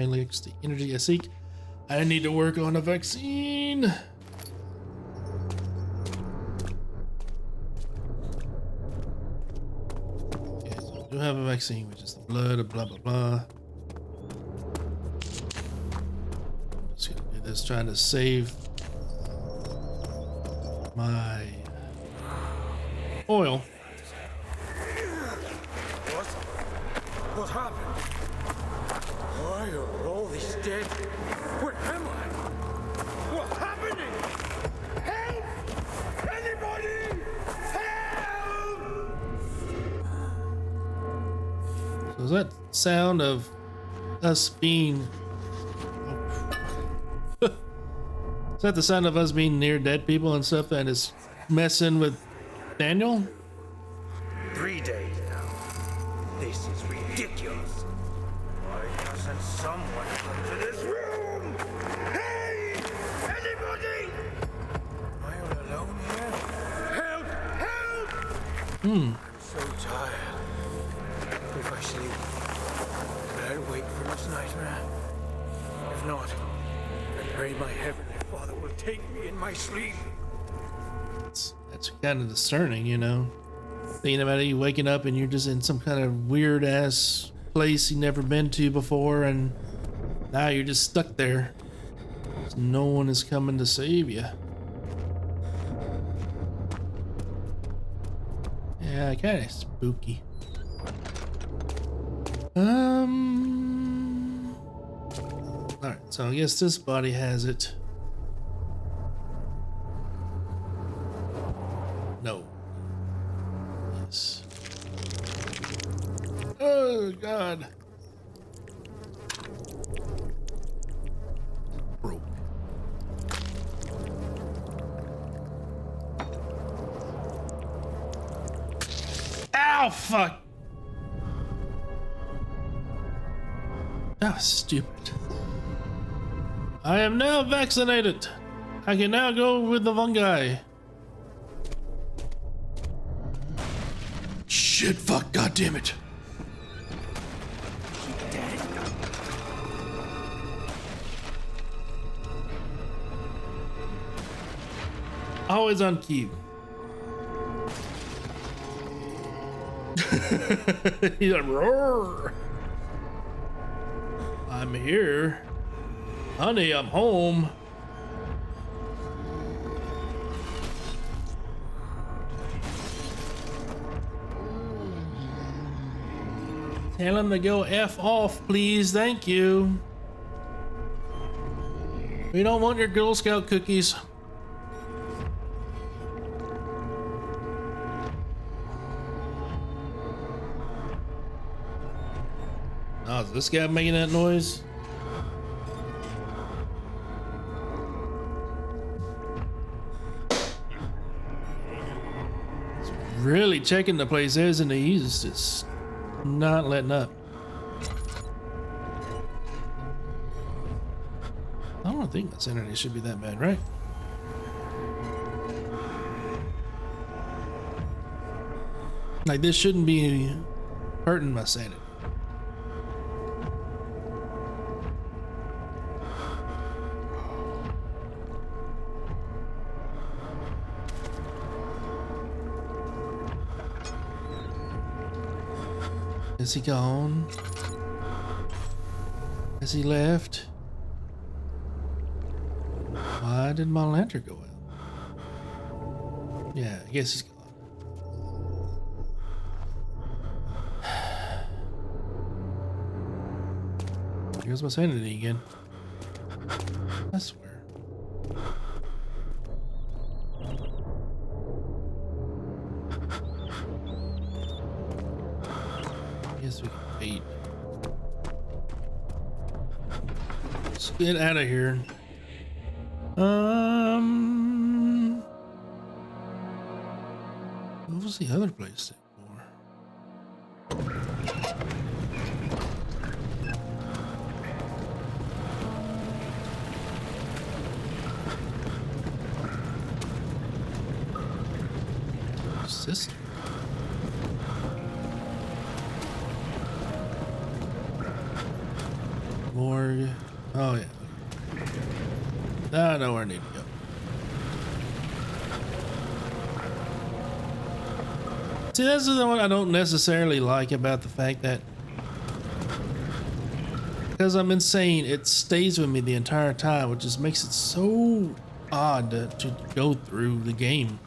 energy I seek. I need to work on a vaccine. Okay, so I do have a vaccine, which is the blood of blah blah blah. I'm just gonna do this, trying to save my oil. What happened? Why are all these dead? Where am I? What's happening? Help! Anybody! Help! So is that sound of us being... is that the sound of us being near dead people and stuff that is messing with Daniel? 3 days now. This is ridiculous. Why doesn't someone come to this room? Hey! Anybody? Am I all alone here? Help! Help! I'm so tired. If I sleep, will I wake from this nightmare? If not, I pray my Heavenly Father will take me in my sleep. That's kind of discerning, you know. Thinking about it, you waking up and you're just in some kind of weird ass place you've never been to before, and now you're just stuck there. No one is coming to save you. Yeah, kind of spooky. Alright, so I guess this body has it. No. Yes. Oh God. Broke. Ow, fuck. That was stupid. I am now vaccinated. I can now go with the fungi. Shit, fuck, god damn it. Always on cue. He's like, roar. I'm here. Honey, I'm home. Tell him to go F off, please. Thank you. We don't want your Girl Scout cookies. Oh, is this guy making that noise? He's really checking the place, isn't he? He's just not letting up. I don't think my sanity should be that bad, right? Like, this shouldn't be hurting my sanity. Is he gone? Has he left? Why did my lantern go out? Yeah, I guess he's gone. Here's my sanity again. I swear. Guess we can wait. Let's get out of here. What was the other place for? What's this? Morgue. Oh yeah. I know where I need to go. See, that's the one I don't necessarily like about the fact that because I'm insane, it stays with me the entire time, which just makes it so odd to go through the game.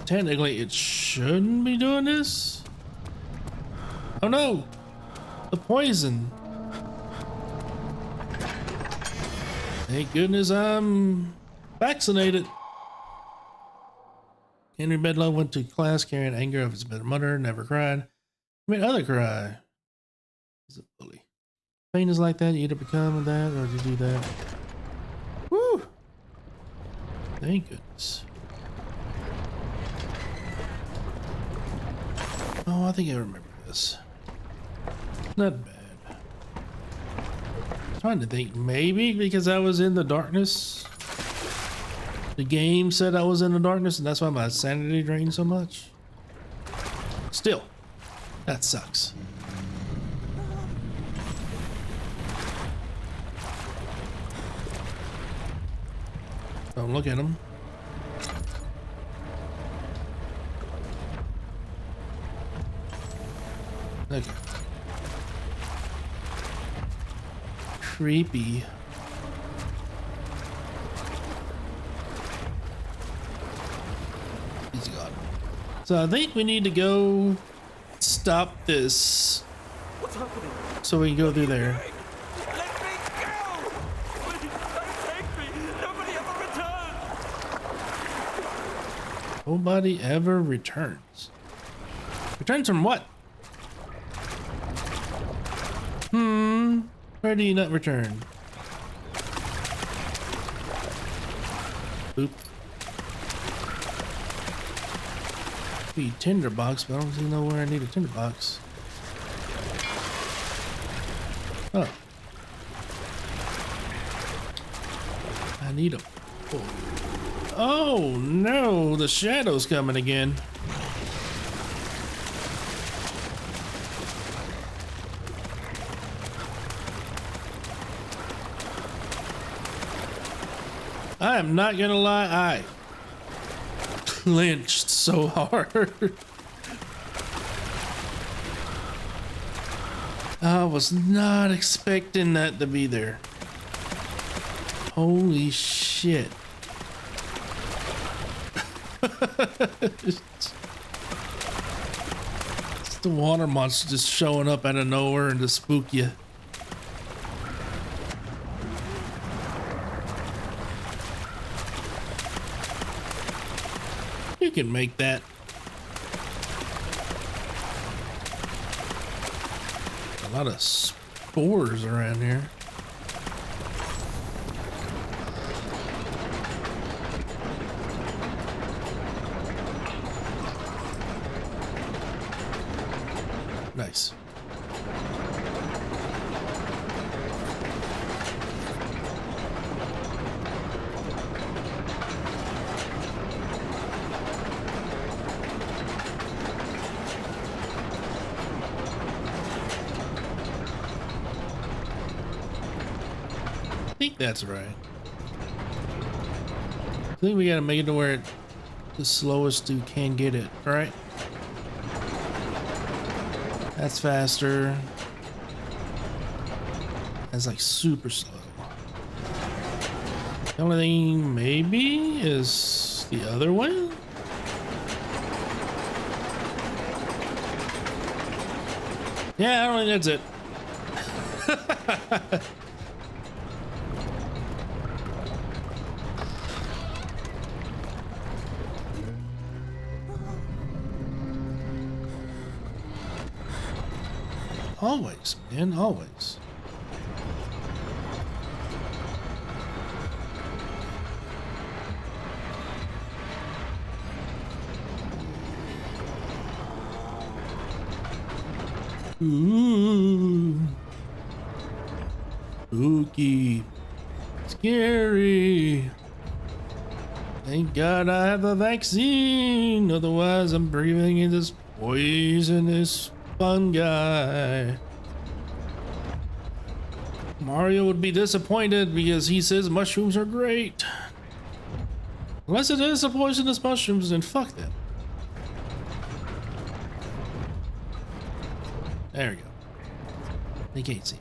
Technically, it shouldn't be doing this. Oh no! The poison. Thank goodness I'm vaccinated. Henry Bedloe went to class carrying anger of his better mother, never cried. He made other cry. He's a bully. Pain is like that, you either become that or you do that. Woo! Thank goodness. Oh, I think I remember this. Not bad. Trying to think, maybe because I was in the darkness. The game said I was in the darkness, and that's why my sanity drained so much. Still, that sucks. Don't look at him. Okay. Creepy. He's gone. So I think we need to go stop this. What's happening? So we can go through there. Let me go! Please don't take me! Nobody ever returns! Nobody ever returns. Returns from what? Where do you not return? Oop. Be tinderbox, but I don't even know where I need a tinderbox. Oh. I need a. Oh no, the shadow's coming again. I am not gonna lie, I clinched so hard. I was not expecting that to be there. Holy shit. It's the water monster just showing up out of nowhere and to spook you. You can make that. A lot of spores around here. Nice. I think that's right. I think we gotta make it to where the slowest dude can get it, right? That's faster. That's like super slow. The only thing maybe is the other one. Yeah, I don't think that's it. Always, man, always. Ooh. Spooky. Scary. Thank God I have the vaccine. Otherwise, I'm breathing in this poisonous fungi. Mario would be disappointed because he says mushrooms are great. Unless it is the poisonous mushrooms, then fuck them. There we go. They can't see.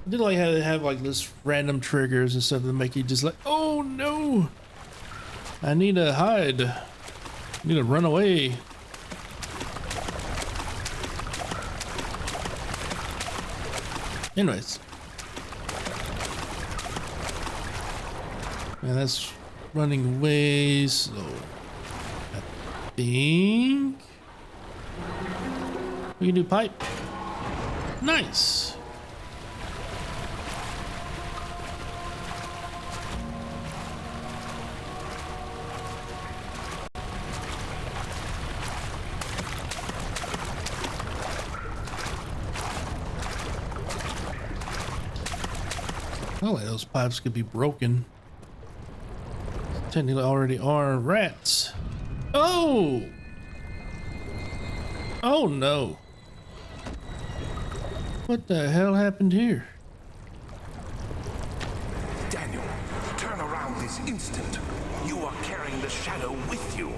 I did like how they have like this random triggers and stuff that make you just like, oh no, I need to hide. I need to run away. Anyways. Man, that's running way slow. I think we can do pipe. Nice. Oh, like those pipes could be broken. Technically already are rats. Oh! Oh no. What the hell happened here? Daniel, turn around this instant. You are carrying the shadow with you.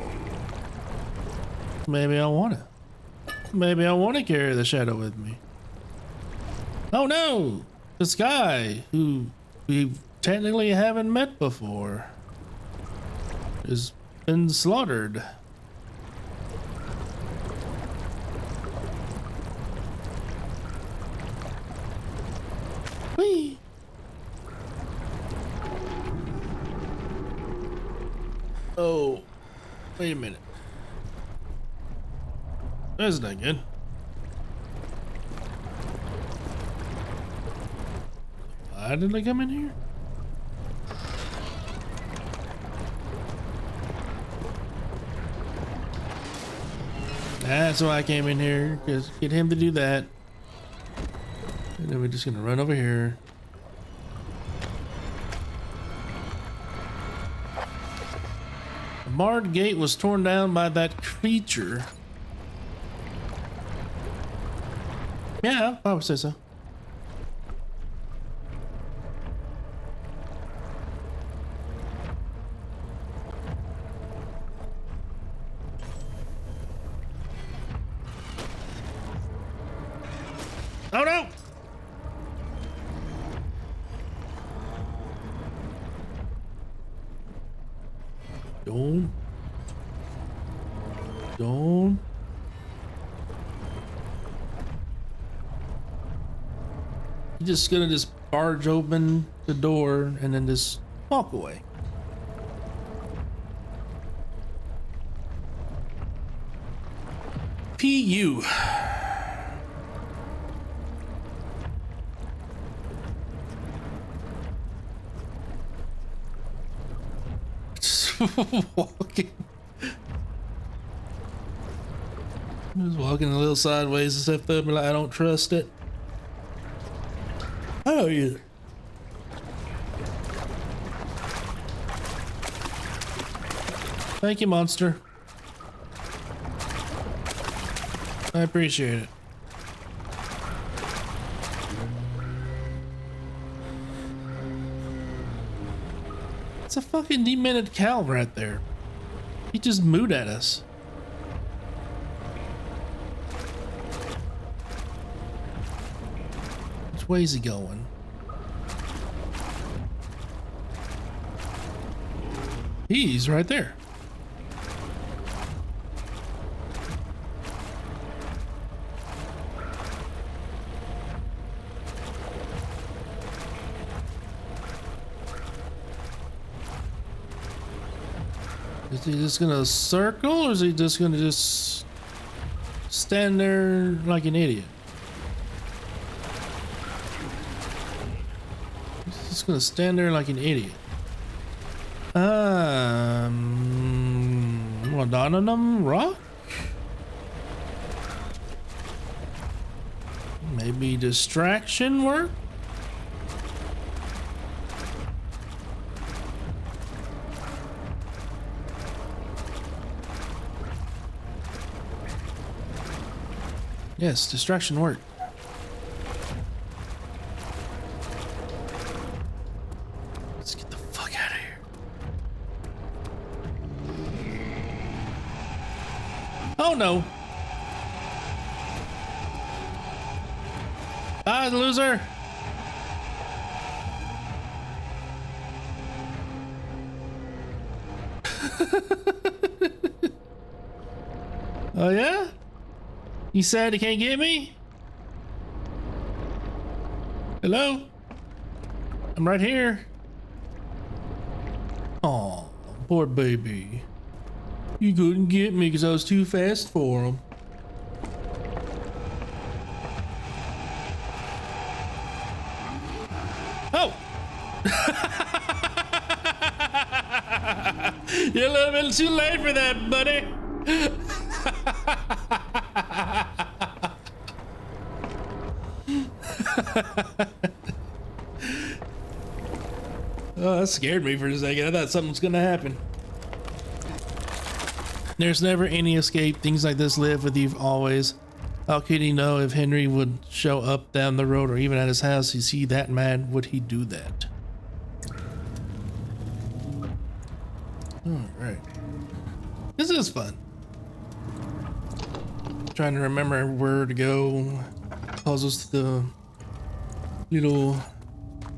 Maybe I want to. Maybe I want to carry the shadow with me. Oh no! This guy who we technically haven't met before has been slaughtered. Whee! Oh, wait a minute. That's not good. Why did I come in here? That's why I came in here, because get him to do that. And then we're just gonna run over here. The barred gate was torn down by that creature. Yeah, I would say so. Oh no! Don't. You're just gonna just barge open the door and then just walk away. PU. Walking. Just walking a little sideways and stuff though, like I don't trust it. Oh yeah. Thank you, monster. I appreciate it. It's a fucking demented cow right there. He just mooed at us. Which way is he going? He's right there. Is he just gonna circle, or is he just gonna just stand there like an idiot? He's just gonna stand there like an idiot. Laudanum rock? Maybe distraction work? Yes, distraction worked. Let's get the fuck out of here. Oh no. Bye, loser. Oh yeah? You said he can't get me? Hello? I'm right here. Oh, poor baby. You couldn't get me because I was too fast for him. Oh! You're a little bit too late for that, buddy. Oh, that scared me for a second. I thought something was gonna happen. There's never any escape. Things like this live with you always. How could he know if Henry would show up down the road or even at his house? Is he that mad? Would he do that? Alright. This is fun. Trying to remember where to go. Puzzles to the little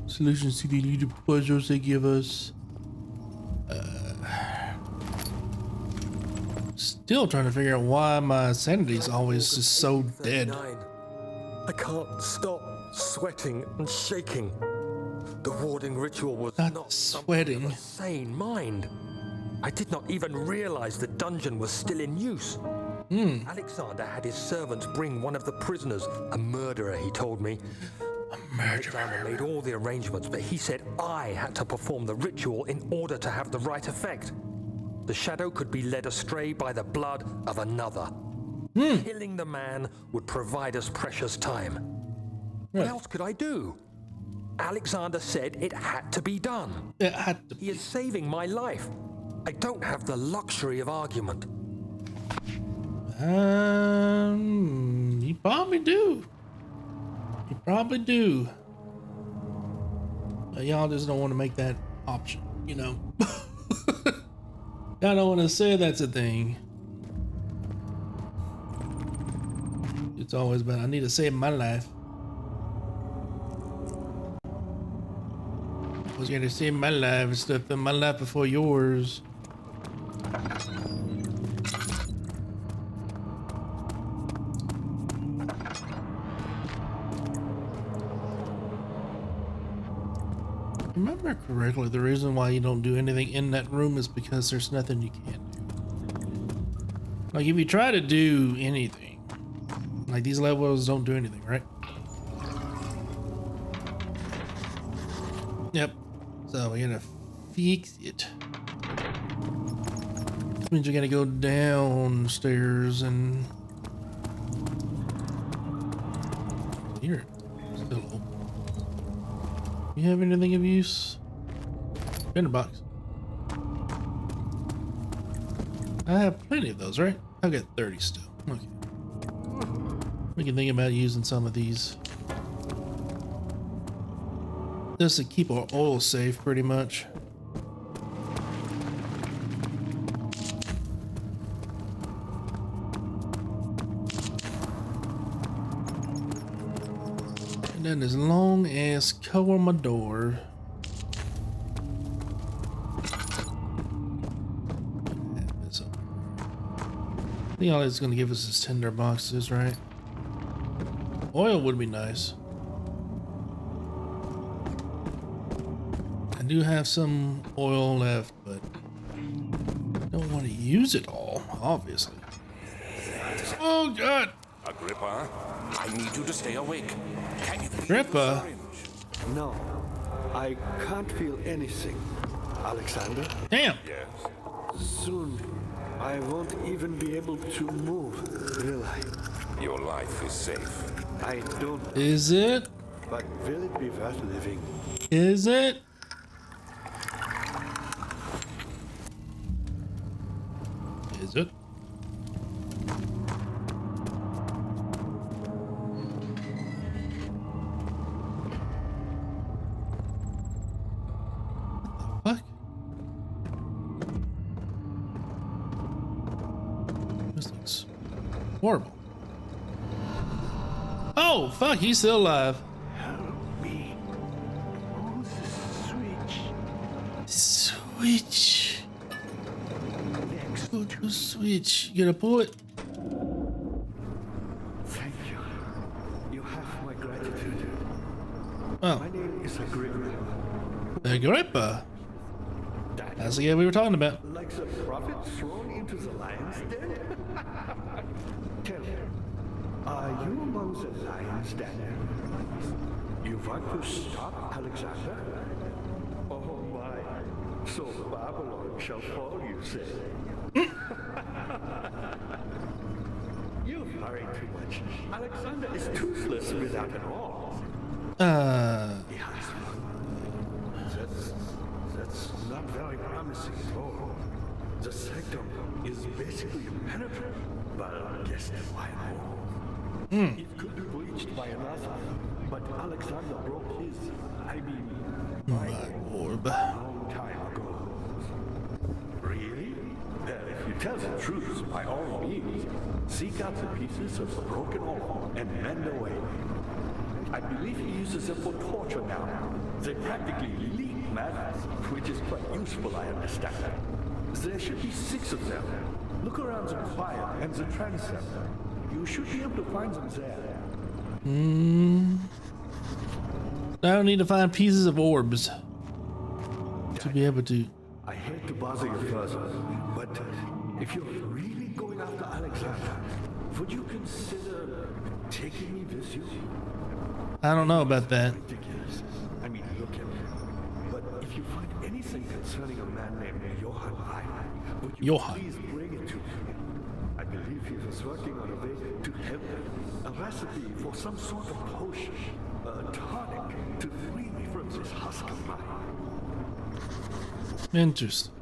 solutions to the little puzzles they give us. Still trying to figure out why my sanity is always just so dead. I can't stop sweating and shaking. The warding ritual was not sweating. A sane mind. I did not even realize the dungeon was still in use. Alexander had his servants bring one of the prisoners, a murderer, he told me. Alexander made all the arrangements, but he said I had to perform the ritual in order to have the right effect. The shadow could be led astray by the blood of another. Killing the man would provide us precious time. What else could I do? Alexander said it had to be done. It had to be. He is saving my life. I don't have the luxury of argument. You probably do. You probably do. Y'all just don't want to make that option, you know. Y'all don't want to say that's a thing. It's always been, I need to save my life. I was going to save my life, stuff in my life before yours. Remember correctly, the reason why you don't do anything in that room is because there's nothing you can do. Like if you try to do anything, like these levels don't do anything, right? Yep. So we're gonna fix it. This means you're gonna go downstairs and here. Still open. You have anything of use? Spinner box. I have plenty of those, right? I've got 30 still. Okay. We can think about using some of these. Just to keep our oil safe, pretty much. And then this long ass cover my door. I think all it's gonna give us is tinder boxes, right? Oil would be nice. I do have some oil left, but I don't want to use it all, obviously. Oh God! Agrippa, I need you to stay awake. Can you feel Agrippa? the syringe? No, I can't feel anything. Alexander? Damn! Yes. Soon, I won't even be able to move, will I? Your life is safe. I don't, Is it? but will it be worth living? Is it? Is it? Horrible. Oh, fuck, he's still alive. Help me. Oh, the switch. Switch. Next Go to switch. You gotta pull it. Thank you. You have my gratitude. Oh, My name is Agrippa. Agrippa. That's the guy we were talking about. Like the prophet thrown into the lion's den? Tell me, are you among the lions, Daniel? You want to stop Alexander? Oh my, so Babylon shall fall, you say? You worry too much. Alexander is toothless without an arm. Yes. That's not very promising at all. The sanctum is basically impenetrable. Well, guess why more? It could be breached by another, but Alexander broke his, my Orb. long time ago. Really? Well, if you tell the truth, by all means, seek out the pieces of the broken orb and mend away. I believe he uses them for torture now. They practically leak matter, which is quite useful, I understand. There should be 6 of them. Look around the choir and the transept. You should be able to find them there. I don't need to find pieces of orbs to be able to. I hate to bother you further, but if you're really going after Alexander, would you consider taking me with you? I don't know about that. Ridiculous. I mean, look at me. But if you find anything concerning a man named Johann Reich, would you Johann. please bring it to me? I believe he was working on a way to help him. A recipe for some sort of potion, a tonic to free me from this husk of mine. Interesting.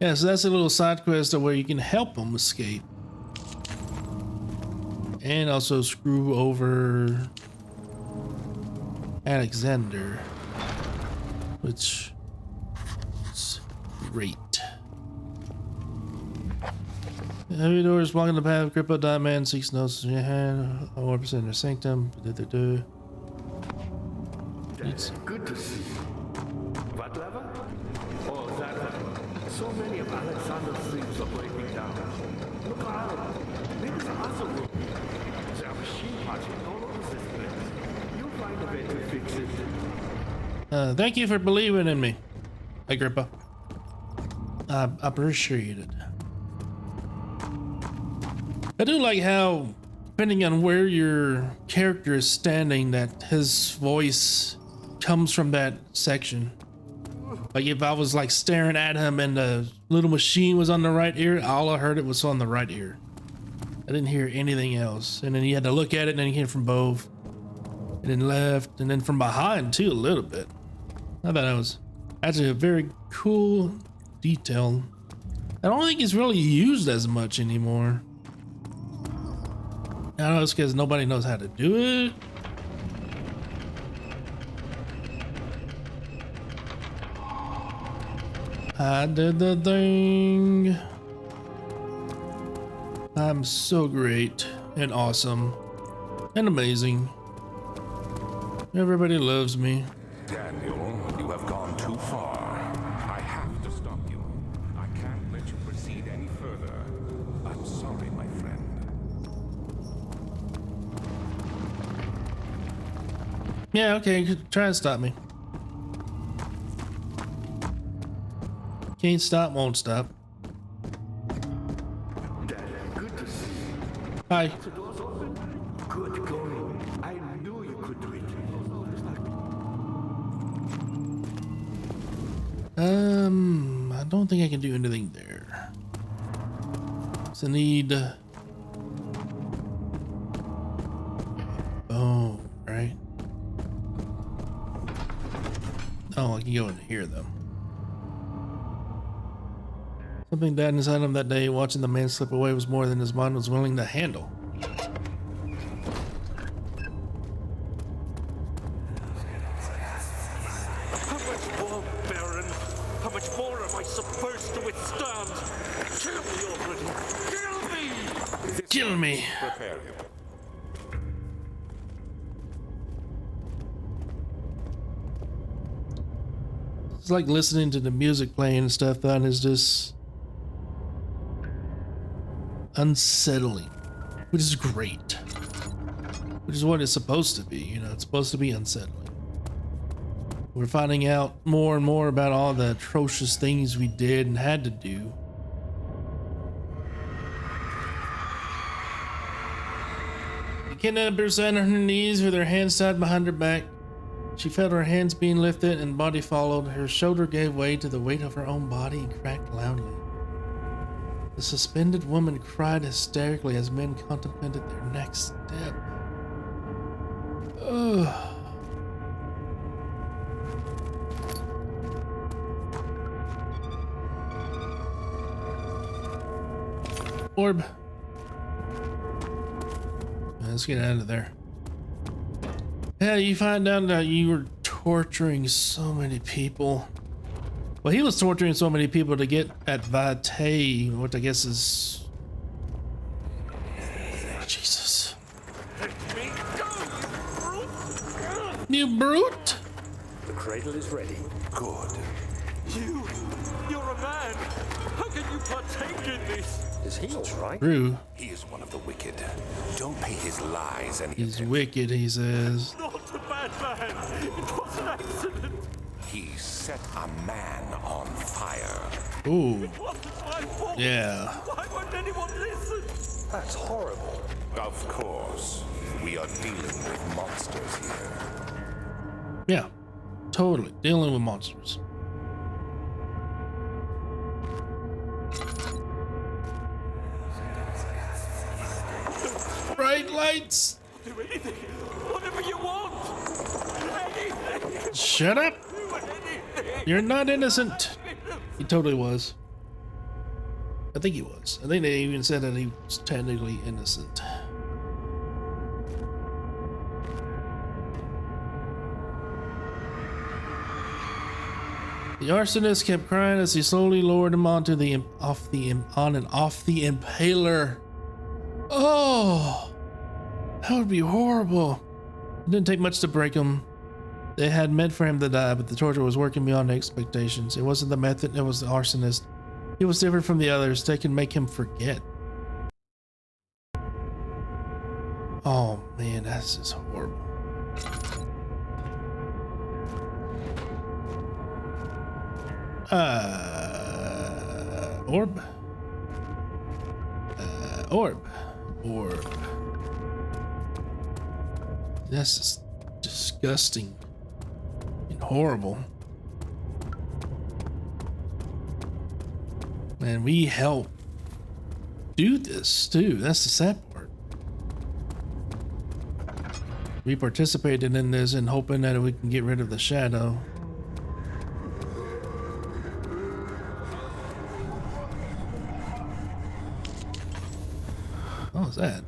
Yeah, so that's a little side quest where you can help them escape. And also screw over Alexander, which is great. Heavy doors blocking the path. Agrippa, Dot Man seeks notes in your hand. 1% in their sanctum. That's good to see. What lever? Oh, that one. So many of Alexander's things are breaking down. Look around. Maybe the other room. There are machine parts all over this place. You'll find a way to fix it. Thank you for believing in me, Agrippa. I appreciate it. I do like how, depending on where your character is standing, that his voice comes from that section. Like if I was like staring at him and the little machine was on the right ear, all I heard it was on the right ear. I didn't hear anything else. And then you had to look at it and then you hear from both. And then left and then from behind too a little bit. I thought that was actually a very cool detail. I don't think it's really used as much anymore. I don't know, it's because nobody knows how to do it. I did the thing. I'm so great and awesome and amazing. Everybody loves me. Daniel, you have gone too far. I have to stop you. I can't let you proceed any further. I'm sorry, my friend. Yeah, okay, try and stop me. Can't stop, won't stop. Dad, good to see you. Hi. The door's open. Good going. I knew you could do it. I don't think I can do anything there. So I need. Oh, right. Oh, I can go in here though. Something died inside him that day. Watching the man slip away was more than his mind was willing to handle. How much more, Baron? How much more am I supposed to withstand? Kill me already! Kill me! Kill me. Prepare him. It's like listening to the music playing and stuff. That is just unsettling, which is great. Which is what it's supposed to be. You know, it's supposed to be unsettling. We're finding out more and more about all the atrocious things we did and had to do. The kidnapper sat on her knees with her hands tied behind her back. She felt her hands being lifted and body followed. Her shoulder gave way to the weight of her own body and cracked loudly. The suspended woman cried hysterically as men contemplated their next step. Ugh. Orb. Let's get out of there. Yeah, you find out that you were torturing so many people. Well, he was torturing so many people to get at Vitae, what I guess is... Jesus. Let me go, You brute! The cradle is ready. Good. You're a man. How can you partake in this? Is he all right? True. He is one of the wicked. Don't pay his lies any He's attention. wicked, he says. Not a bad man. It was an accident. He set a man on fire. Ooh. It wasn't my fault. Yeah. Why won't anyone listen? That's horrible. Of course, we are dealing with monsters here. Yeah. Totally. Dealing with monsters. Bright lights! Do anything. Whatever you want. Anything. Shut up! Do anything. You're not innocent. He totally was. I think he was. I think they even said that he was technically innocent. The arsonist kept crying as he slowly lowered him onto the on and off the impaler. Oh, that would be horrible. It didn't take much to break him. They had meant for him to die, but the torture was working beyond expectations. It wasn't the method, it was the arsonist. He was different from the others. They can make him forget. Oh man, that's just horrible. Orb. Orb. That's just disgusting and horrible. Man, we help do this too. That's the sad part. We participated in this and hoping that we can get rid of the shadow. What was that?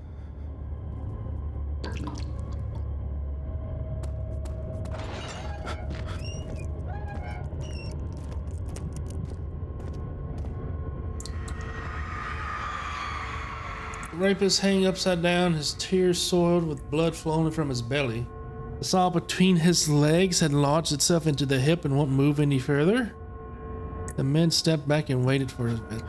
The rapist hanging upside down, his tears soiled with blood flowing from his belly. The saw between his legs had lodged itself into the hip and won't move any further. The men stepped back and waited for his victim.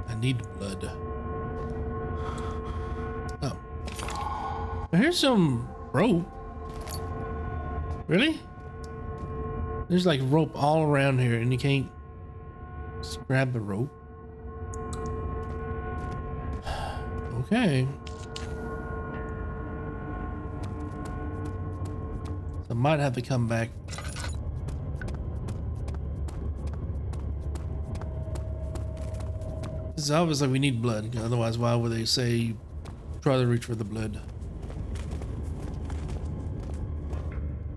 I need blood. Oh. Here's some rope. Really? There's like rope all around here and you can't just grab the rope. Okay. So I might have to come back. It's obviously we need blood. Otherwise, why would they say try to reach for the blood?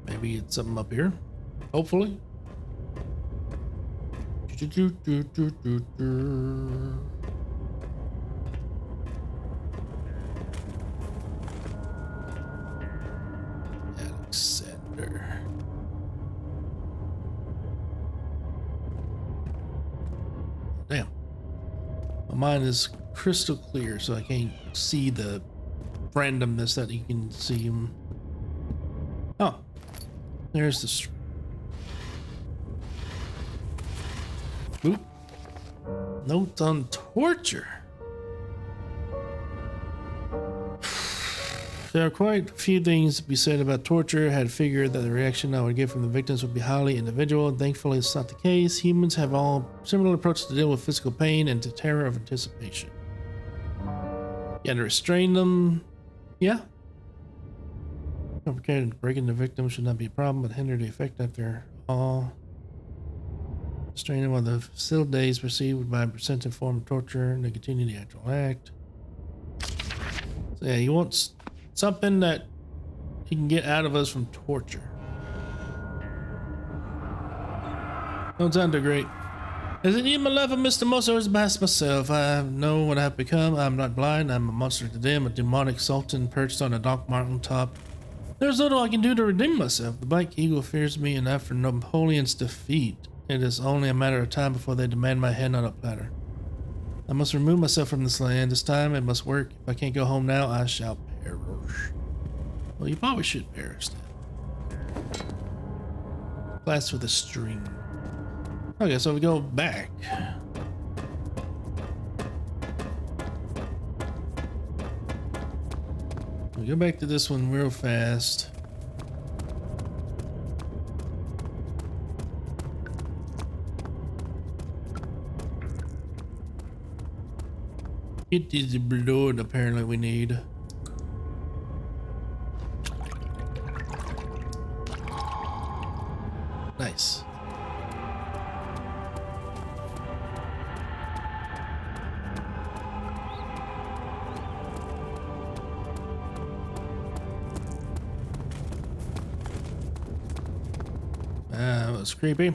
Maybe it's something up here. Hopefully. Damn. My mind is crystal clear, so I can't see the randomness that you can see him. Oh, there's the. Oop. Notes on torture. There are quite a few things to be said about torture. I had figured that the reaction I would get from the victims would be highly individual. Thankfully, it's not the case. Humans have all similar approaches to deal with physical pain and to terror of anticipation. You had to restrain them. Yeah. Complicated breaking the victim should not be a problem, but hinder the effect after all. Restrain them while the still days perceived by a percentage form of torture and they continue the actual act. So yeah, he wants something that he can get out of us from torture. Don't sound too great. Is it you, my love, Mr. Monster, or past myself? I know what I've become. I'm not blind. I'm a monster to them, a demonic sultan perched on a dark mountain top. There's little I can do to redeem myself. The Black Eagle fears me, and after Napoleon's defeat, it is only a matter of time before they demand my head on a platter. I must remove myself from this land. This time it must work. If I can't go home now, I shall perish. Well, you probably should perish then. Class with a string. Okay, so we go back. We go back to this one real fast. It is the blood apparently we need. Nice. That was creepy.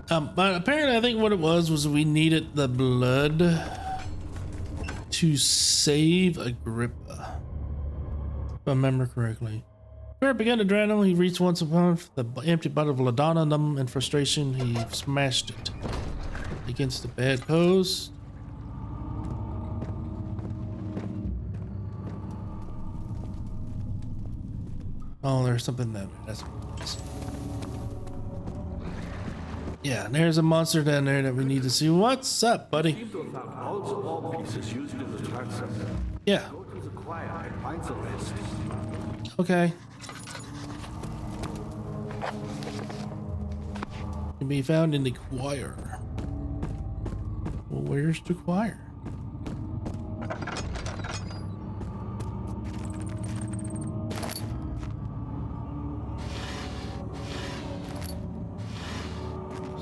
But apparently I think what it was we needed the blood to save Agrippa, if I remember correctly. Where it began to drown him, he reached once upon the empty bottle of laudanum. In frustration, he smashed it against the bedpost. Oh, there's something there. That's what it is. Yeah, and there's a monster down there that we need to see. What's up, buddy? Seem to have found all pieces used in the transit. Yeah. Go to the choir and find the rest. Okay. Can be found in the choir. Well, where's the choir?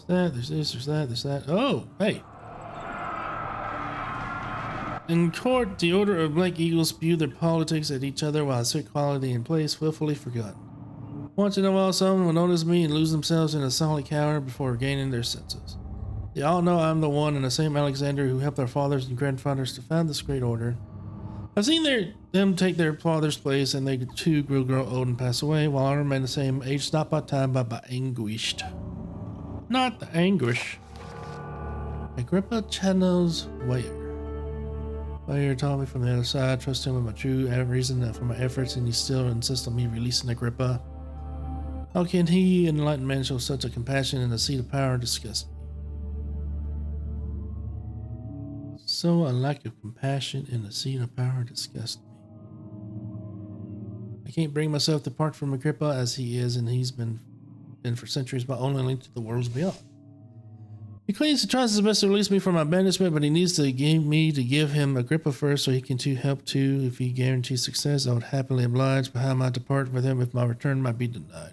There's this, there's that, there's that. Oh, hey. In court, the order of Black Eagles spew their politics at each other while strict quality in place, willfully forgotten. Once in a while, someone will notice me and lose themselves in a solid cower before regaining their senses. They all know I'm the one and the same Alexander who helped our fathers and grandfathers to found this great order. I've seen them take their father's place, and they too will grow old and pass away, while I remain the same, aged not by time but by anguished. Not the anguish. Agrippa channels where? Where taught me from the other side, trust him with my true reason for my efforts, and he still insists on me releasing Agrippa. How can he, an enlightened man, show such a compassion in the seat of power disgust me? So a lack of compassion in the seat of power disgusts me. I can't bring myself to part from Agrippa as he is, and he's been for centuries my only link to the worlds beyond. He claims he tries his best to release me from my banishment, but he needs to give him Agrippa first so he can help too. If he guarantees success, I would happily oblige, but how am I to part with him if my return might be denied?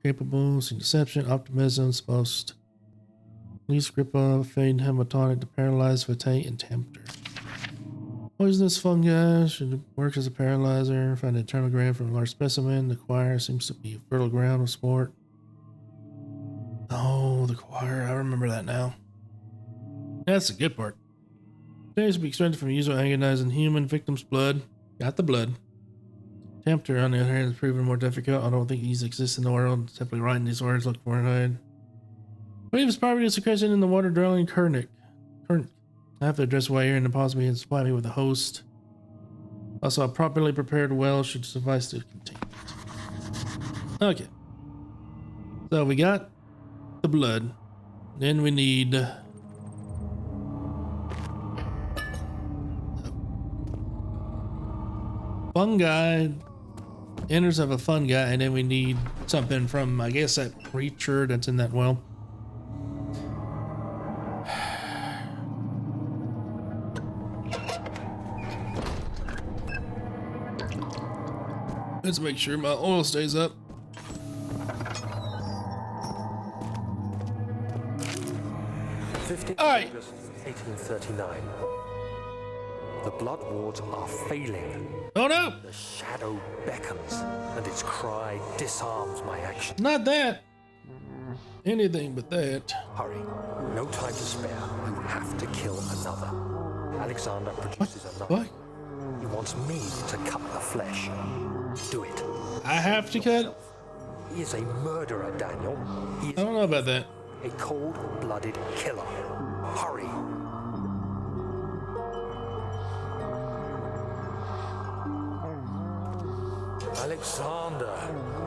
Capable, seeing deception, optimism, supposed. Release Agrippa, feigned hematonic to paralyze, vitate, and tempter. Poisonous fungi should work as a paralyzer. Find an eternal gram from a large specimen. The choir seems to be a fertile ground of sport. Oh, the choir. I remember that now. That's the good part. Days to be extracted from usual agonizing human victim's blood. Got the blood. Tempter, on the other hand, is proven more difficult. I don't think these exist in the world. Simply writing these words look for it. Waves poverty is secretion in the water dwelling Kurnik. I have to address why you're in the possibly and supply me with a host. Also, a properly prepared well should suffice to contain it. Okay. So we got the blood. Then we need fungi, innards of a fungi, and then we need something from, I guess, that creature that's in that well. Let's make sure my oil stays up. All right. August 1839. The blood wards are failing. Oh no! The shadow beckons, and its cry disarms my action. Not that. Anything but that. Hurry. No time to spare. You have to kill another. Alexander produces another. What? He wants me to cut the flesh. Do it. I have to cut? He is a murderer, Daniel. He I is don't know about that. a cold-blooded killer. Hurry. Alexander,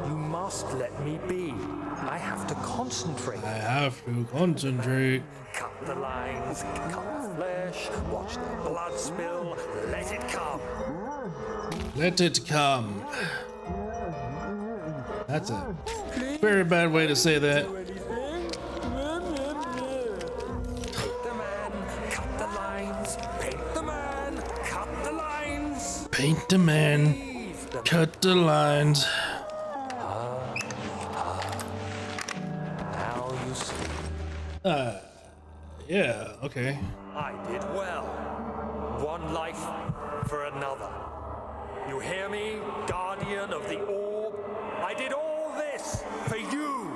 you must let me be. I have to concentrate. I have to concentrate. Cut the lines, cut the flesh, watch the blood spill, let it come. Let it come. That's a very bad way to say that. Paint the man, cut the lines, paint the man, cut the lines. Paint the man, cut the lines. Now you see. Yeah, okay. I did well. One life for another. You hear me, guardian of the orb? I did all this for you.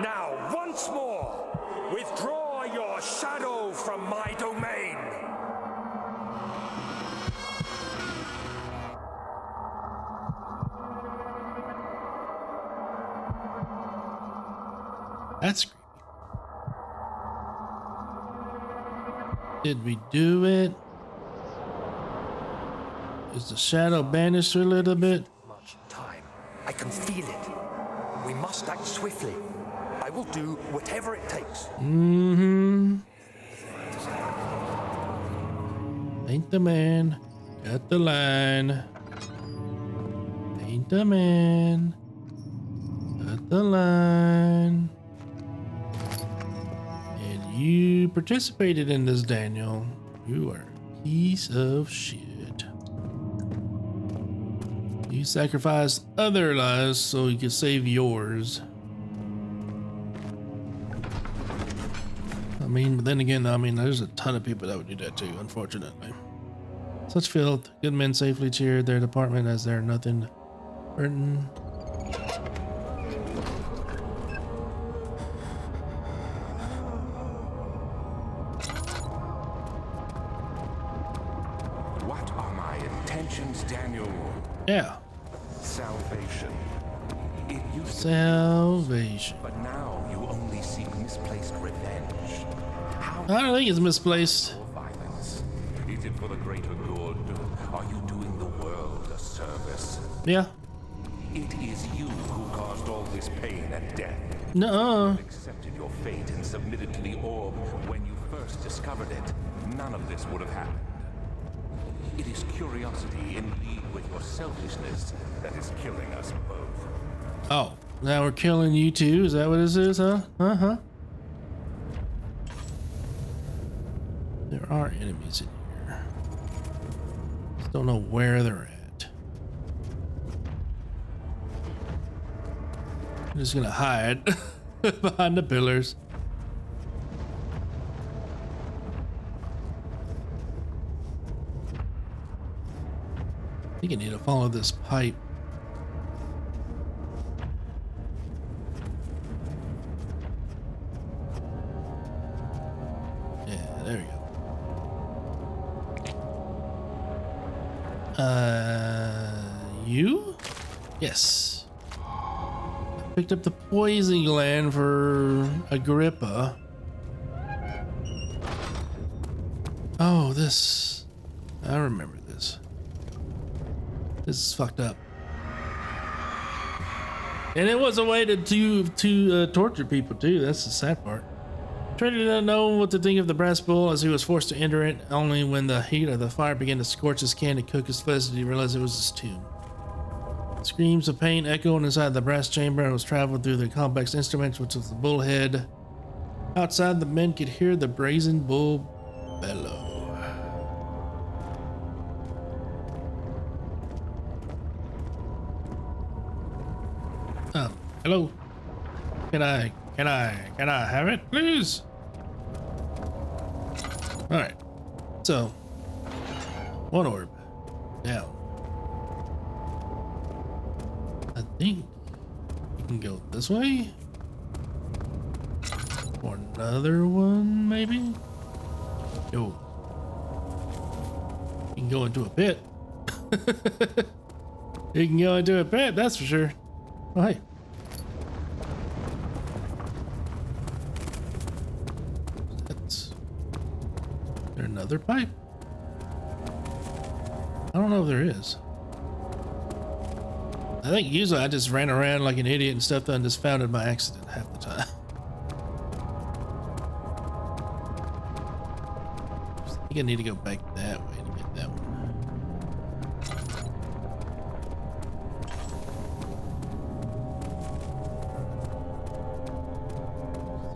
Now, once more, withdraw your shadow from my domain. That's creepy. Did we do it? Is the shadow banished a little bit? Much time. I can feel it. We must act swiftly. I will do whatever it takes. Mm-hmm. Paint the man, cut the line. Paint the man, cut the line. And you participated in this, Daniel. You are a piece of shit. You sacrificed other lives so you could save yours. I mean, but then again, I mean, there's a ton of people that would do that too, unfortunately. Such filth. Good men safely cheered their department as they're nothing burden. What are my intentions, Daniel? Yeah. Salvation. It used to Salvation. but now you only seek misplaced revenge. How I don't think it's misplaced. or violence? Is it for the greater good? Are you doing the world a service? Yeah. It is you who caused all this pain and death. Nuh-uh. Accepted your fate and submitted to the orb when you first discovered it. None of this would have happened. It is curiosity in league with your selfishness that is killing us both. Oh, now we're killing you too? Is that what this is, huh? Uh-huh. There are enemies in here. Just don't know where they're at. I'm just gonna hide behind the pillars. I think I need to follow this pipe. Yeah, there we go. You? Yes. Picked up the poison gland for Agrippa. Oh, this. I remember this. This is fucked up. And it was a way to torture people too. That's the sad part. Trader didn't know what to think of the brass bowl as he was forced to enter it. Only when the heat of the fire began to scorch his skin and cook his flesh did he realize it was his tomb. Screams of pain echoed inside the brass chamber and was traveled through the complex instruments, which was the bullhead. Outside, the men could hear the brazen bull bellow. Hello. Can I have it, please? All right. So, one orb down. I think you can go this way. Or another one, maybe? Yo. You can go into a pit. You can go into a pit, that's for sure. Oh, hey. Is there another pipe? I don't know if there is. I think usually I just ran around like an idiot and stuff and just found it by accident half the time. I think I need to go back that way to get that one.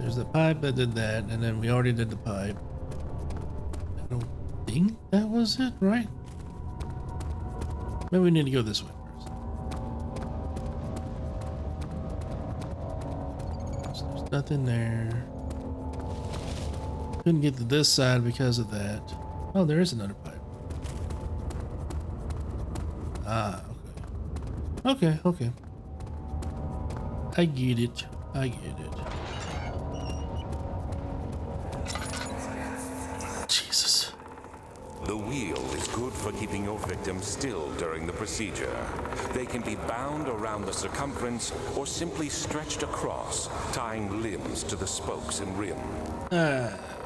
There's the pipe that did that, and then we already did the pipe. I don't think that was it, right? Maybe we need to go this way first. There's nothing there. Couldn't get to this side because of that. Oh, there is another pipe. Ah, okay. Okay. I get it. Jesus. The wheel is good for keeping your victims still during the procedure. They can be bound around the circumference or simply stretched across, tying limbs to the spokes and rim.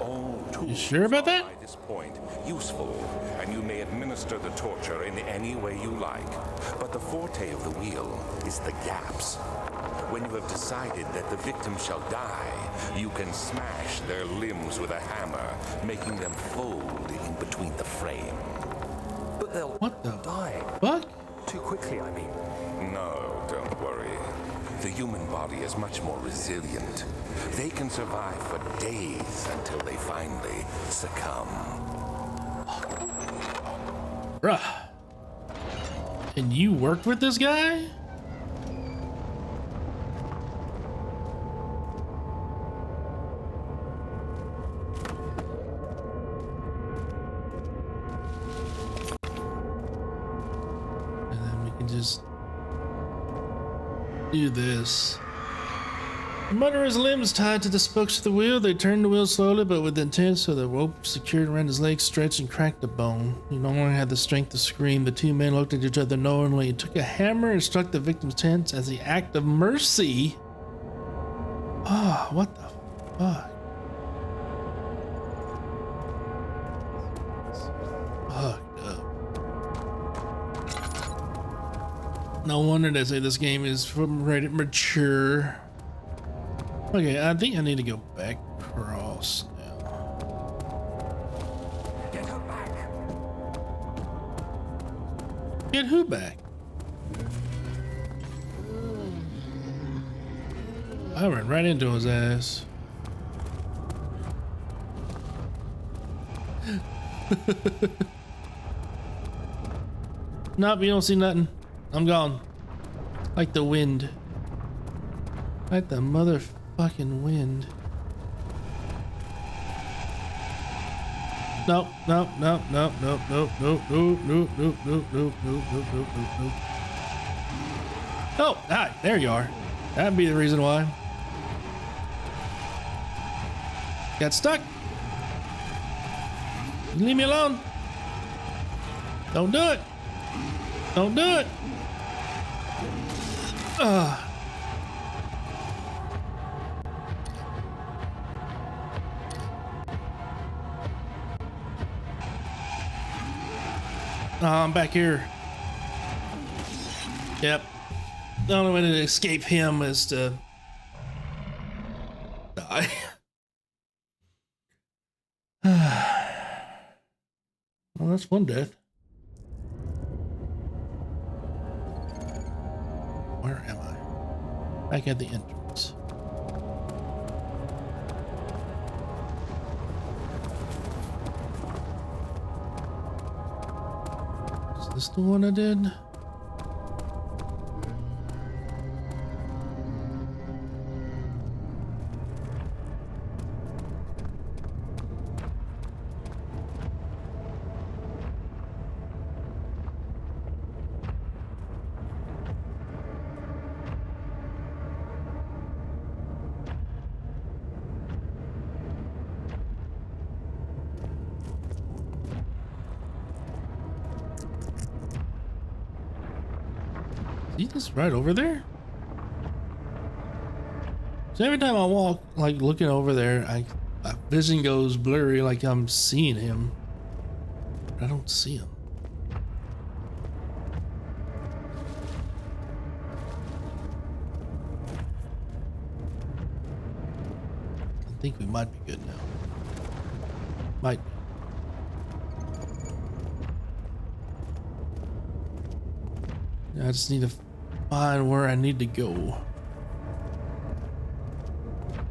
All tools You sure about that? are by this point useful, and you may administer the torture in any way you like. But the forte of the wheel is the gaps. When you have decided that the victim shall die, you can smash their limbs with a hammer, making them fold in between the frame. But they'll What the die fuck? too quickly, I mean. No, don't worry. The human body is much more resilient. They can survive for days until they finally succumb. Bruh. And you worked with this guy? And then we can just do this. The murderer's limbs tied to the spokes of the wheel. They turned the wheel slowly but with intent, so the rope secured around his legs stretched and cracked the bone. He no longer had the strength to scream. The two men looked at each other knowingly and took a hammer and struck the victim's tents as the act of mercy. Ah, oh, what the fuck? Fucked up. No wonder they say this game is from rated mature. Okay, I think I need to go back across now. Get her back. Get who back? I ran right into his ass. Nope, you don't see nothing. I'm gone. Like the wind. Like the motherfucking wind. Nope. Oh, hi, there you are. That'd be the reason why. Got stuck. Leave me alone. Don't do it. Don't do it. Oh, I'm back here. Yep. The only way to escape him is to die. Well, that's one death. Where am I? Back at the entrance. Is this the one I did? Is he just right over there? So every time I walk, like looking over there, my vision goes blurry, like I'm seeing him. But I don't see him. I think we might be good now. Might be. I just need to find where I need to go.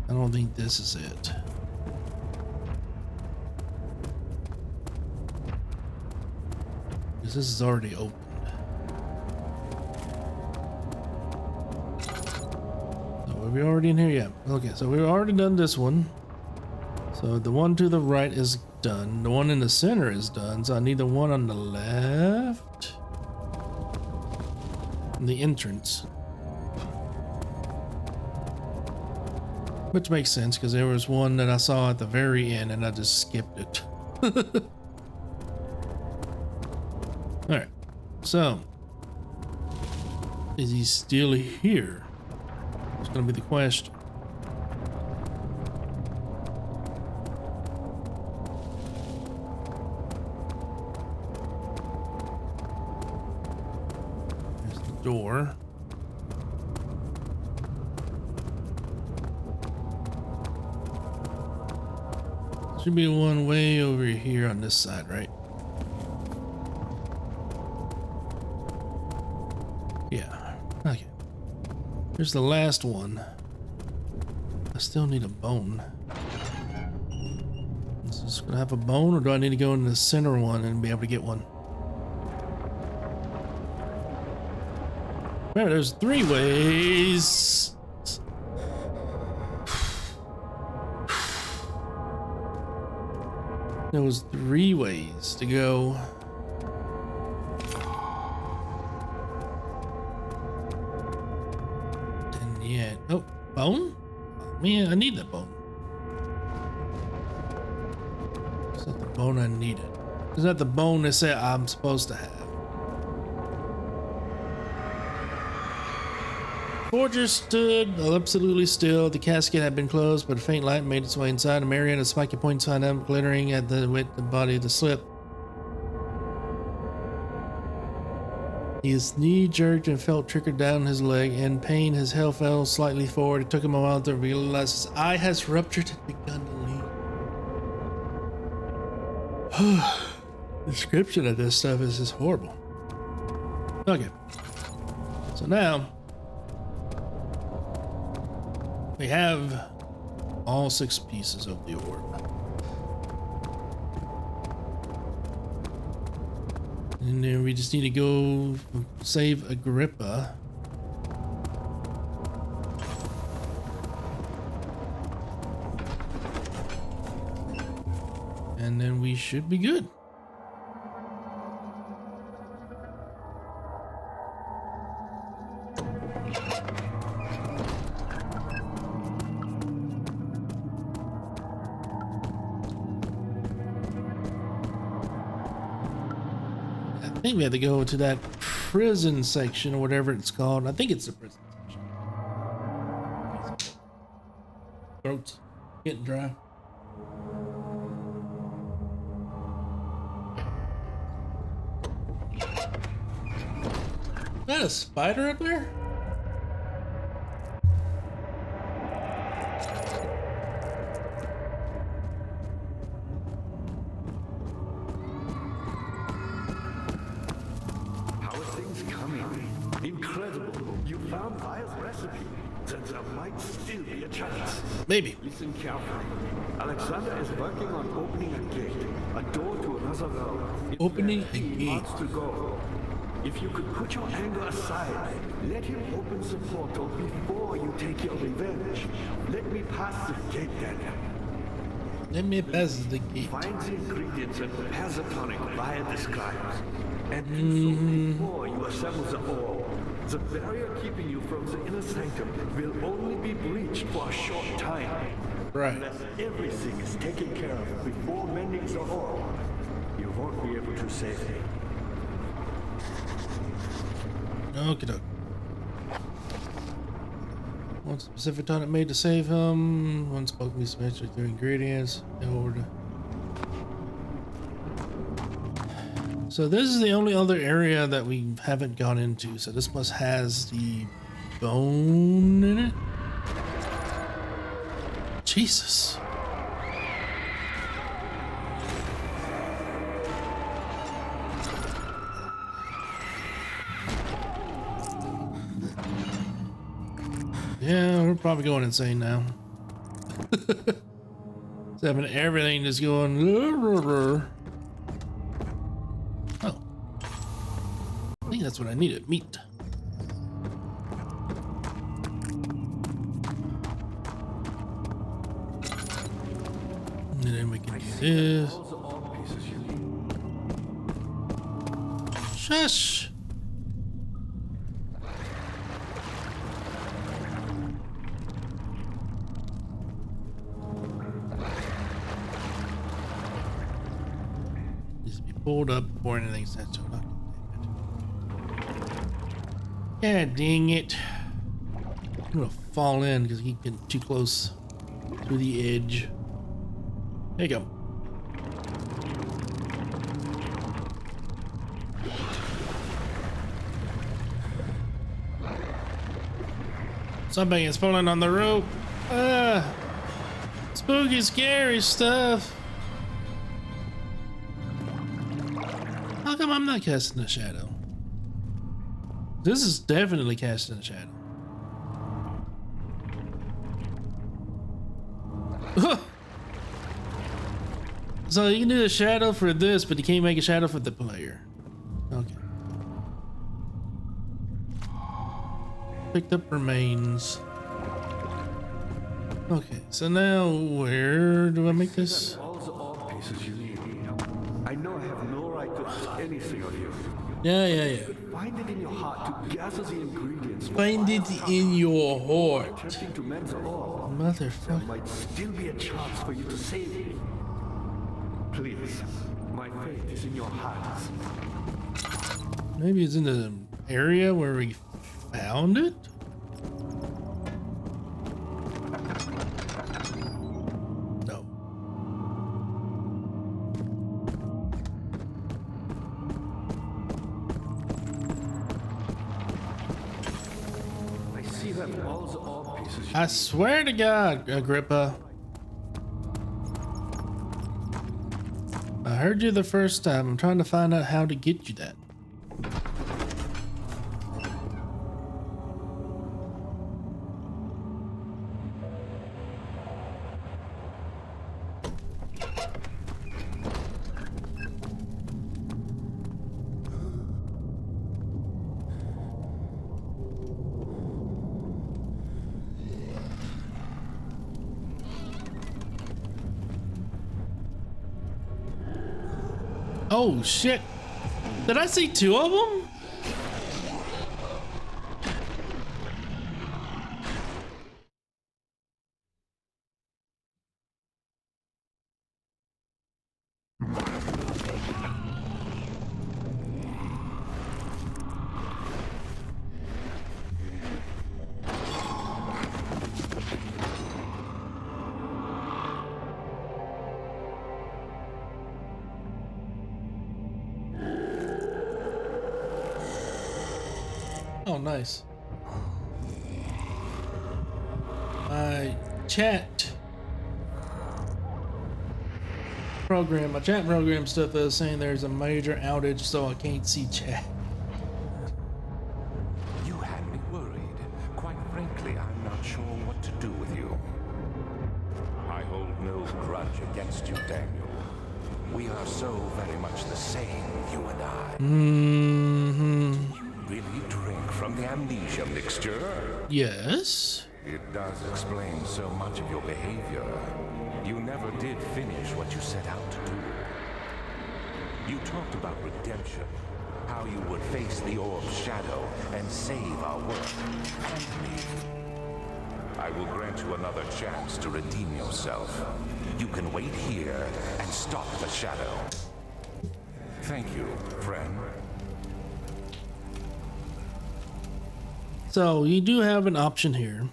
I don't think this is it. Because this is already opened. So are we already in here? Yeah. Okay, so we've already done this one. So the one to the right is done. The one in the center is done. So I need the one on the left. The entrance, which makes sense because there was one that I saw at the very end and I just skipped it. All right, so is he still here? It's gonna be the question. Door. Should be one way over here on this side, right? Yeah. Okay. Here's the last one. I still need a bone. Is this gonna have a bone, or do I need to go in the center one and be able to get one? Remember, there's 3 ways. There was 3 ways to go. And yet, oh, bone? Oh, man, I need that bone. Is that the bone I needed? Is that the bone they said I'm supposed to have? Forger stood absolutely still. The casket had been closed, but a faint light made its way inside. Marion, a spiky point sign up, glittering at the body of the slip. His knee jerked and felt trickled down his leg. In pain, his head fell slightly forward. It took him a while to realize his eye has ruptured and begun to leak. The description of this stuff is just horrible. Okay. So now we have all 6 pieces of the orb. And then we just need to go save Agrippa. And then we should be good. I think we have to go to that prison section or whatever it's called. I think it's the prison section. Throat's getting dry. Is that a spider up there? How are things coming? Incredible. You found Vire's recipe. Then there might still be a chance. Maybe. Listen carefully. Alexander is working on opening a gate, a door to another realm. It's Opening where a he gate. wants to go. If you could put your anger aside, let him open the portal before you take your revenge. Let me pass the gate, Daniel. Let me pass the gate. Find the ingredients and prepare the tonic Vire describes. And do so before you assemble the ore. The barrier keeping you from the inner sanctum will only be breached for a short time. Right. Unless everything is taken care of before mending the ore, you won't be able to save me. Okie doke. One specific tonic made to save him. One spoke me smashed with 3 ingredients. In order. So this is the only other area that we haven't gone into. So this must has the bone in it. Jesus. Yeah, we're probably going insane now. It's having everything just going. Oh. I think that's what I needed. Meat. And then we can do this. All the ore pieces you need. Shush. Needs to be pulled up before anything's set. So not. God dang it. I'm gonna fall in because he's getting too close to the edge. There you go. Something is pulling on the rope. Spooky, scary stuff. How come I'm not casting a shadow? This is definitely casting a shadow. So you can do a shadow for this, but you can't make a shadow for the player. Okay. Picked up remains. Okay, so now where do I make this? All the ore pieces you need. I know I have no right to ask anything of you. Yeah. Find it in your heart to gather the ingredients. Find it in your heart. Attempting to mend the ore. Motherfucker. There might still be a chance for you to save me. Please, my faith is in your hands. Maybe it's in the area where we found it? No. I see that all the ore pieces you I swear to God, Agrippa. I heard you the first time. I'm trying to find out how to get you that. Oh shit. Did I see 2 of them? Oh, nice. My chat program stuff is saying there's a major outage, so I can't see chat. You had me worried. Quite frankly, I'm not sure what to do with you. I hold no grudge against you, Daniel. We are so very much the same, you and I. Mm-hmm. Do you really drink from the amnesia mixture? Yes. It does explain so much of your behavior. You never did finish what you set out to do. You talked about redemption, how you would face the orb's shadow and save our world and me. I will grant you another chance to redeem yourself. You can wait here and stop the shadow. Thank you, friend. So you do have an option here.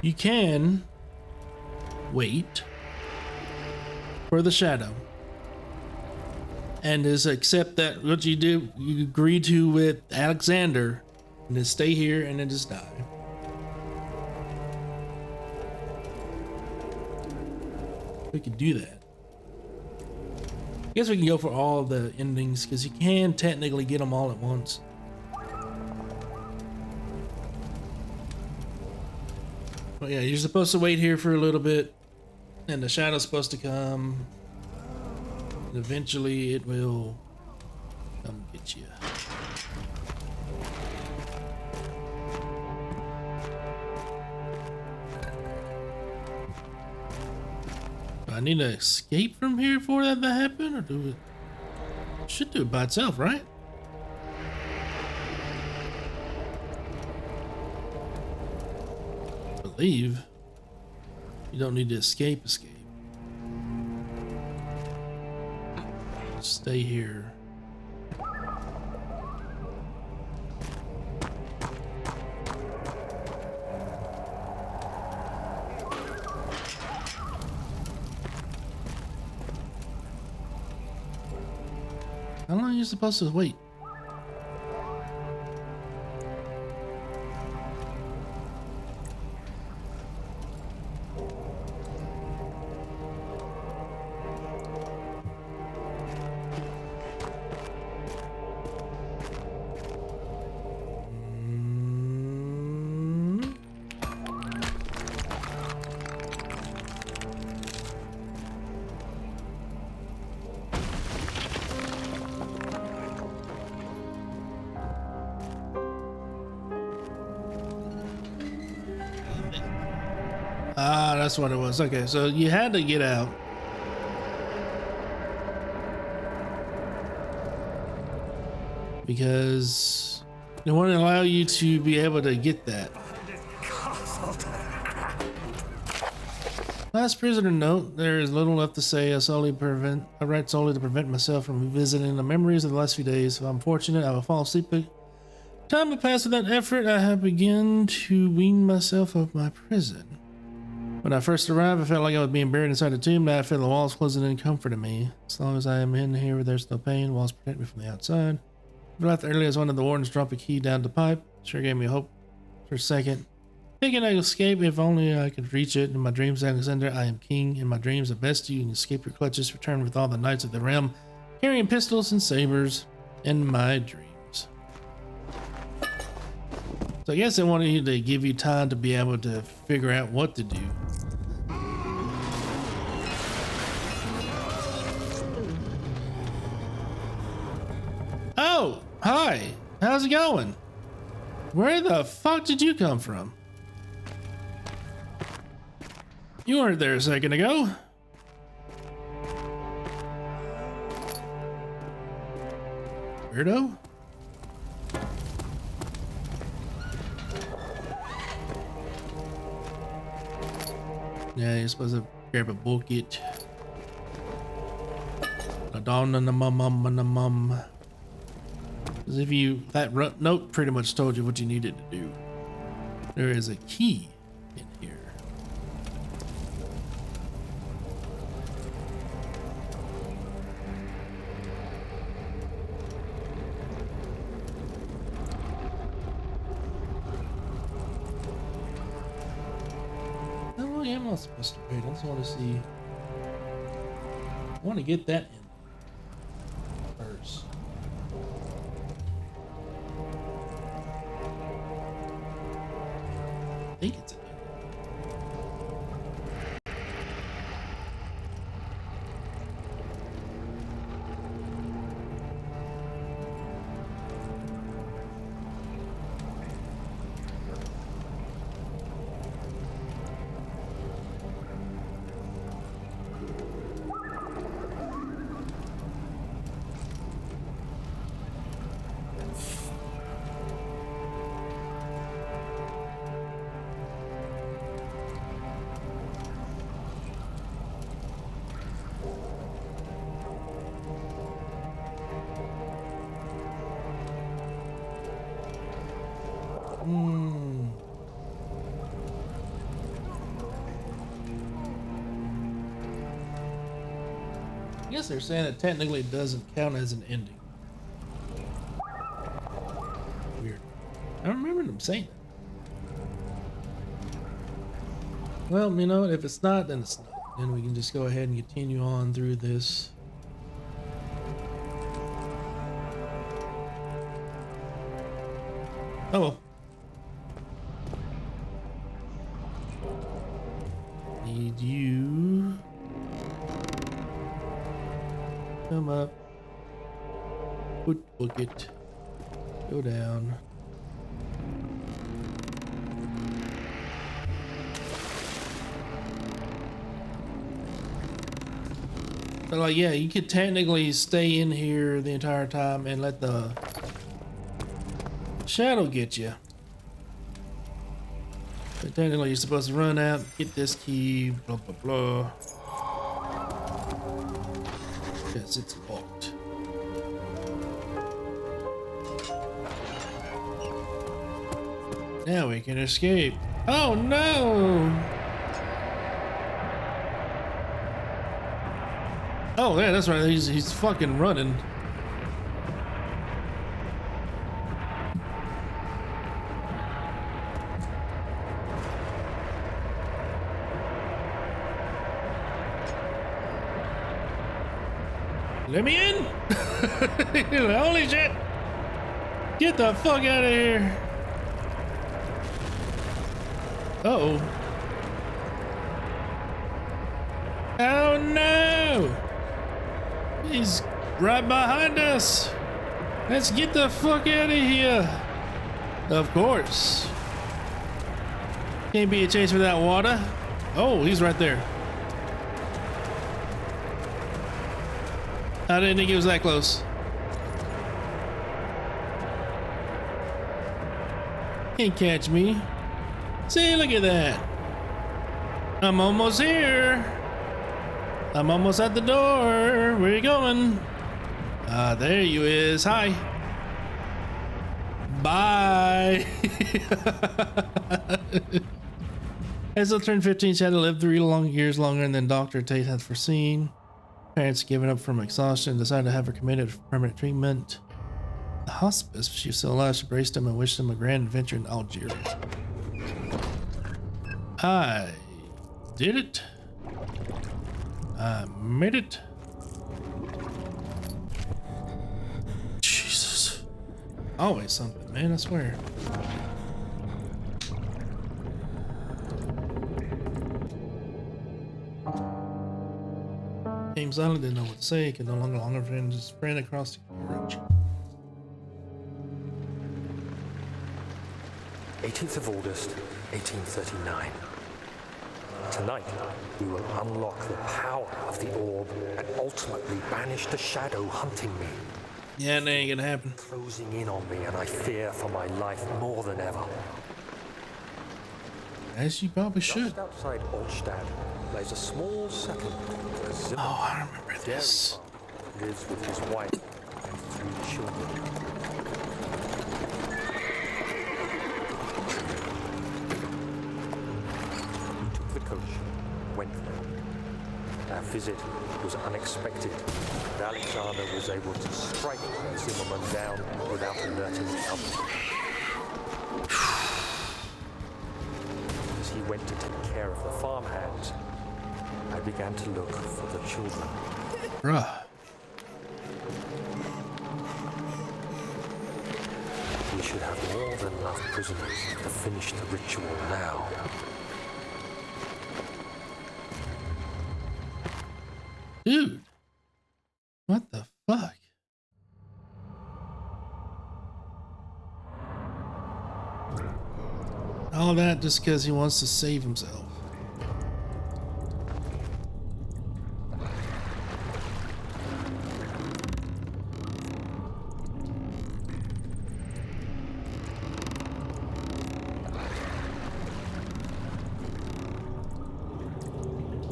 You can wait for the shadow and just accept that what you do, you agree to with Alexander, and just stay here and then just die. We could do that. I guess we can go for all of the endings because you can technically get them all at once. But yeah, you're supposed to wait here for a little bit, and the shadow's supposed to come, and eventually it will come get you. Do I need to escape from here for that to happen, or do it? Should do it by itself, right? Leave. You don't need to escape. Stay here. How long are you supposed to wait? Ah, that's what it was. Okay, so you had to get out. Because they want to allow you to be able to get that. Last prisoner note, there is little left to say. I write solely to prevent myself from revisiting the memories of the last few days. If I'm fortunate, I will fall asleep. Time will pass without effort. I have begun to wean myself of my prison. When I first arrived, I felt like I was being buried inside a tomb. Now I feel the walls closing in, comforting me. As long as I am in here, there's no pain. Walls protect me from the outside. I left early as one of the wardens dropped a key down the pipe. Sure gave me hope for a second. Thinking I could escape if only I could reach it. In my dreams, Alexander, I am king. In my dreams, the best you can escape your clutches. Return with all the knights of the realm, carrying pistols and sabers. In my dreams. So I guess they wanted you to give you time to be able to figure out what to do. Oh, hi. How's it going? Where the fuck did you come from? You weren't there a second ago. Weirdo? Yeah, you're supposed to grab a bucket. Because if you, that note pretty much told you what you needed to do. There is a key in here. long am I supposed to wait? I just want to see. I want to get that in first. I think it's I guess they're saying it technically doesn't count as an ending. Weird. I don't remember them saying that. Well, you know, if it's not, then it's not. Then we can just go ahead and continue on through this. Oh well. Need you. Come up. Put bucket. Go down. But like, yeah, you could technically stay in here the entire time and let the shadow get you. But technically you're supposed to run out, get this key, blah blah blah. Yes, it's locked. Now we can escape. Oh no! Oh yeah, that's right. He's fucking running. Let me in! Holy shit! Get the fuck out of here! Uh-oh. Oh no! He's right behind us! Let's get the fuck out of here! Of course. Can't be a chase without water. Oh, he's right there. I didn't think he was that close. Can't catch me. See, look at that. I'm almost here. I'm almost at the door. Where you going? Ah, there you is. Hi. Bye. Hazel turned 15. She had to live 3 long years longer than Dr. Tate had foreseen. Parents giving up from exhaustion decided to have her committed for permanent treatment. The hospice, she was still alive. She braced him and wished him a grand adventure in Algeria. I did it. I made it. Jesus. Always something, man, I swear. Came silent, didn't know what to say, could no longer find his friend across the carriage. 18th of August, 1839. Tonight, we will unlock the power of the orb and ultimately banish the shadow hunting me. Yeah, that ain't gonna happen. Closing in on me, and I fear for my life more than ever. As you probably should. Just outside Altstadt lays a small settlement. Oh, I remember this. Lives with his wife and 3 children. We took the coach, went there. Our visit was unexpected, and Alexander was able to strike Zimmerman down without alerting the others. As he went to take care of the farmhand, began to look for the children. Bruh. We should have more than enough prisoners to finish the ritual now. Dude. What the fuck? All that just because he wants to save himself.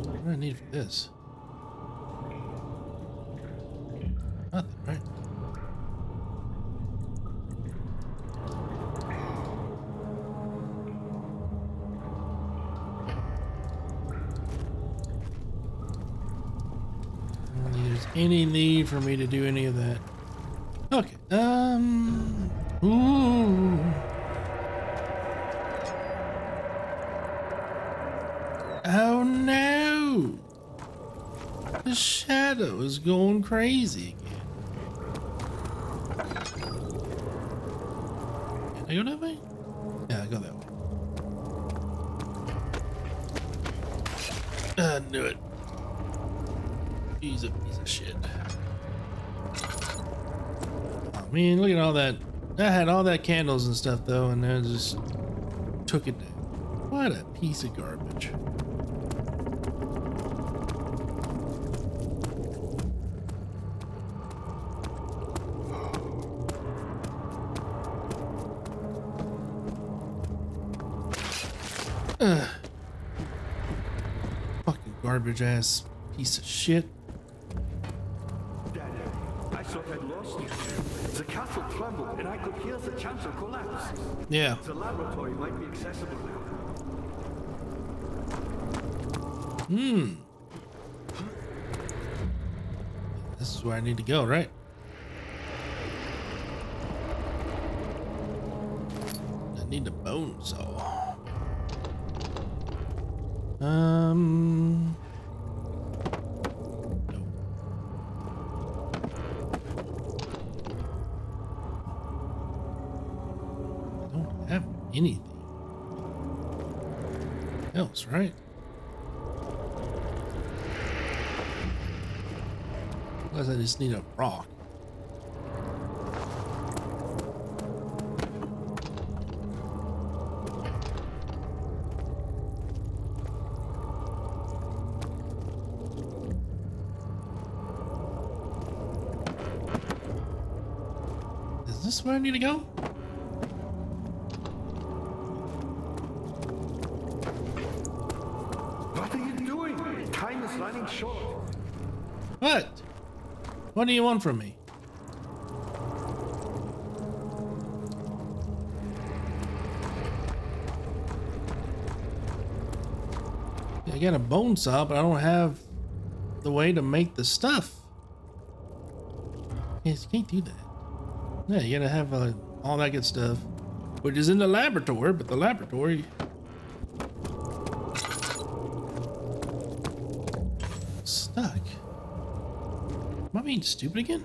What do I need for this? Nothing, right? I don't think there's any need for me to do any of that. Okay. Ooh. Oh no! The shadow is going crazy again. Can I go that way? Yeah, I go that way. I knew it. He's a piece of shit. Oh man, look at all that. I had all that candles and stuff though, and then just took it down. What a piece of garbage. Fucking garbage ass piece of shit. Daniel, I thought I'd lost you. The castle trembled and I could hear the chancel collapse. Yeah. The laboratory might be accessible now. This is where I need to go, right? I need a bone saw. No. I don't have anything else, right? Unless I just need a rock. Is this where I need to go? What are you doing? Time is running short. What? What do you want from me? I got a bone saw, but I don't have the way to make the stuff. Yes, you can't do that. Yeah, you gotta have all that good stuff, which is in the laboratory, but the laboratory... stuck. Am I being stupid again?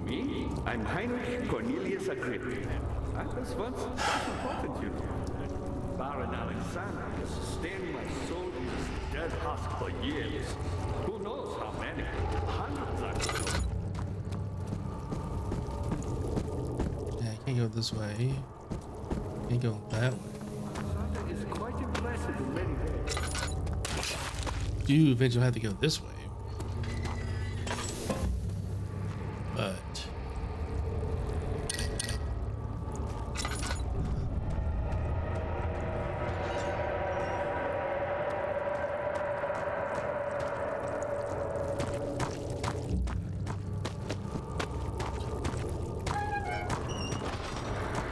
Me? I'm Heinrich Cornelius Agrippa. I was once quite important, you know. Baron Alexander has sustained my soldier's dead husk for years. Who knows how many? Hundreds, I'm sure. Yeah, I can't go this way. Can't go that way. Alexander is quite impressive in many ways. Do eventually have to go this way. But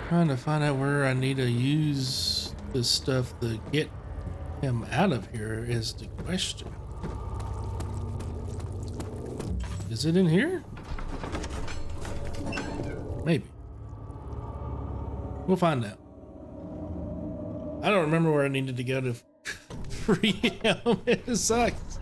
trying to find out where I need to use this stuff to get him out of here is the question. Is it in here? Maybe. We'll find out. I don't remember where I needed to go to free him. It sucks.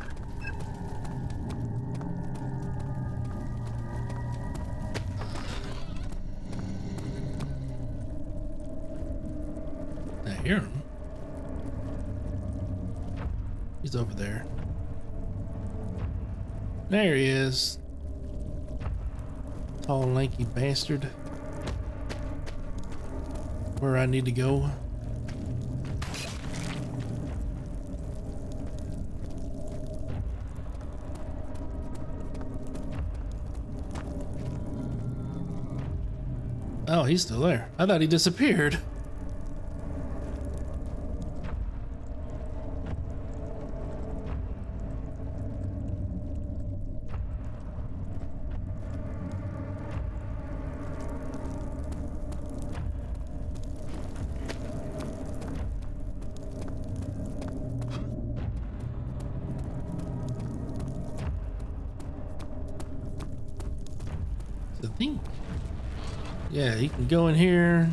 I hear him. He's over there. There he is. Tall, lanky bastard. Where I need to go. Oh, he's still there. I thought he disappeared. I think, yeah, you can go in here.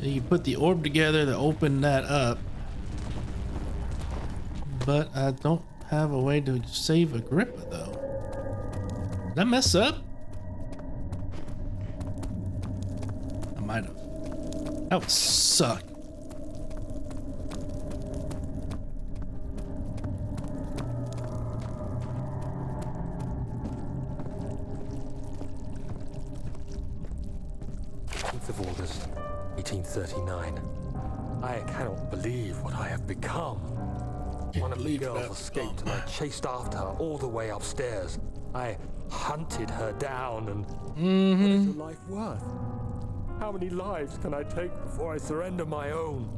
You can put the orb together to open that up. But I don't have a way to save Agrippa though. Did I mess up? I might have. That would suck. Of August, 1839. I cannot believe what I have become. One of the girls escaped and I chased after her all the way upstairs. I hunted her down and... What is a life worth? How many lives can I take before I surrender my own?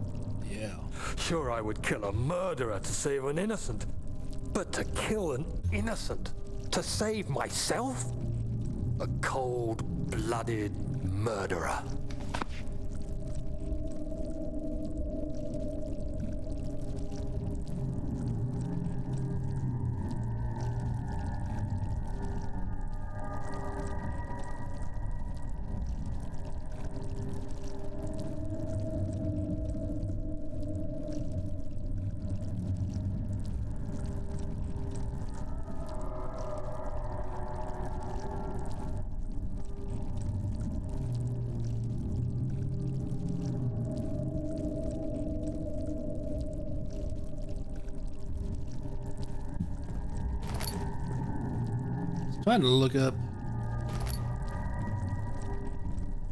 Yeah. Sure, I would kill a murderer to save an innocent. But to kill an innocent to save myself? A cold-blooded murderer. Trying to look up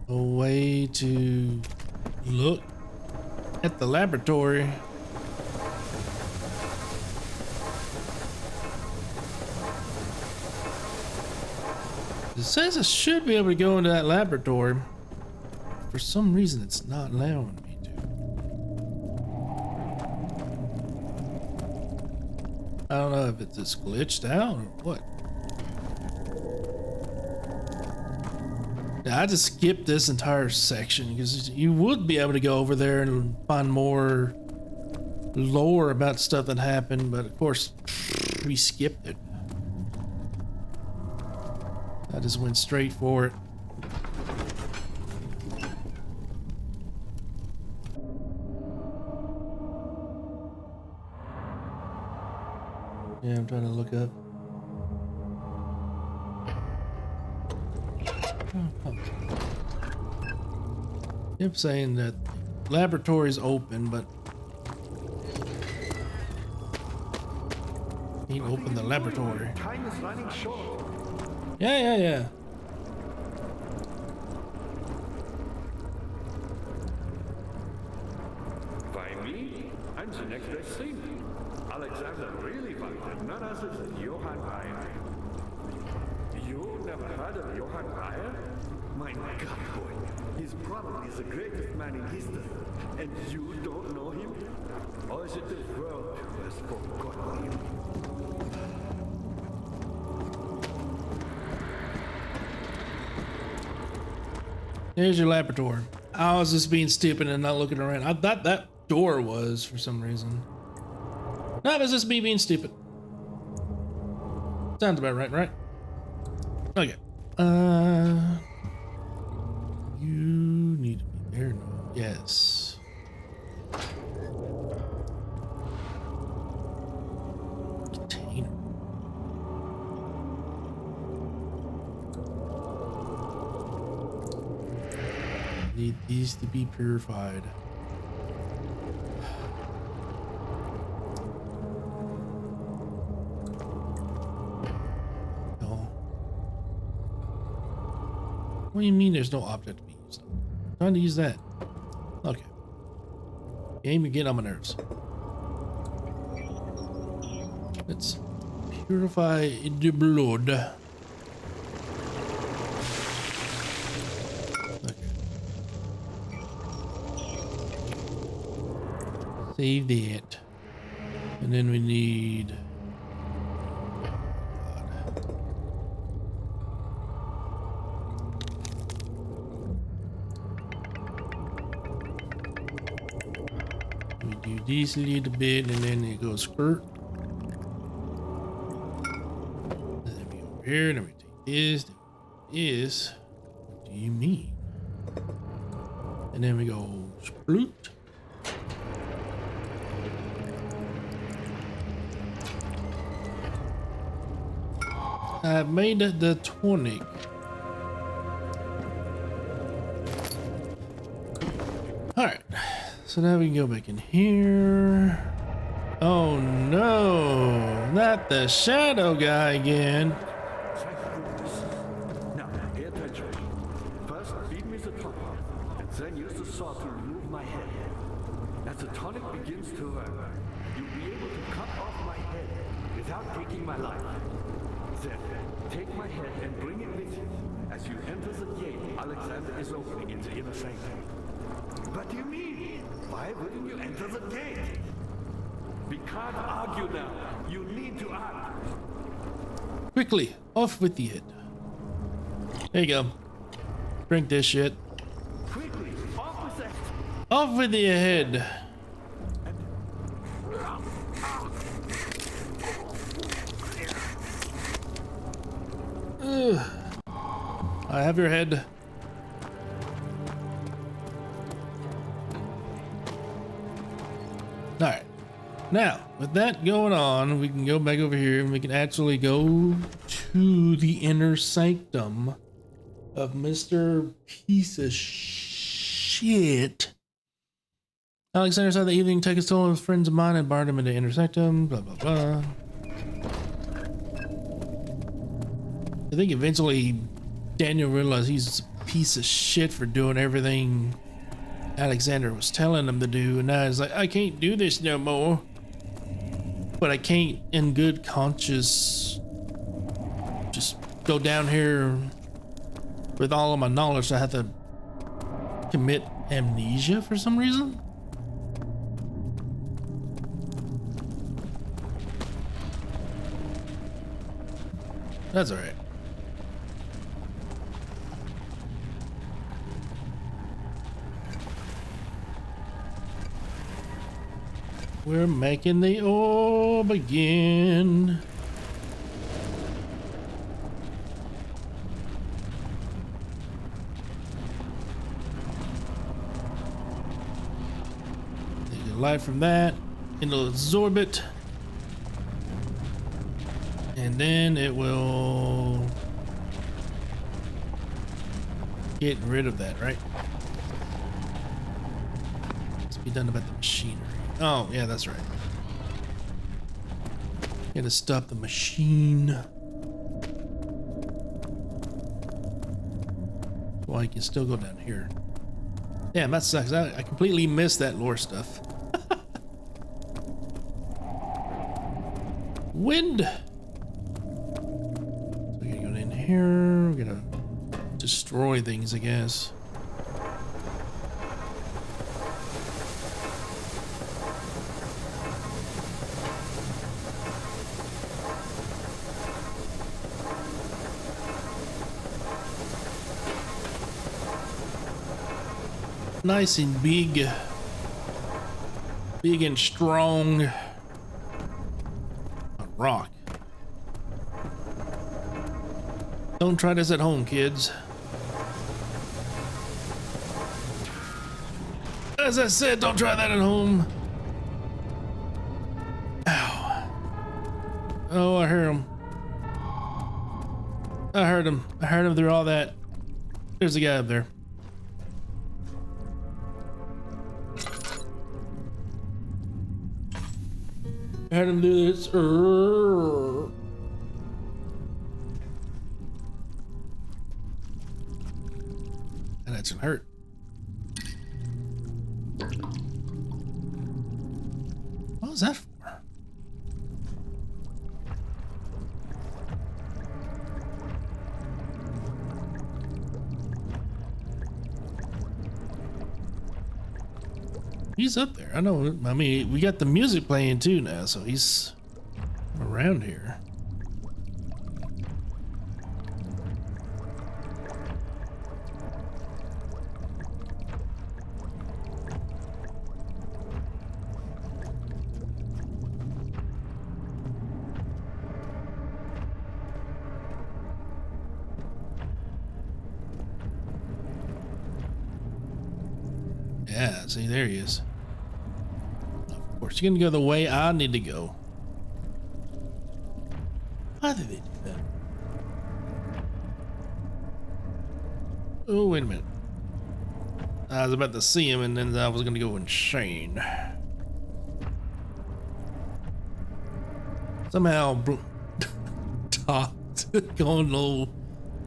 a way to look at the laboratory. It says I should be able to go into that laboratory. For some reason, it's not allowing me to. I don't know if it's just glitched out or what. I just skipped this entire section because you would be able to go over there and find more lore about stuff that happened, but of course we skipped it. I just went straight for it. Yeah, I'm trying to look up. Kept saying that laboratory's open, but can't open the laboratory. Time is running short. Yeah. By me, I'm the next best thing. Alexander really wanted none other than Johann Reyer. You never heard of Johann Reyer? My God, boy. He's probably the greatest man in history. And you don't know him? Or is it the world who has forgotten him? Here's your laboratory. I was just being stupid and not looking around. I thought that door was for some reason. No, it was just me being stupid. Sounds about right, right? Okay. You need to be there now. Yes. Container. Need these to be purified. No. What do you mean there's no object to be used? I'm trying to use that. Okay. Game, you're getting on my nerves. Let's purify the blood. Okay. Save that. And then we need... We do this a little bit and then it goes skirt. Let me over here, let me take this. This. What do you mean? And then we go sploot. I made the tonic. Alright. So now we can go back in here. Oh no, not the shadow guy again. Now, pay attention. First, feed me the tonic, and then use the saw to remove my head. As the tonic begins to work, you'll be able to cut off my head without taking my life. Then, take my head and bring it with you. As you enter the gate Alexander is opening in the inner sanctum. What do you mean? Why wouldn't you enter the gate? We can't argue now. You need to act. Quickly, off with the head. There you go. Drink this shit. Quickly, off with that. Off with your head. Ugh. I have your head. Alright. Now, with that going on, we can go back over here and we can actually go to the inner sanctum of Mr. Piece of Shit. Alexander saw the evening take his toll of friends of mine and barred him into the inner sanctum, blah, blah, blah. I think eventually Daniel realized he's a piece of shit for doing everything Alexander was telling him to do, and now he's like, I can't do this no more. But I can't, in good conscience, just go down here with all of my knowledge. I have to commit amnesia for some reason. That's all right. We're making the orb again. Take the light from that, it'll absorb it, and then it will get rid of that, right? Let's be done about the machinery. Oh, yeah, that's right. Gotta stop the machine. Well, I can still go down here. Damn, that sucks. I completely missed that lore stuff. Wind! So we're gonna go in here. We're gonna destroy things, I guess. Nice and big and strong. A rock. Don't try this at home, kids. As I said, don't try that at home. Ow. Oh, I heard him. I heard him. I heard him through all that. There's a guy up there. I heard him do this. And that's gonna hurt. What was that for? He's up there. I know. I mean, we got the music playing too now, so he's around here. Yeah, see, there he is. Of course, you're gonna go the way I need to go. Why did they do that? Oh, wait a minute. I was about to see him and then I was gonna go insane. Somehow, going low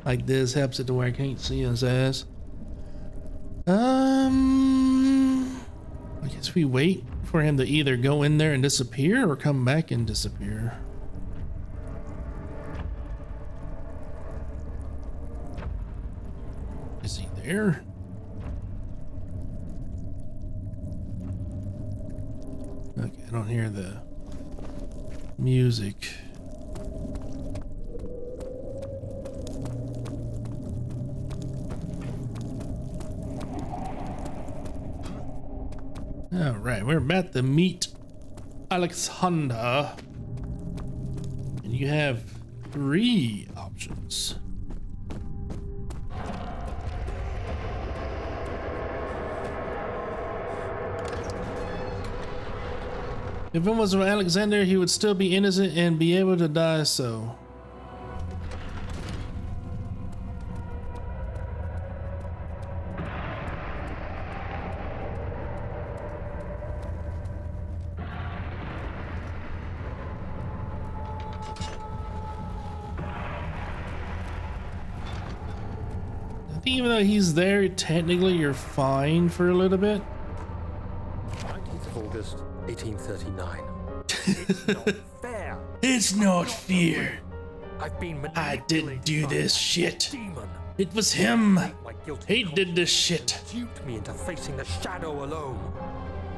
like this helps it to where I can't see his ass. I guess we wait for him to either go in there and disappear or come back and disappear. Is he there? Okay, I don't hear the music. All right, we're about to meet Alexander, and you have 3 options. If it was for Alexander, he would still be innocent and be able to die, so. Even though he's there, technically you're fine for a little bit. 19th of August, 1839. It's not fair. It's not fair. I've been I didn't do this shit. Demon. It was him. My guilty He did this shit. duped me into facing the shadow alone.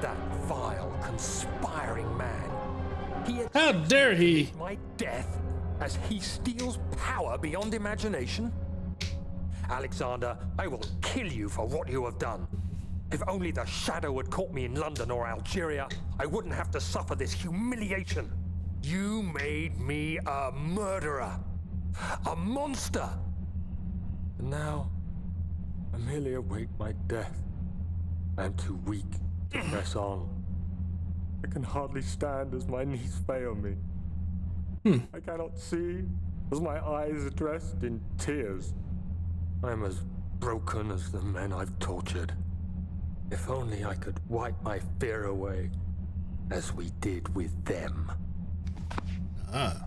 That vile, conspiring man. How dare he? My death as he steals power beyond imagination. Alexander, I will kill you for what you have done. If only the shadow had caught me in London or Algeria, I wouldn't have to suffer this humiliation. You made me a murderer, a monster. And now, I merely await my death. I am too weak to press on. I can hardly stand as my knees fail me. I cannot see as my eyes are dressed in tears. I am as broken as the men I've tortured. If only I could wipe my fear away, as we did with them. Ah.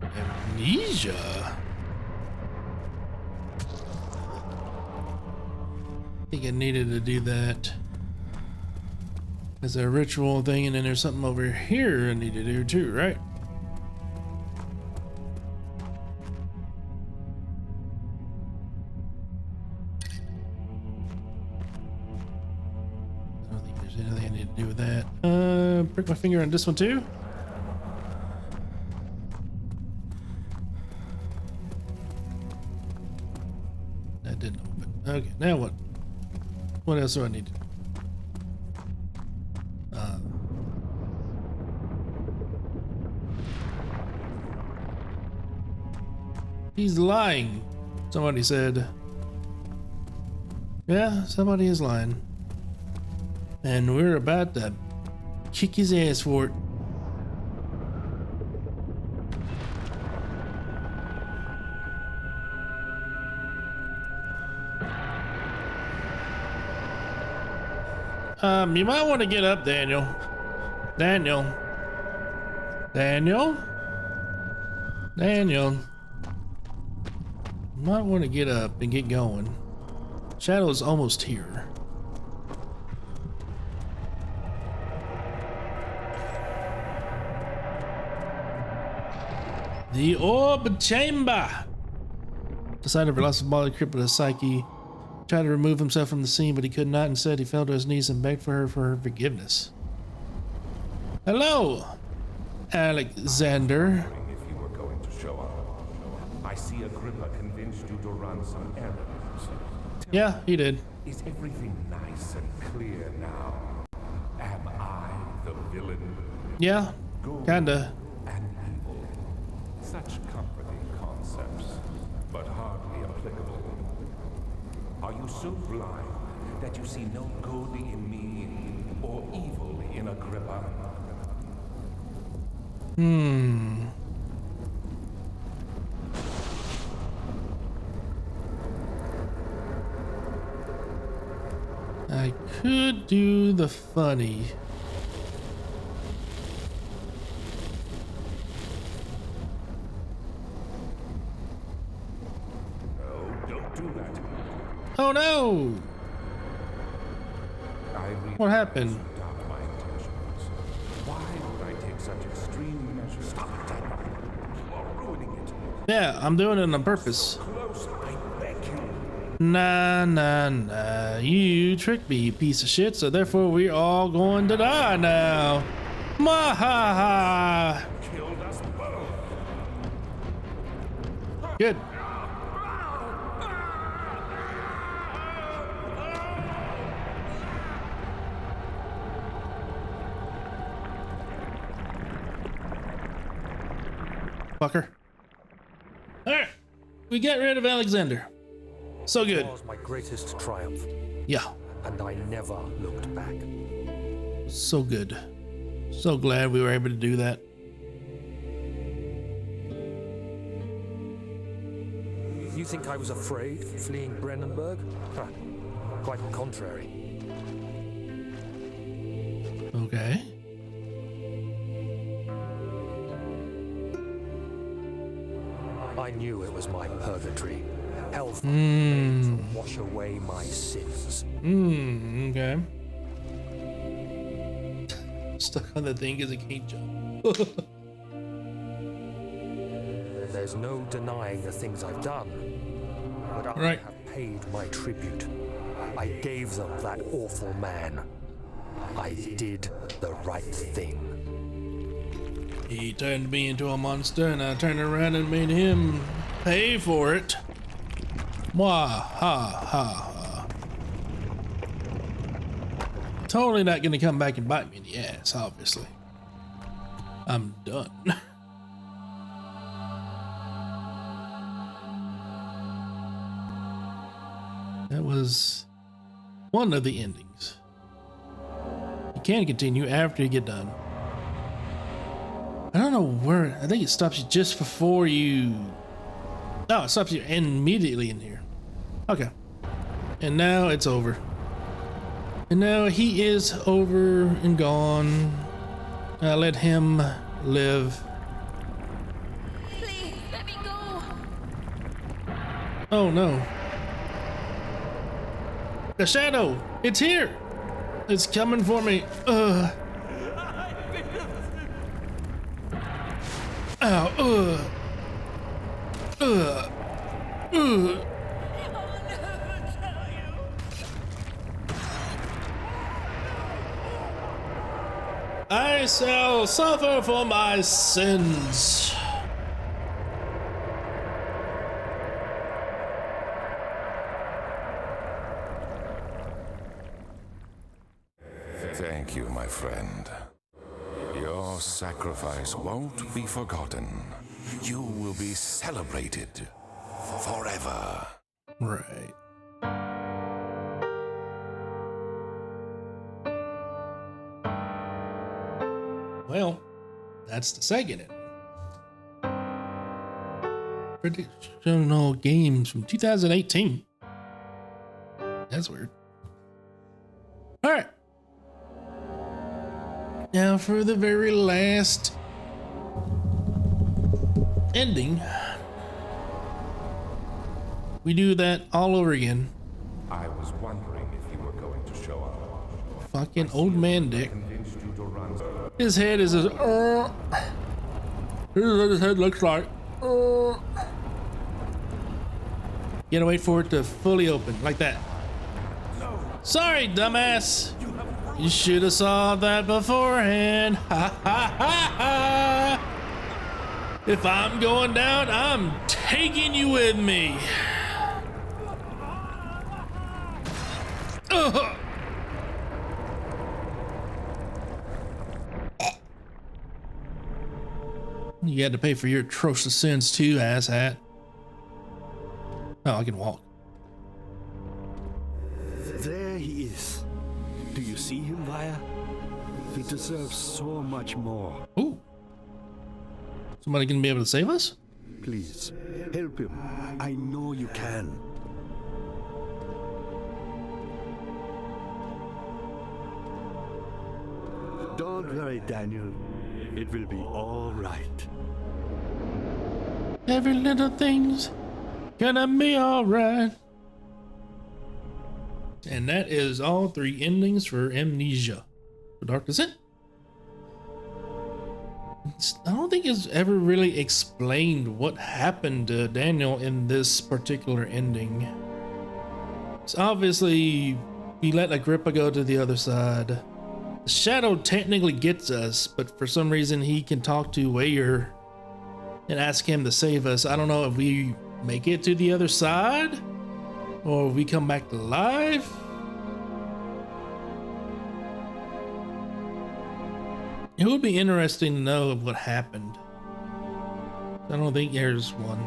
Amnesia? I think I needed to do that as a ritual thing, and then there's something over here I need to do too, right? I don't think there's anything I need to do with that. Prick my finger on this one too. That didn't open. Okay, now what? What else do I need to do? He's lying, somebody said. Yeah, somebody is lying. And we're about to kick his ass for it. You might want to get up, Daniel. Daniel. Daniel? Daniel. You might want to get up and get going. Shadow's almost here. The orb chamber. The sight of her lost body crippled his psyche. Tried to remove himself from the scene, but he could not. Instead, he fell to his knees and begged for her forgiveness. Hello, Alexander. If you were going to show up, I see Agrippa convinced you to run some errands. Yeah, he did. Is everything nice and clear now? Am I the villain? Yeah, kinda. And evil. Such comforting concepts, but hardly applicable. Are you so blind that you see no good in me or evil in Agrippa? I could do the funny. No, don't do that. Oh no! I What happened? doubt my intentions. Why would I take such extreme measures? Stop it, Daniel. You are ruining it. Yeah, I'm doing it on purpose. Close, I beg you. Nah, nah, nah. You tricked me, you piece of shit, so therefore we're all going to die now. Mahaha! Killed us both. Good. Fucker. Alright. We got rid of Alexander. So good. It was my greatest triumph, Yeah. and I never looked back. So good. So glad we were able to do that. You think I was afraid fleeing Brennenburg? Huh. Quite the contrary. Okay. I knew it was my purgatory. Hellfire made to wash away my sins. Okay. Stuck on the thing because it can't jump. There's no denying the things I've done. But I Right. have paid my tribute. I gave them that awful man. I did the right thing. He turned me into a monster and I turned around and made him pay for it. Mwah, ha, ha, ha. Totally not gonna come back and bite me in the ass, obviously. I'm done. That was one of the endings. You can continue after you get done. I don't know where. I think it stops you just before you. No, it stops you immediately in here. Okay. And now it's over. And now he is over and gone. Let him live. Please, let me go. Oh no. The shadow! It's here! It's coming for me. Ow. I shall suffer for my sins. Thank you, my friend. Your sacrifice won't be forgotten. You will be celebrated forever. Right. Well, that's the second ending. Traditional games from 2018. That's weird. All right. Now for the very last ending, we do that all over again. I was wondering if you were going to show up. Fucking old man dick. Convinced you to run. His head is as this is what his head looks like. You gotta wait for it to fully open, like that. No, Sorry, dumbass. You should have saw that beforehand. Ha ha ha ha. If I'm going down, I'm taking you with me. Ugh. You had to pay for your atrocious sins too, asshat. Oh, I can walk. There he is. Do you see him, Vaya? He deserves so much more. Ooh. Somebody gonna be able to save us? Please, help him. I know you can. Don't worry, Daniel. It will be all right. Every little thing's gonna be alright. And that is all 3 endings for Amnesia. The Dark Descent. I don't think it's ever really explained what happened to Daniel in this particular ending. So obviously, he let Agrippa go to the other side. The Shadow technically gets us, but for some reason he can talk to Weyer and ask him to save us. I don't know if we make it to the other side or if we come back to life. It would be interesting to know what happened. I don't think there's one,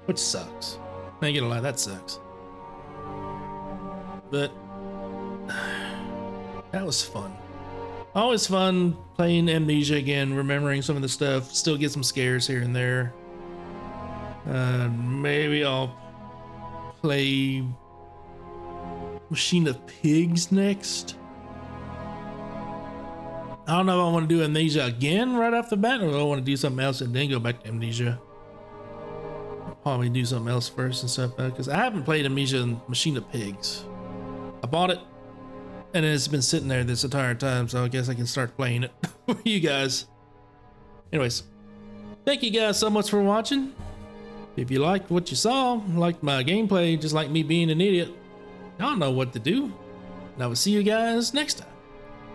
which sucks. I ain't gonna lie, that sucks. But that was fun. Always fun playing Amnesia again, remembering some of the stuff. Still get some scares here and there. Maybe I'll play Machine of Pigs next. I don't know if I want to do Amnesia again right off the bat, or if I want to do something else and then go back to Amnesia. I'll probably do something else first and stuff, because I haven't played Amnesia and Machine of Pigs. I bought it, and it's been sitting there this entire time, so I guess I can start playing it for you guys. Anyways, thank you guys so much for watching. If you liked what you saw, liked my gameplay, just like me being an idiot, y'all know what to do. And I will see you guys next time.